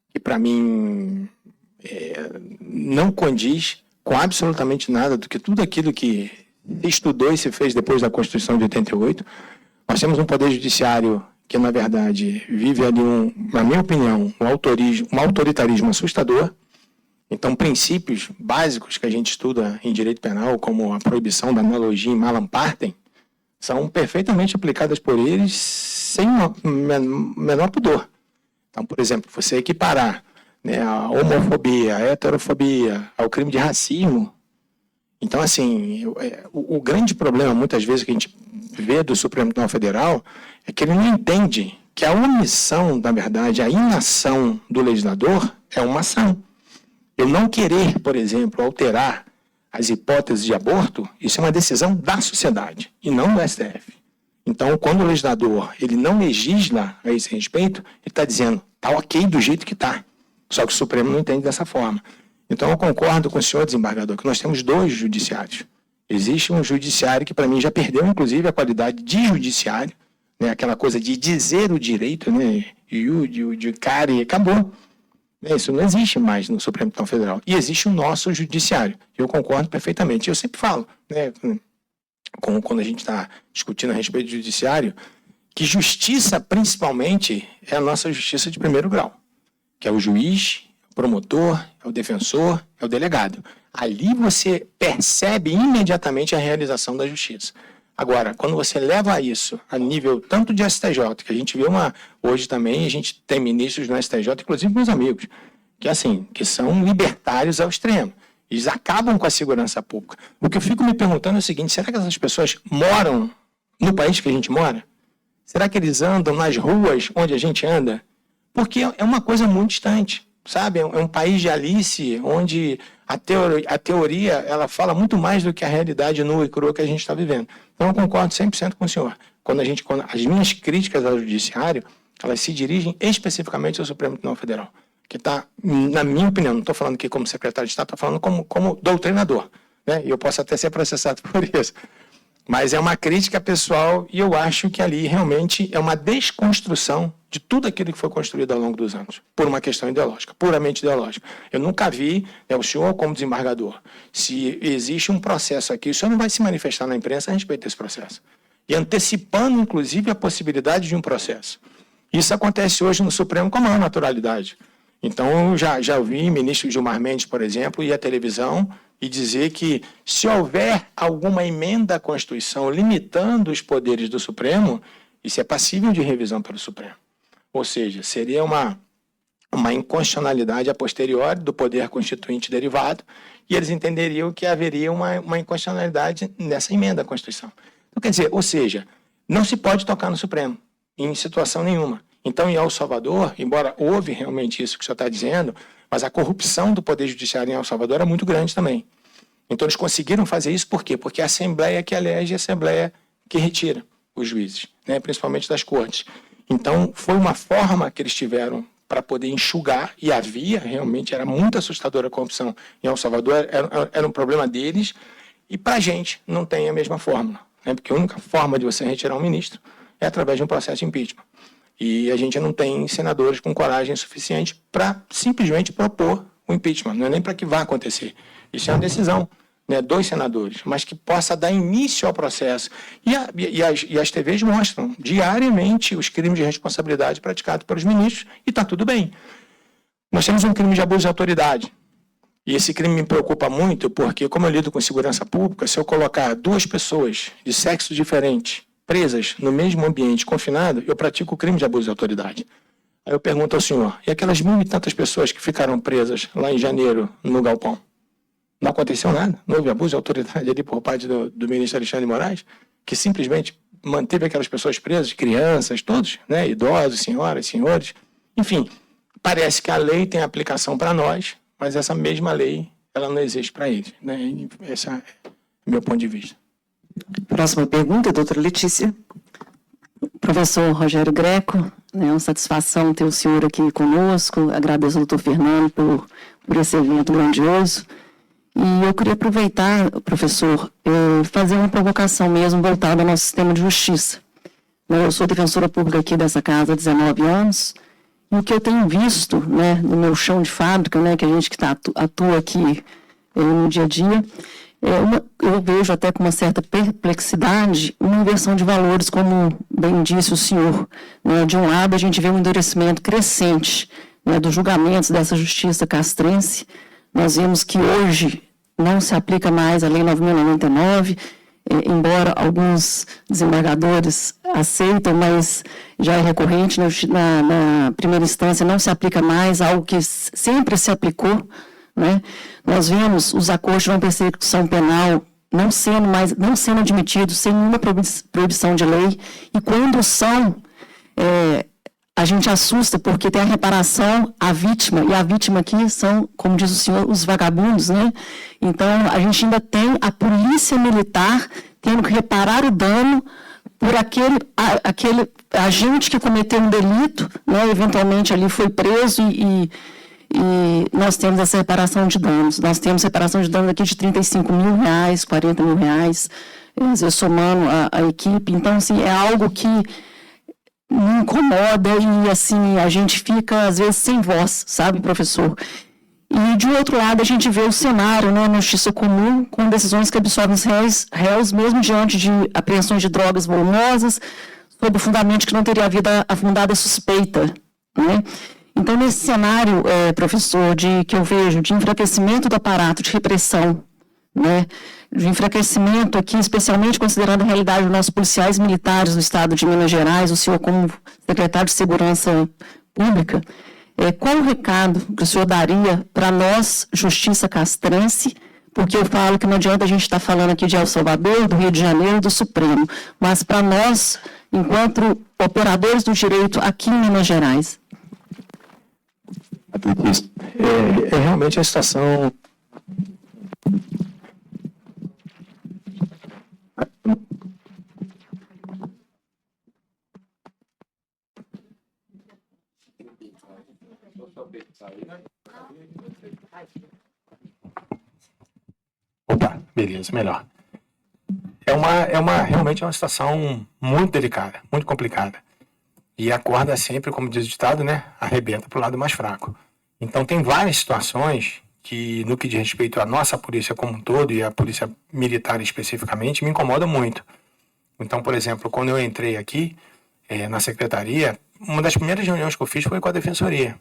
que para mim não condiz com absolutamente nada do que tudo aquilo que se estudou e se fez depois da Constituição de 88. Nós temos um poder judiciário que, na verdade, vive ali, na minha opinião, um autoritarismo assustador. Então, princípios básicos que a gente estuda em direito penal, como a proibição da analogia em malam partem, são perfeitamente aplicadas por eles sem menor pudor. Então, por exemplo, você equiparar, né, a homofobia, a heterofobia ao crime de racismo. Então, assim, o grande problema, muitas vezes, que a gente vê do Supremo Tribunal Federal é que ele não entende que a omissão, na verdade, a inação do legislador é uma ação. Eu não querer, por exemplo, alterar as hipóteses de aborto, isso é uma decisão da sociedade e não do STF. Então, quando o legislador ele não legisla a esse respeito, ele está dizendo, está ok do jeito que está. Só que o Supremo não entende dessa forma. Então, eu concordo com o senhor desembargador que nós temos dois judiciários. Existe um judiciário que, para mim, já perdeu, inclusive, a qualidade de judiciário, né? Aquela coisa de dizer o direito, né? de cara, e acabou. Isso não existe mais no Supremo Tribunal Federal. E existe o nosso judiciário. Eu concordo perfeitamente. Eu sempre falo, né? Quando a gente está discutindo a respeito do judiciário, que justiça, principalmente, é a nossa justiça de primeiro grau, que é o juiz, o promotor, é o defensor, é o delegado. Ali você percebe imediatamente a realização da justiça. Agora, quando você leva isso a nível tanto de STJ, que a gente vê hoje também, a gente tem ministros no STJ, inclusive meus amigos, que são libertários ao extremo. Eles acabam com a segurança pública. O que eu fico me perguntando é o seguinte, será que essas pessoas moram no país que a gente mora? Será que eles andam nas ruas onde a gente anda? Porque é uma coisa muito distante, sabe? É um país de Alice, onde a teoria ela fala muito mais do que a realidade nua e crua que a gente está vivendo. Então, eu concordo 100% com o senhor. Quando as minhas críticas ao judiciário, elas se dirigem especificamente ao Supremo Tribunal Federal, que está, na minha opinião, não estou falando aqui como secretário de Estado, estou falando como doutrinador, né? E eu posso até ser processado por isso. Mas é uma crítica pessoal e eu acho que ali realmente é uma desconstrução de tudo aquilo que foi construído ao longo dos anos, por uma questão ideológica, puramente ideológica. Eu nunca vi, o senhor como desembargador, se existe um processo aqui, o senhor não vai se manifestar na imprensa a respeito desse processo. E antecipando, inclusive, a possibilidade de um processo. Isso acontece hoje no Supremo com a maior naturalidade. Então, eu já ouvi ministro Gilmar Mendes, por exemplo, ir à televisão e dizer que se houver alguma emenda à Constituição limitando os poderes do Supremo, isso é passível de revisão pelo Supremo. Ou seja, seria uma inconstitucionalidade a posteriori do poder constituinte derivado e eles entenderiam que haveria uma inconstitucionalidade nessa emenda à Constituição. Então, quer dizer, ou seja, não se pode tocar no Supremo em situação nenhuma. Então, em El Salvador, embora houve realmente isso que o senhor está dizendo, mas a corrupção do Poder Judiciário em El Salvador é muito grande também. Então, eles conseguiram fazer isso por quê? Porque a Assembleia que elege e a Assembleia que retira os juízes, né? Principalmente das cortes. Então, foi uma forma que eles tiveram para poder enxugar, e havia, realmente, era muito assustadora a corrupção em El Salvador, era um problema deles, e para a gente não tem a mesma fórmula, né? Porque a única forma de você retirar um ministro é através de um processo de impeachment. E a gente não tem senadores com coragem suficiente para simplesmente propor o impeachment, não é nem para que vá acontecer. Isso é uma decisão, né, dos senadores, mas que possa dar início ao processo. E as TVs mostram diariamente os crimes de responsabilidade praticados pelos ministros e está tudo bem. Nós temos um crime de abuso de autoridade. E esse crime me preocupa muito porque, como eu lido com segurança pública, se eu colocar duas pessoas de sexo diferente presas no mesmo ambiente confinado, eu pratico o crime de abuso de autoridade. Aí eu pergunto ao senhor, e aquelas 1.000 e tantas pessoas que ficaram presas lá em janeiro no galpão? Não aconteceu nada? Não houve abuso de autoridade ali por parte do ministro Alexandre de Moraes, que simplesmente manteve aquelas pessoas presas, crianças, todos, né? Idosos, senhoras, senhores. Enfim, parece que a lei tem aplicação para nós, mas essa mesma lei, ela não existe para eles, né? Esse é o meu ponto de vista. Próxima pergunta, doutora Letícia. Professor Rogério Greco, é uma satisfação ter o senhor aqui conosco. Agradeço ao doutor Fernando por esse evento grandioso. E eu queria aproveitar, professor, fazer uma provocação mesmo voltada ao nosso sistema de justiça. Eu sou defensora pública aqui dessa casa há 19 anos, e o que eu tenho visto, né, no meu chão de fábrica, né, que a gente que atua aqui no dia a dia, eu vejo até com uma certa perplexidade uma inversão de valores, como bem disse o senhor. Né? De um lado, a gente vê um endurecimento crescente, né, dos julgamentos dessa justiça castrense. Nós vemos que hoje não se aplica mais a Lei 9.099, embora alguns desembargadores aceitam, mas já é recorrente, na primeira instância não se aplica mais, algo que sempre se aplicou. Né? Nós vemos os acordos de não persecução penal não sendo admitidos sem nenhuma proibição de lei, e quando são, a gente assusta, porque tem a reparação à vítima, e a vítima aqui são, como diz o senhor, os vagabundos, né? Então, a gente ainda tem a polícia militar tendo que reparar o dano por aquele agente que cometeu um delito, né? Eventualmente ali foi preso e nós temos essa reparação de danos. Nós temos reparação de danos aqui de R$35 mil, R$40 mil, às vezes somando a equipe. Então, assim, é algo que me incomoda e, assim, a gente fica, às vezes, sem voz, sabe, professor? E, de outro lado, a gente vê o cenário, né, na justiça comum, com decisões que absorvem os réus, mesmo diante de apreensões de drogas volumosas, sob o fundamento de que não teria havido a fundada suspeita, né? Então, nesse cenário, professor, que eu vejo de enfraquecimento do aparato de repressão, né, de enfraquecimento aqui, especialmente considerando a realidade dos nossos policiais militares do estado de Minas Gerais, o senhor como secretário de Segurança Pública, qual o recado que o senhor daria para nós, Justiça Castrense, porque eu falo que não adianta a gente estar falando aqui de El Salvador, do Rio de Janeiro, do Supremo, mas para nós, enquanto operadores do direito aqui em Minas Gerais. Realmente a situação... Opa, beleza, melhor. Realmente é uma situação muito delicada, muito complicada. E a corda sempre, como diz o ditado, né, arrebenta para o lado mais fraco. Então tem várias situações que, no que diz respeito à nossa polícia como um todo e à polícia militar especificamente, me incomodam muito. Então, por exemplo, quando eu entrei aqui na secretaria, uma das primeiras reuniões que eu fiz foi com a Defensoria.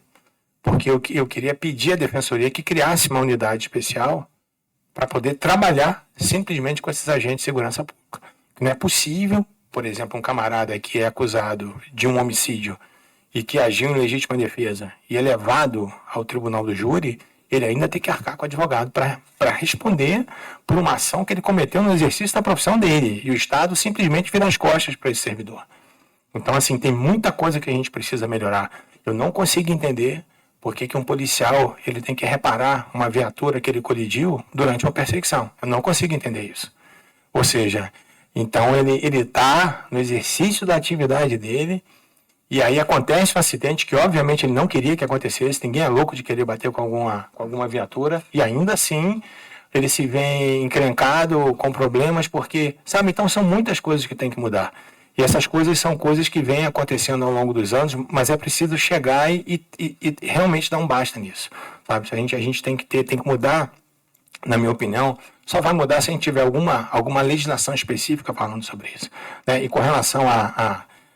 Porque eu queria pedir à Defensoria que criasse uma unidade especial para poder trabalhar simplesmente com esses agentes de segurança pública. Não é possível, por exemplo, um camarada que é acusado de um homicídio e que agiu em legítima defesa e é levado ao tribunal do júri, ele ainda tem que arcar com o advogado para responder por uma ação que ele cometeu no exercício da profissão dele. E o Estado simplesmente vira as costas para esse servidor. Então, assim, tem muita coisa que a gente precisa melhorar. Eu não consigo entender por que um policial ele tem que reparar uma viatura que ele colidiu durante uma perseguição. Eu não consigo entender isso. Ou seja, então ele está no exercício da atividade dele e aí acontece um acidente que obviamente ele não queria que acontecesse, ninguém é louco de querer bater com alguma viatura e ainda assim ele se vê encrencado com problemas porque, sabe, então são muitas coisas que tem que mudar. E essas coisas são coisas que vêm acontecendo ao longo dos anos, mas é preciso chegar e realmente dar um basta nisso, sabe? A gente tem que mudar, na minha opinião, só vai mudar se a gente tiver alguma legislação específica falando sobre isso, né? E com relação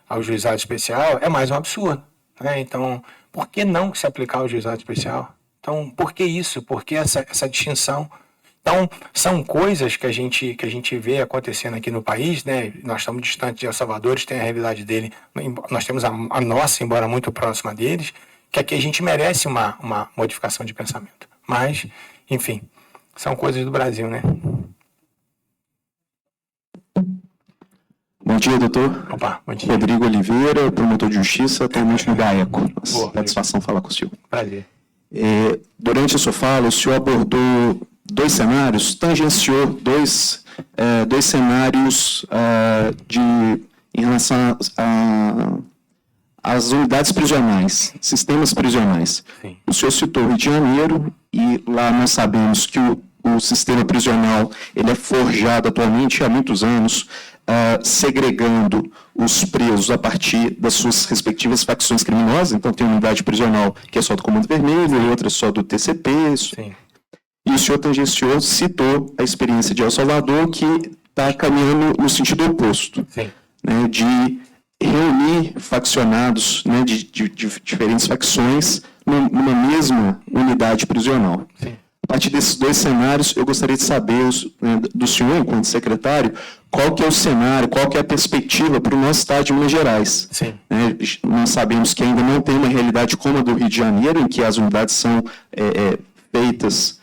ao juizado especial, é mais um absurdo, né? Então, por que não se aplicar o juizado especial? Então, por que isso? Por que essa distinção? Então, são coisas que a gente vê acontecendo aqui no país, né? Nós estamos distantes de El Salvador, eles têm a realidade dele, nós temos a nossa, embora muito próxima deles, que aqui a gente merece uma modificação de pensamento. Mas, enfim, são coisas do Brasil, né? Bom dia, doutor. Opa, bom dia. Rodrigo Oliveira, promotor de justiça, atualmente no GAECO. Satisfação falar com o senhor. Prazer. Durante a sua fala, o senhor abordou 2 cenários, tangenciou dois cenários em relação às unidades prisionais, sistemas prisionais. Sim. O senhor citou o Rio de Janeiro, e lá nós sabemos que o sistema prisional ele é forjado atualmente há muitos anos, segregando os presos a partir das suas respectivas facções criminosas. Então, tem uma unidade prisional que é só do Comando Vermelho, e outra só do TCP. Sim. E o senhor tangenciou, citou a experiência de El Salvador, que está caminhando no sentido oposto. Sim. Né, de reunir faccionados, né, de diferentes facções numa mesma unidade prisional. Sim. A partir desses 2 cenários, eu gostaria de saber do senhor, enquanto secretário, qual que é o cenário, qual que é a perspectiva para o nosso estado de Minas Gerais. Sim. Nós sabemos que ainda não tem uma realidade como a do Rio de Janeiro, em que as unidades são feitas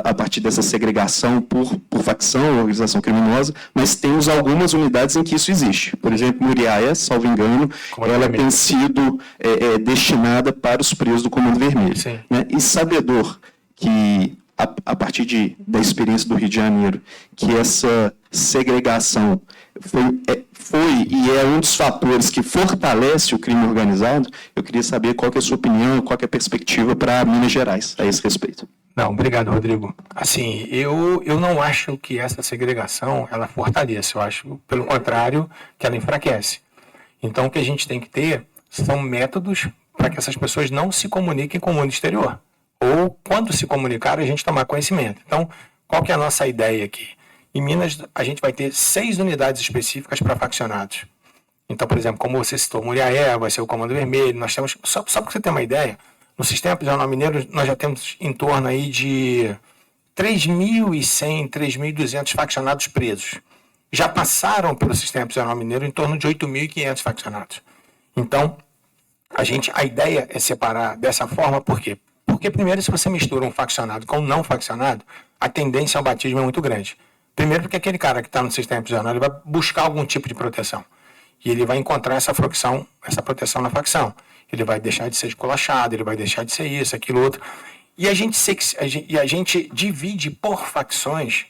a partir dessa segregação por facção, organização criminosa, mas temos algumas unidades em que isso existe. Por exemplo, Muriaé, salvo engano, ela tem sido destinada para os presos do Comando Vermelho. Né? E sabedor que, a partir da experiência do Rio de Janeiro, que essa segregação foi e é um dos fatores que fortalece o crime organizado, eu queria saber qual que é a sua opinião, qual que é a perspectiva para Minas Gerais a esse respeito. Não, obrigado, Rodrigo. Assim, eu não acho que essa segregação, ela fortalece. Eu acho, pelo contrário, que ela enfraquece. Então, o que a gente tem que ter são métodos para que essas pessoas não se comuniquem com o mundo exterior. Ou, quando se comunicar, a gente tomar conhecimento. Então, qual que é a nossa ideia aqui? Em Minas, a gente vai ter 6 unidades específicas para faccionados. Então, por exemplo, como você citou, Muriaé, vai ser o Comando Vermelho. Nós temos, só para você ter uma ideia, no Sistema Prisional Mineiro, nós já temos em torno aí de 3.100, 3.200 faccionados presos. Já passaram pelo Sistema Prisional Mineiro em torno de 8.500 faccionados. Então, a ideia é separar dessa forma, por quê? Porque, primeiro, se você mistura um faccionado com um não faccionado, a tendência ao batismo é muito grande. Primeiro, porque aquele cara que está no sistema prisional, ele vai buscar algum tipo de proteção. E ele vai encontrar essa proteção na facção. Ele vai deixar de ser esculachado, ele vai deixar de ser isso, aquilo, outro. E a gente divide por facções,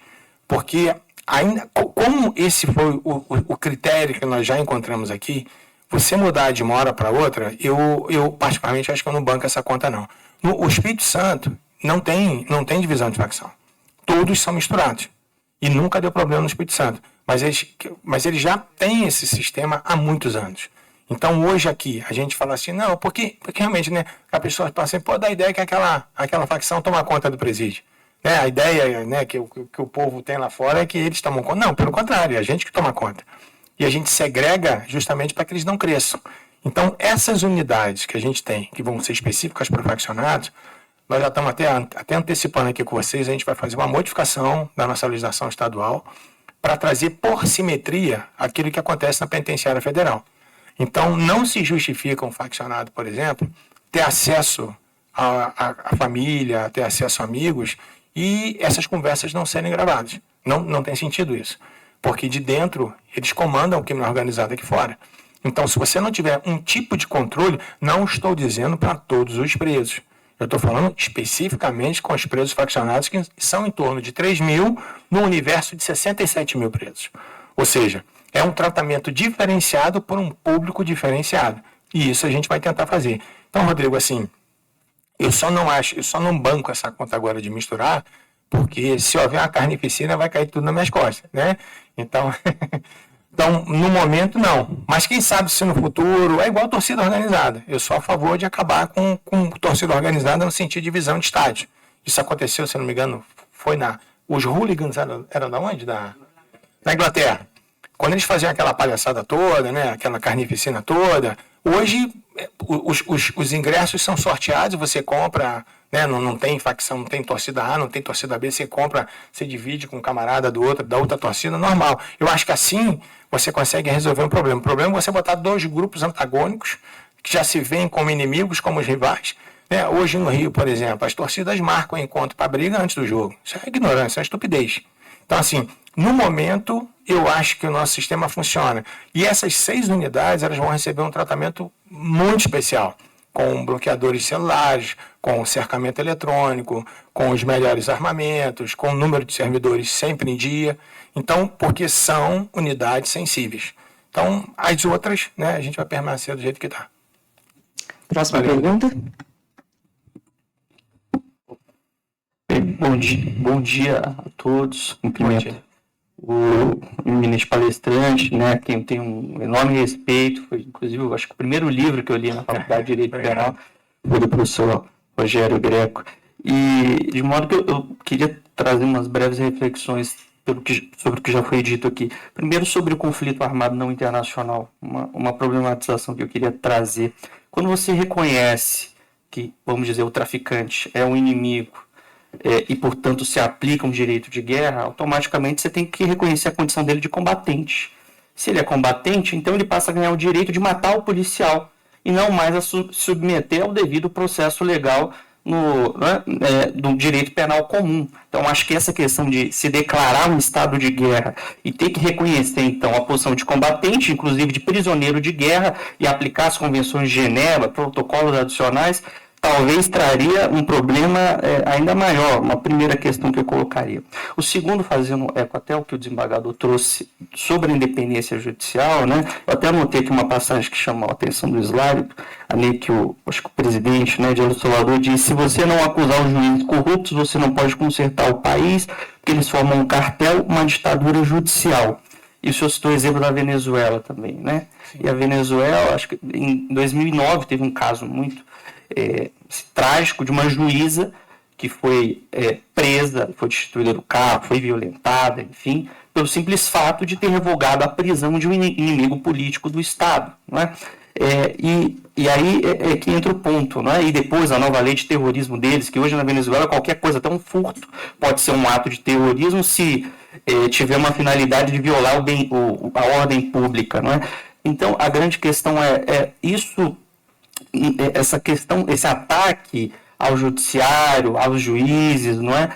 porque ainda, como esse foi o critério que nós já encontramos aqui, você mudar de uma hora para outra, eu particularmente acho que eu não banco essa conta, não. O Espírito Santo não tem divisão de facção. Todos são misturados. E nunca deu problema no Espírito Santo. Mas eles já têm esse sistema há muitos anos. Então, hoje aqui, a gente fala assim, não, porque realmente, né, a pessoa fala assim, pô, dá a ideia que aquela facção toma conta do presídio. Né, a ideia, né, que o povo tem lá fora é que eles tomam conta. Não, pelo contrário, é a gente que toma conta. E a gente segrega justamente para que eles não cresçam. Então, essas unidades que a gente tem, que vão ser específicas para faccionados, nós já estamos até antecipando aqui com vocês, a gente vai fazer uma modificação da nossa legislação estadual para trazer por simetria aquilo que acontece na penitenciária federal. Então, não se justifica um faccionado, por exemplo, ter acesso à família, ter acesso a amigos e essas conversas não serem gravadas. Não tem sentido isso. Porque de dentro, eles comandam o crime organizado aqui fora. Então, se você não tiver um tipo de controle, não estou dizendo para todos os presos. Eu estou falando especificamente com os presos faccionados, que são em torno de 3 mil no universo de 67 mil presos. Ou seja, é um tratamento diferenciado por um público diferenciado. E isso a gente vai tentar fazer. Então, Rodrigo, assim, eu só não banco essa conta agora de misturar, porque se houver uma carnificina vai cair tudo nas minhas costas, né? Então, no momento, não. Mas quem sabe se no futuro é igual torcida organizada. Eu sou a favor de acabar com torcida organizada no sentido de divisão de estádio. Isso aconteceu, se não me engano, foi os hooligans eram da onde? Na Inglaterra. Quando eles faziam aquela palhaçada toda, né? Aquela carnificina toda, hoje os ingressos são sorteados, você compra né? Não tem facção, não tem torcida A, não tem torcida B, você compra, você divide com um camarada da outra torcida, normal. Eu acho que assim você consegue resolver um problema. O problema é você botar dois grupos antagônicos que já se veem como inimigos, como os rivais. Né? Hoje no Rio, por exemplo, as torcidas marcam encontro para briga antes do jogo. Isso é ignorância, isso é estupidez. Então, assim, no momento, eu acho que o nosso sistema funciona. E essas 6 unidades, elas vão receber um tratamento muito especial, com bloqueadores celulares, com cercamento eletrônico, com os melhores armamentos, com o número de servidores sempre em dia. Então, porque são unidades sensíveis. Então, as outras, né, a gente vai permanecer do jeito que está. Próxima pergunta. Bom dia a todos. Cumprimento o eminente palestrante, né, quem tem um enorme respeito. Foi, inclusive, eu acho que o primeiro livro que eu li na Faculdade de Direito Penal foi do professor Rogério Greco. E, de modo que eu queria trazer umas breves reflexões sobre o que já foi dito aqui. Primeiro, sobre o conflito armado não internacional, uma problematização que eu queria trazer. Quando você reconhece que, vamos dizer, o traficante é um inimigo, e, portanto, se aplica um direito de guerra, automaticamente você tem que reconhecer a condição dele de combatente. Se ele é combatente, então ele passa a ganhar o direito de matar o policial e não mais a submeter ao devido processo legal do direito penal comum. Então, acho que essa questão de se declarar um estado de guerra e ter que reconhecer, então, a posição de combatente, inclusive de prisioneiro de guerra, e aplicar as convenções de Genebra, protocolos adicionais, talvez traria um problema ainda maior, uma primeira questão que eu colocaria. O segundo, fazendo eco até o que o desembargador trouxe sobre a independência judicial, né? Eu até anotei aqui uma passagem que chamou a atenção do slide, ali que acho que o presidente, né, de El Salvador disse: se você não acusar os juízes corruptos, você não pode consertar o país, porque eles formam um cartel, uma ditadura judicial. Isso eu citou o exemplo da Venezuela também, né? Sim. E a Venezuela, acho que em 2009 teve um caso muito trágico de uma juíza que foi presa, foi destituída do cargo, foi violentada, enfim, pelo simples fato de ter revogado a prisão de um inimigo político do Estado, não é? E aí é que entra o ponto, né? E depois a nova lei de terrorismo deles, que hoje na Venezuela qualquer coisa, até um furto, pode ser um ato de terrorismo se tiver uma finalidade de violar a ordem pública, não é? Então a grande questão isso, essa questão, esse ataque ao judiciário, aos juízes, não é?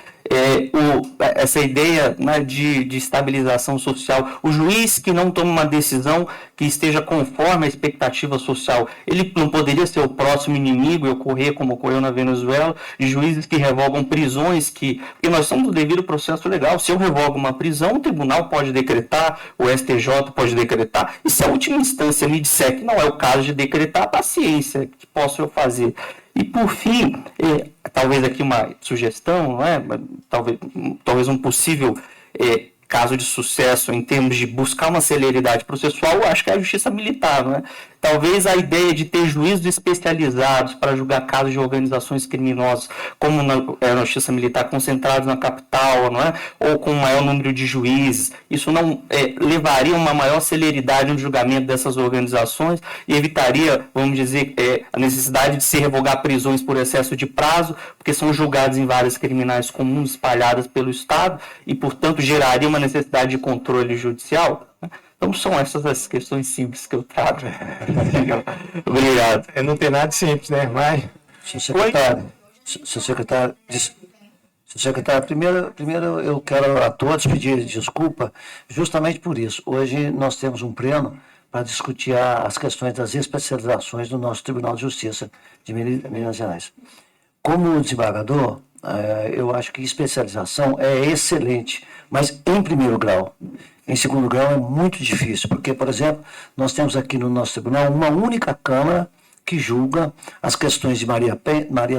Essa ideia, né, de estabilização social. O juiz que não toma uma decisão que esteja conforme a expectativa social, ele não poderia ser o próximo inimigo e ocorrer como ocorreu na Venezuela, de juízes que revogam prisões, porque nós somos do devido processo legal. Se eu revogo uma prisão, o tribunal pode decretar, o STJ pode decretar, e se a última instância me disser que não é o caso de decretar, paciência, que posso eu fazer? E, por fim, talvez aqui uma sugestão, não é? Talvez um possível caso de sucesso em termos de buscar uma celeridade processual, eu acho que é a justiça militar, não é? Talvez a ideia de ter juízes especializados para julgar casos de organizações criminosas, como na justiça militar, concentrados na capital, não é? Ou com um maior número de juízes, isso não levaria a uma maior celeridade no julgamento dessas organizações e evitaria, vamos dizer, a necessidade de se revogar prisões por excesso de prazo, porque são julgados em várias criminais comuns espalhadas pelo Estado e, portanto, geraria uma necessidade de controle judicial. Então são essas as questões simples que eu trago. Obrigado. Não tem nada de simples, né? Mas... Seu secretário, primeiro eu quero a todos pedir desculpa justamente por isso. Hoje nós temos um pleno para discutir as questões das especializações do nosso Tribunal de Justiça de Minas Gerais. Como desembargador, eu acho que especialização é excelente, mas em primeiro grau. Em segundo grau é muito difícil, porque, por exemplo, nós temos aqui no nosso tribunal uma única Câmara que julga as questões de Maria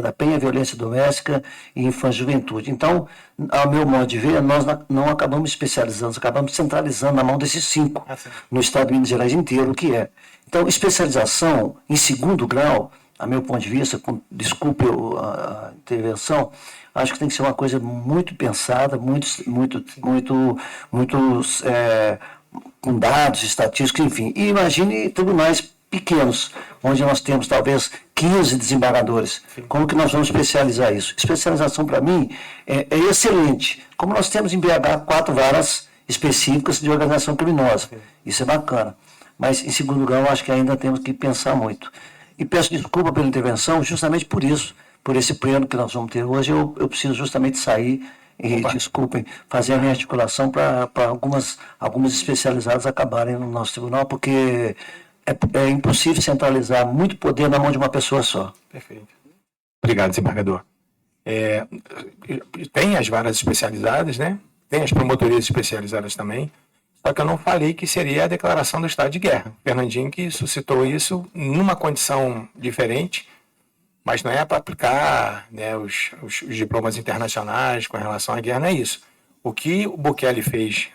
da Penha, violência doméstica e infância e juventude. Então, ao meu modo de ver, nós não acabamos especializando, acabamos centralizando na mão desses 5, no estado de Minas Gerais inteiro, o que é. Então, especialização em segundo grau, a meu ponto de vista, desculpe a intervenção, acho que tem que ser uma coisa muito pensada, com dados estatísticos, enfim. E imagine tribunais pequenos, onde nós temos talvez 15 desembargadores. Como que nós vamos especializar isso? Especialização, para mim, é excelente. Como nós temos em BH 4 varas específicas de organização criminosa. Isso é bacana. Mas, em segundo lugar, eu acho que ainda temos que pensar muito. E peço desculpa pela intervenção, justamente por isso, por esse pleno que nós vamos ter hoje, eu preciso justamente sair e, desculpem, fazer a minha articulação para algumas especializadas acabarem no nosso tribunal, porque é impossível centralizar muito poder na mão de uma pessoa só. Perfeito. Obrigado, desembargador. Tem as varas especializadas, né? Tem as promotorias especializadas também, só que eu não falei que seria a declaração do estado de guerra. Fernandinho que suscitou isso numa condição diferente, mas não é para aplicar, né, os diplomas internacionais com relação à guerra, não é isso. O que o Bukele fez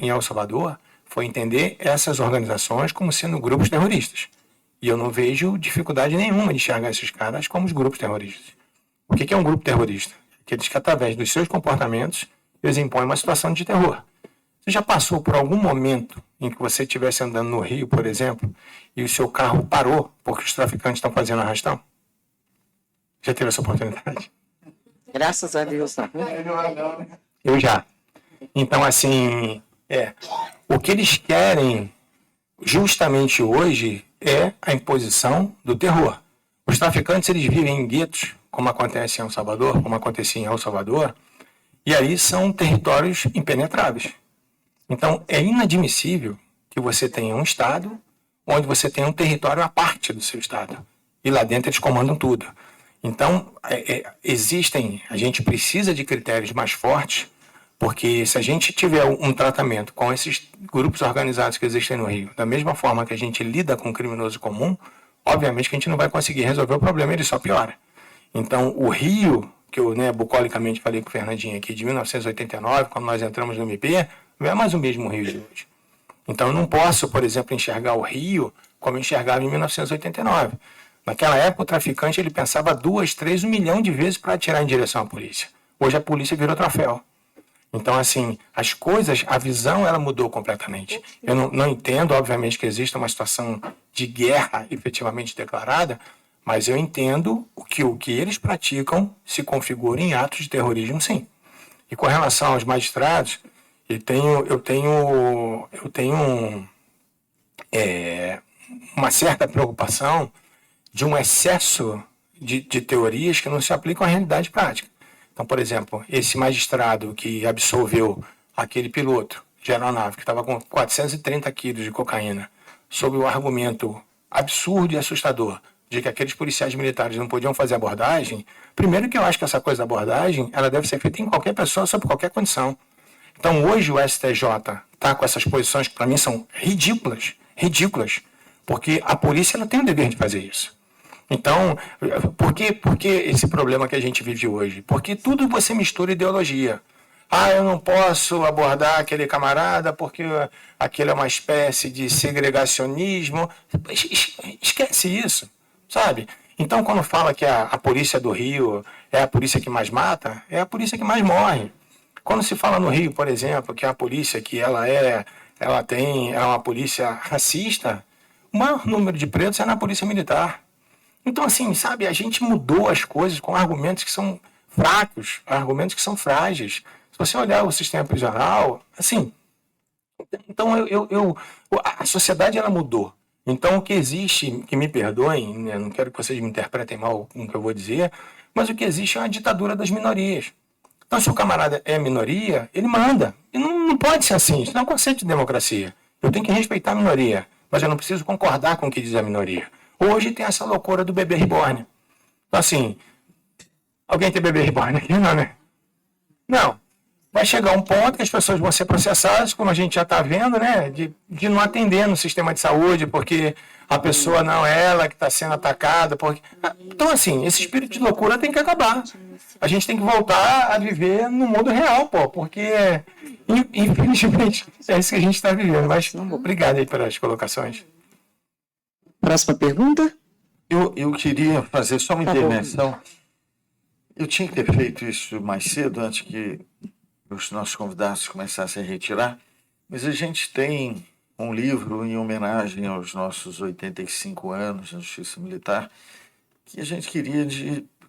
em El Salvador foi entender essas organizações como sendo grupos terroristas. E eu não vejo dificuldade nenhuma de enxergar esses caras como os grupos terroristas. O que é um grupo terrorista? Aqueles que, através dos seus comportamentos, eles impõem uma situação de terror. Você já passou por algum momento em que você estivesse andando no Rio, por exemplo, e o seu carro parou porque os traficantes estão fazendo arrastão? Já teve essa oportunidade? Graças a Deus, não. Eu já. Então, assim, o que eles querem justamente hoje é a imposição do terror. Os traficantes, eles vivem em guetos, como acontece em El Salvador, como acontecia em El Salvador, e aí são territórios impenetráveis. Então, é inadmissível que você tenha um Estado onde você tenha um território à parte do seu Estado. E lá dentro eles comandam tudo. Então, a gente precisa de critérios mais fortes, porque se a gente tiver um tratamento com esses grupos organizados que existem no Rio, da mesma forma que a gente lida com o criminoso comum, obviamente que a gente não vai conseguir resolver o problema, ele só piora. Então, o Rio, que eu bucolicamente falei com o Fernandinho aqui, de 1989, quando nós entramos no MP, não é mais o mesmo Rio de hoje. Então, eu não posso, por exemplo, enxergar o Rio como eu enxergava em 1989. Naquela época, o traficante ele pensava 2, 3, 1 milhão de vezes para atirar em direção à polícia. Hoje, a polícia virou troféu. Então, assim, as coisas, a visão, ela mudou completamente. Eu não entendo, obviamente, que exista uma situação de guerra efetivamente declarada, mas eu entendo que o que eles praticam se configura em atos de terrorismo, sim. E com relação aos magistrados, eu tenho uma certa preocupação de um excesso de teorias que não se aplicam à realidade prática. Então, por exemplo, esse magistrado que absolveu aquele piloto de aeronave que estava com 430 quilos de cocaína, sob o argumento absurdo e assustador de que aqueles policiais militares não podiam fazer abordagem, primeiro que eu acho que essa coisa da abordagem, ela deve ser feita em qualquer pessoa, sob qualquer condição. Então, hoje o STJ está com essas posições que para mim são ridículas, porque a polícia ela tem o dever de fazer isso. Então, por que esse problema que a gente vive hoje? Porque tudo você mistura ideologia. Eu não posso abordar aquele camarada porque aquele é uma espécie de segregacionismo. Esquece isso, sabe? Então, quando fala que a polícia do Rio é a polícia que mais mata, é a polícia que mais morre. Quando se fala no Rio, por exemplo, que a polícia que ela é uma polícia racista, o maior número de pretos é na polícia militar. Então, assim, sabe, a gente mudou as coisas com argumentos que são fracos, argumentos que são frágeis. Se você olhar o sistema prisional, assim, então a sociedade ela mudou. Então, o que existe, que me perdoem, né, não quero que vocês me interpretem mal com o que eu vou dizer, mas o que existe é uma ditadura das minorias. Então, se o camarada é minoria, ele manda. E não pode ser assim, isso não é um conceito de democracia. Eu tenho que respeitar a minoria, mas eu não preciso concordar com o que diz a minoria. Hoje tem essa loucura do bebê reborn. Então, assim, alguém tem bebê reborn aqui? Não, né? Não. Vai chegar um ponto que as pessoas vão ser processadas, como a gente já está vendo, né? De não atender no sistema de saúde, porque a pessoa não é ela que está sendo atacada. Então, assim, esse espírito de loucura tem que acabar. A gente tem que voltar a viver no mundo real, porque, infelizmente, é isso que a gente está vivendo. Mas obrigado aí pelas colocações. Próxima pergunta? Eu queria fazer só uma intervenção. Eu tinha que ter feito isso mais cedo, antes que os nossos convidados começassem a retirar, mas a gente tem um livro em homenagem aos nossos 85 anos na Justiça Militar, que a gente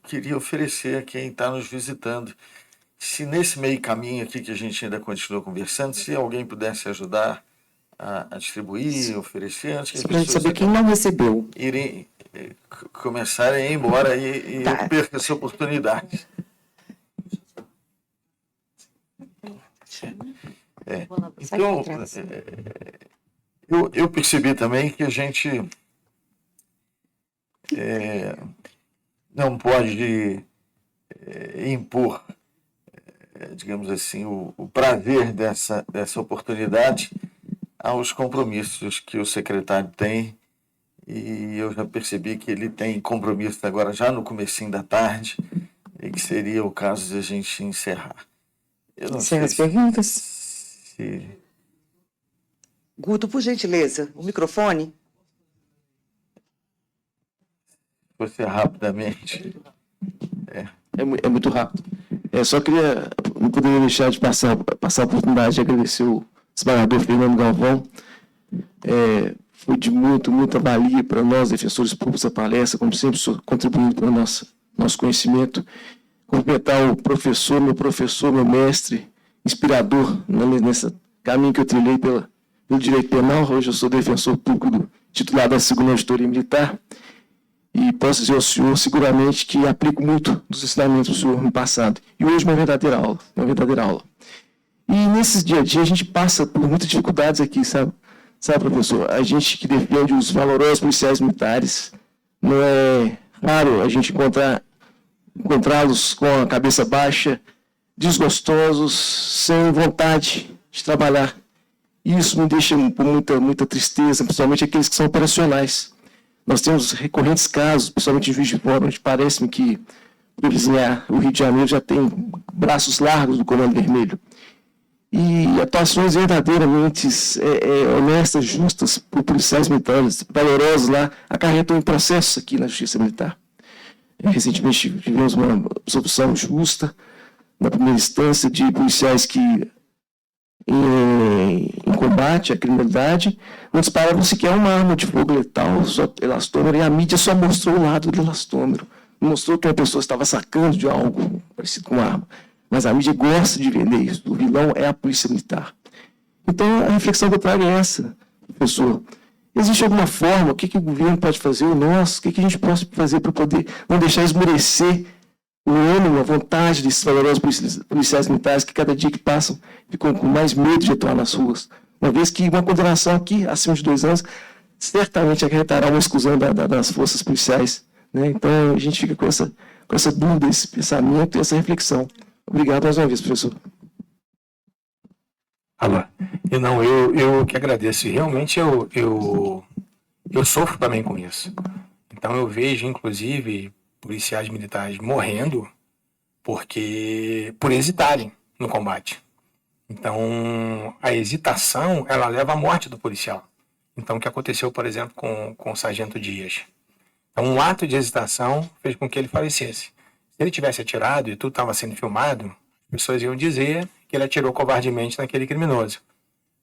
queria oferecer a quem está nos visitando. Se nesse meio caminho aqui que a gente ainda continua conversando, se alguém pudesse ajudar a distribuir, oferecer, antes que as Para a gente pessoas saber quem não recebeu. começarem a ir embora e eu perco essa oportunidade. Então, eu percebi também que a gente não pode impor, digamos assim, o prazer dessa oportunidade aos compromissos que o secretário tem, e eu já percebi que ele tem compromisso agora já no comecinho da tarde, e que seria o caso de a gente encerrar. Encerra as perguntas. Guto, por gentileza, o microfone. Você rapidamente. É muito rápido. Só queria, não poderia deixar de passar a oportunidade de agradecer o desembargador Fernando Galvão. Foi de muita valia para nós, defensores públicos, a palestra, como sempre, contribuindo para o nosso conhecimento. Completar o professor, meu mestre, inspirador nesse caminho que eu trilhei pelo direito penal. Hoje eu sou defensor público titular da 2ª Auditoria Militar e posso dizer ao senhor seguramente que aplico muito dos ensinamentos do senhor no passado. E hoje uma verdadeira aula. E nesses dia a dia a gente passa por muitas dificuldades aqui, sabe, professor? A gente que defende os valorosos policiais militares, não é raro a gente encontrá-los com a cabeça baixa, desgostosos, sem vontade de trabalhar. E isso me deixa com muita tristeza, principalmente aqueles que são operacionais. Nós temos recorrentes casos, principalmente em Juiz de Fora, onde parece-me que o Rio de Janeiro já tem braços largos do Comando Vermelho. E atuações verdadeiramente honestas, justas, por policiais militares, valorosos lá, acarretam em processos aqui na Justiça Militar. Recentemente tivemos uma absolvição justa, na primeira instância, de policiais que, em combate à criminalidade, não disparavam sequer uma arma de fogo letal, só elastômero, e a mídia só mostrou o lado do elastômero. Não mostrou que uma pessoa estava sacando de algo parecido com uma arma. Mas a mídia gosta de vender isso. O vilão é a polícia militar. Então, a reflexão que eu trago é essa, professor. Existe alguma forma, o que o governo pode fazer, o nosso, o que a gente pode fazer para poder não deixar esmorecer o ânimo, a vontade desses valorosos policiais militares que cada dia que passam ficam com mais medo de atuar nas ruas. Uma vez que uma condenação aqui, acima de 2 anos, certamente acarretará uma exclusão das forças policiais. Né? Então, a gente fica com essa dúvida, esse pensamento e essa reflexão. Obrigado mais uma vez, professor. Alô. Eu que agradeço. E realmente eu sofro também com isso. Então eu vejo, inclusive, policiais militares morrendo por hesitarem no combate. Então a hesitação, ela leva à morte do policial. Então o que aconteceu, por exemplo, com o Sargento Dias. Então um ato de hesitação fez com que ele falecesse. Se ele tivesse atirado e tudo estava sendo filmado, as pessoas iam dizer que ele atirou covardemente naquele criminoso.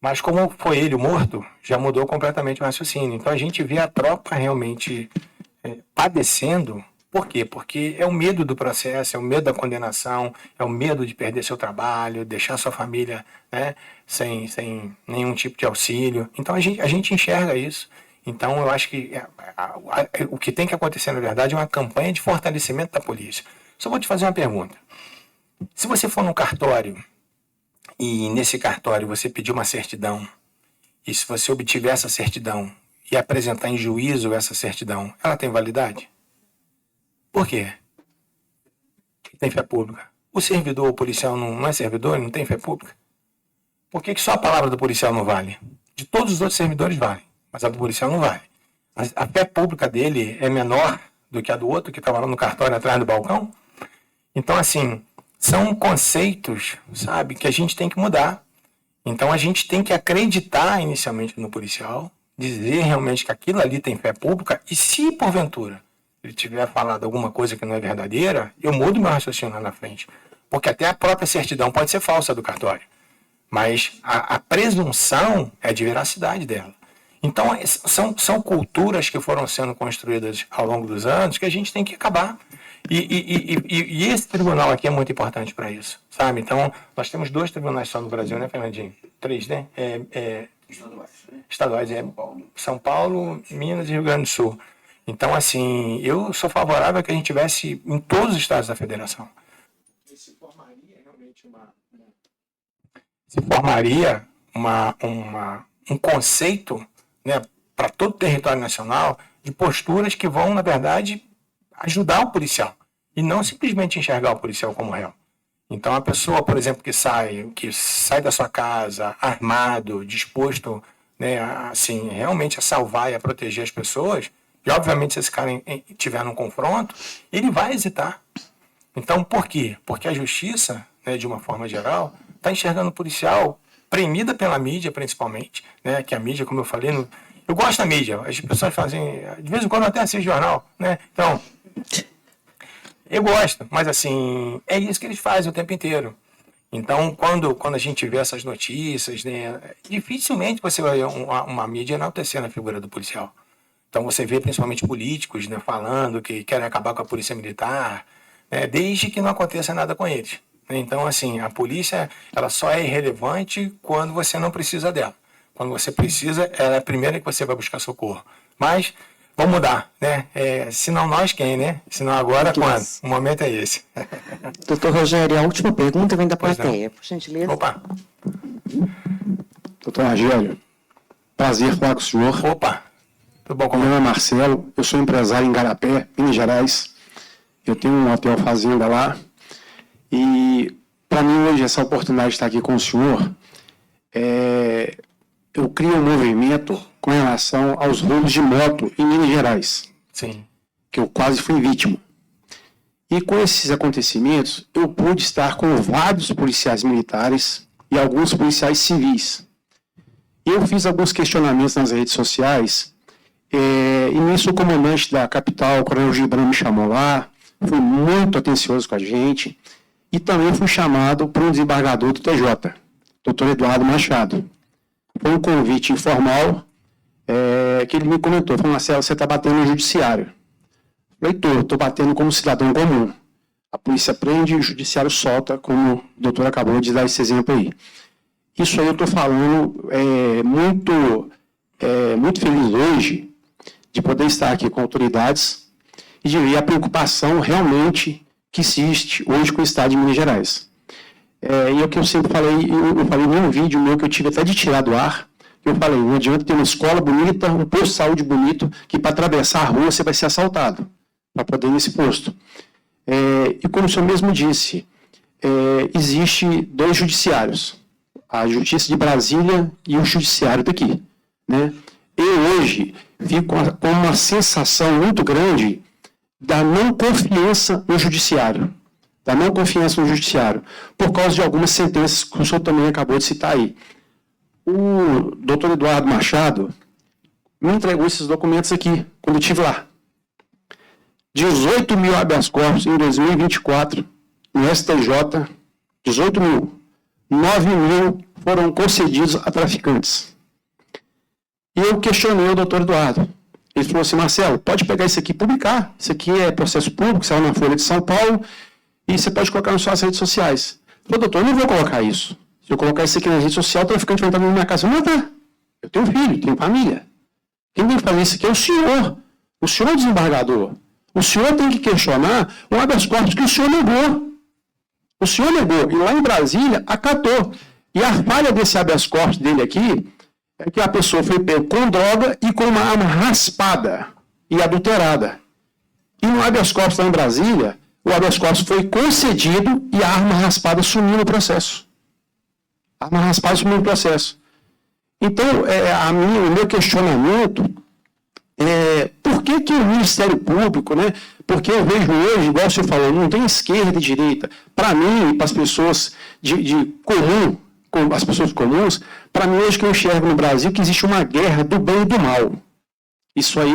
Mas como foi ele o morto, já mudou completamente o raciocínio. Então a gente vê a tropa realmente padecendo. Por quê? Porque é o medo do processo, é o medo da condenação, é o medo de perder seu trabalho, deixar sua família, né, sem nenhum tipo de auxílio. Então a gente enxerga isso. Então eu acho que o que tem que acontecer, na verdade, é uma campanha de fortalecimento da polícia. Só vou te fazer uma pergunta. Se você for num cartório e nesse cartório você pedir uma certidão, e se você obtiver essa certidão e apresentar em juízo essa certidão, ela tem validade? Por quê? Tem fé pública. O servidor, o policial não é servidor, não tem fé pública? Por que só a palavra do policial não vale? De todos os outros servidores vale, mas a do policial não vale. Mas a fé pública dele é menor do que a do outro que estava lá no cartório atrás do balcão? Então, assim, são conceitos, sabe, que a gente tem que mudar. Então, a gente tem que acreditar inicialmente no policial, dizer realmente que aquilo ali tem fé pública, e se, porventura, ele tiver falado alguma coisa que não é verdadeira, eu mudo meu raciocínio lá na frente. Porque até a própria certidão pode ser falsa do cartório. mas a presunção é de veracidade dela. Então, são culturas que foram sendo construídas ao longo dos anos que a gente tem que acabar. E esse tribunal aqui é muito importante para isso, sabe? Então, nós temos 2 tribunais só no Brasil, né, Fernandinho? 3, né? Estaduais. São Paulo, Minas e Rio Grande do Sul. Então, assim, eu sou favorável a que a gente tivesse em todos os estados da federação. Se formaria realmente um conceito, né, para todo o território nacional de posturas que vão, na verdade, ajudar o policial e não simplesmente enxergar o policial como réu. Então, a pessoa, por exemplo, que sai da sua casa armado, disposto, né, assim, realmente a salvar e a proteger as pessoas, e obviamente se esse cara tiver num confronto, ele vai hesitar. Então, por quê? Porque a justiça, né, de uma forma geral, está enxergando o policial, premida pela mídia principalmente, né, que a mídia, como eu falei, eu gosto da mídia, as pessoas fazem, de vez em quando eu até assisto jornal, né, então, eu gosto, mas assim, é isso que eles fazem o tempo inteiro. Então, quando a gente vê essas notícias, né, dificilmente você vai ver uma mídia enaltecendo a figura do policial. Então, você vê principalmente políticos, né, falando que querem acabar com a polícia militar, né, desde que não aconteça nada com eles. Então, assim, a polícia, ela só é irrelevante quando você não precisa dela. Quando você precisa, ela é a primeira que você vai buscar socorro. Mas vamos mudar, né? Se não nós, quem, né? Se não agora, quando? O momento é esse. Doutor Rogério, a última pergunta vem da plateia, por gentileza. Opa. Doutor Rogério, prazer falar com o senhor. Opa. Tudo bom? Meu nome é Marcelo, eu sou empresário em Igarapé, Minas Gerais. Eu tenho um hotel fazenda lá. E, para mim, hoje, essa oportunidade de estar aqui com o senhor, eu crio um movimento com relação aos roubos de moto em Minas Gerais. Sim. Que eu quase fui vítima. E com esses acontecimentos, eu pude estar com vários policiais militares e alguns policiais civis. Eu fiz alguns questionamentos nas redes sociais, e nisso o comandante da capital, o Coronel Gibran, me chamou lá, foi muito atencioso com a gente, e também fui chamado por um desembargador do TJ, Dr. Eduardo Machado. Foi um convite informal, que ele me comentou, falou: Marcelo, você está batendo no judiciário. Eu falei: estou batendo como cidadão comum. A polícia prende e o judiciário solta, como o doutor acabou de dar esse exemplo aí. Isso aí eu estou falando muito feliz hoje de poder estar aqui com autoridades e de ver a preocupação realmente que existe hoje com o Estado de Minas Gerais. E é o que eu sempre falei, eu falei num vídeo meu que eu tive até de tirar do ar, eu falei: não adianta ter uma escola bonita, um posto de saúde bonito, que para atravessar a rua você vai ser assaltado, para poder ir nesse posto. E como o senhor mesmo disse, existe 2 judiciários, a Justiça de Brasília e o Judiciário daqui, né? Eu hoje fico com uma sensação muito grande da não confiança no Judiciário, por causa de algumas sentenças que o senhor também acabou de citar aí. O doutor Eduardo Machado me entregou esses documentos aqui, quando eu estive lá. 18 mil habeas corpus em 2024, no STJ, 18 mil. 9 mil foram concedidos a traficantes. E eu questionei o doutor Eduardo. Ele falou assim: Marcelo, pode pegar isso aqui e publicar. Isso aqui é processo público, saiu na Folha de São Paulo, e você pode colocar nas suas redes sociais. Eu falei: doutor, eu não vou colocar isso. Se eu colocar isso aqui na rede social, o traficante vai entrar na minha casa e matar. Eu tenho filho, tenho família. Quem tem que fazer isso aqui é o senhor. O senhor é o desembargador. O senhor tem que questionar o habeas corpus que o senhor negou. O senhor negou, e lá em Brasília acatou. E a falha desse habeas corpus dele aqui é que a pessoa foi pega com droga e com uma arma raspada e adulterada. E no habeas corpus lá em Brasília, o habeas corpus foi concedido e a arma raspada sumiu no processo. A arma raspada sumiu no processo. Então, o meu questionamento é por que o Ministério Público, né? Porque eu vejo hoje, igual o senhor falou, não tem esquerda e direita. Para mim, para as pessoas as pessoas comuns, para mim hoje que eu enxergo no Brasil que existe uma guerra do bem e do mal. Isso aí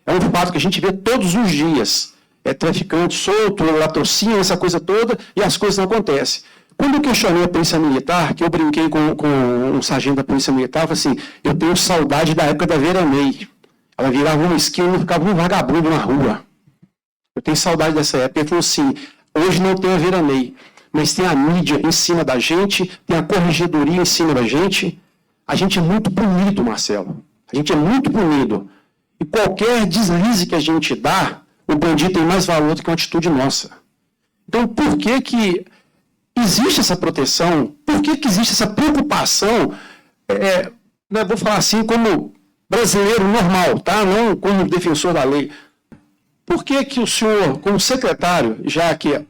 é um fato que a gente vê todos os dias. Traficante solto, latrocínio, essa coisa toda, e as coisas não acontecem. Quando eu questionei a Polícia Militar, que eu brinquei com um sargento da Polícia Militar, eu falei assim, eu tenho saudade da época da Vera Ney. Ela virava uma esquina e ficava um vagabundo na rua. Eu tenho saudade dessa época. Ele falou assim, hoje não tem a Vera Ney, mas tem a mídia em cima da gente, tem a corregedoria em cima da gente. A gente é muito punido, Marcelo. A gente é muito punido. E qualquer deslize que a gente dá, o bandido tem mais valor do que uma atitude nossa. Então, por que existe essa proteção? Por que existe essa preocupação? Vou falar assim, como brasileiro normal, tá? Não como defensor da lei. Por que o senhor, como secretário, já que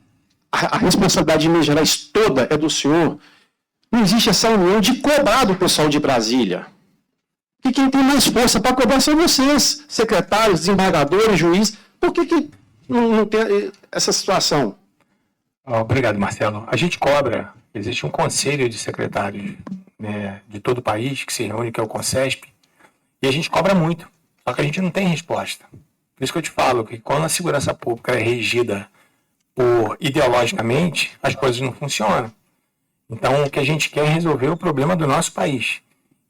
a responsabilidade de Minas Gerais toda é do senhor, não existe essa união de cobrar do pessoal de Brasília? E quem tem mais força para cobrar são vocês, secretários, desembargadores, juízes. Por que não tem essa situação? Obrigado, Marcelo. A gente cobra, existe um conselho de secretários, né, de todo o país que se reúne, que é o CONCESP, e a gente cobra muito, só que a gente não tem resposta. Por isso que eu te falo que quando a segurança pública é regida ideologicamente, as coisas não funcionam. Então, o que a gente quer é resolver o problema do nosso país.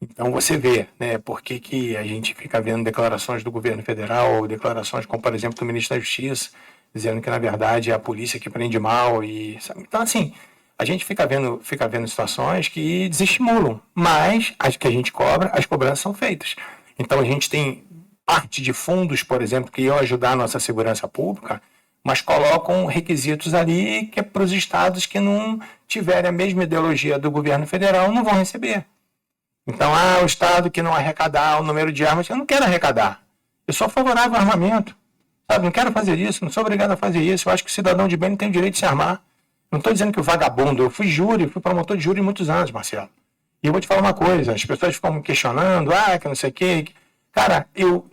Então, você vê, né, por que a gente fica vendo declarações do governo federal, ou declarações como, por exemplo, do ministro da Justiça, dizendo que, na verdade, é a polícia que prende mal. Então, assim, a gente fica vendo situações que desestimulam, mas as que a gente cobra, as cobranças são feitas. Então, a gente tem parte de fundos, por exemplo, que iam ajudar a nossa segurança pública, mas colocam requisitos ali que é para os estados que não tiverem a mesma ideologia do governo federal não vão receber. Então, o estado que não arrecadar o número de armas, eu não quero arrecadar. Eu sou favorável ao armamento. Sabe? Não quero fazer isso, não sou obrigado a fazer isso. Eu acho que o cidadão de bem não tem o direito de se armar. Não estou dizendo que o vagabundo, eu fui promotor de júri muitos anos, Marcelo. E eu vou te falar uma coisa, as pessoas ficam me questionando, que não sei o quê. Cara,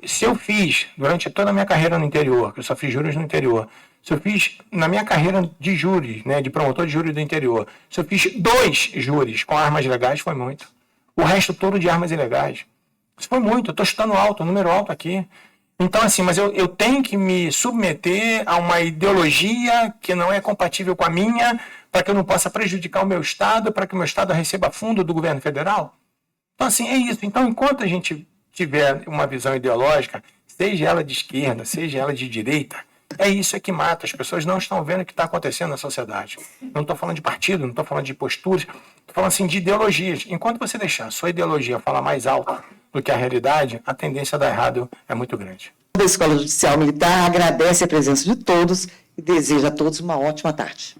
se eu fiz durante toda a minha carreira no interior, que eu só fiz júris no interior, se eu fiz na minha carreira de júri, né, de promotor de júri do interior, se eu fiz 2 júris com armas legais, foi muito. O resto todo de armas ilegais. Isso foi muito, eu estou chutando alto, número alto aqui. Então, assim, mas eu tenho que me submeter a uma ideologia que não é compatível com a minha, para que eu não possa prejudicar o meu Estado, para que o meu Estado receba fundo do governo federal? Então, assim, é isso. Então, enquanto a gente tiver uma visão ideológica, seja ela de esquerda, seja ela de direita, é isso que mata. As pessoas não estão vendo o que está acontecendo na sociedade. Não estou falando de partido, não estou falando de posturas, estou falando assim de ideologias. Enquanto você deixar a sua ideologia falar mais alto do que a realidade, a tendência a dar errado é muito grande. A Escola Judicial Militar agradece a presença de todos e deseja a todos uma ótima tarde.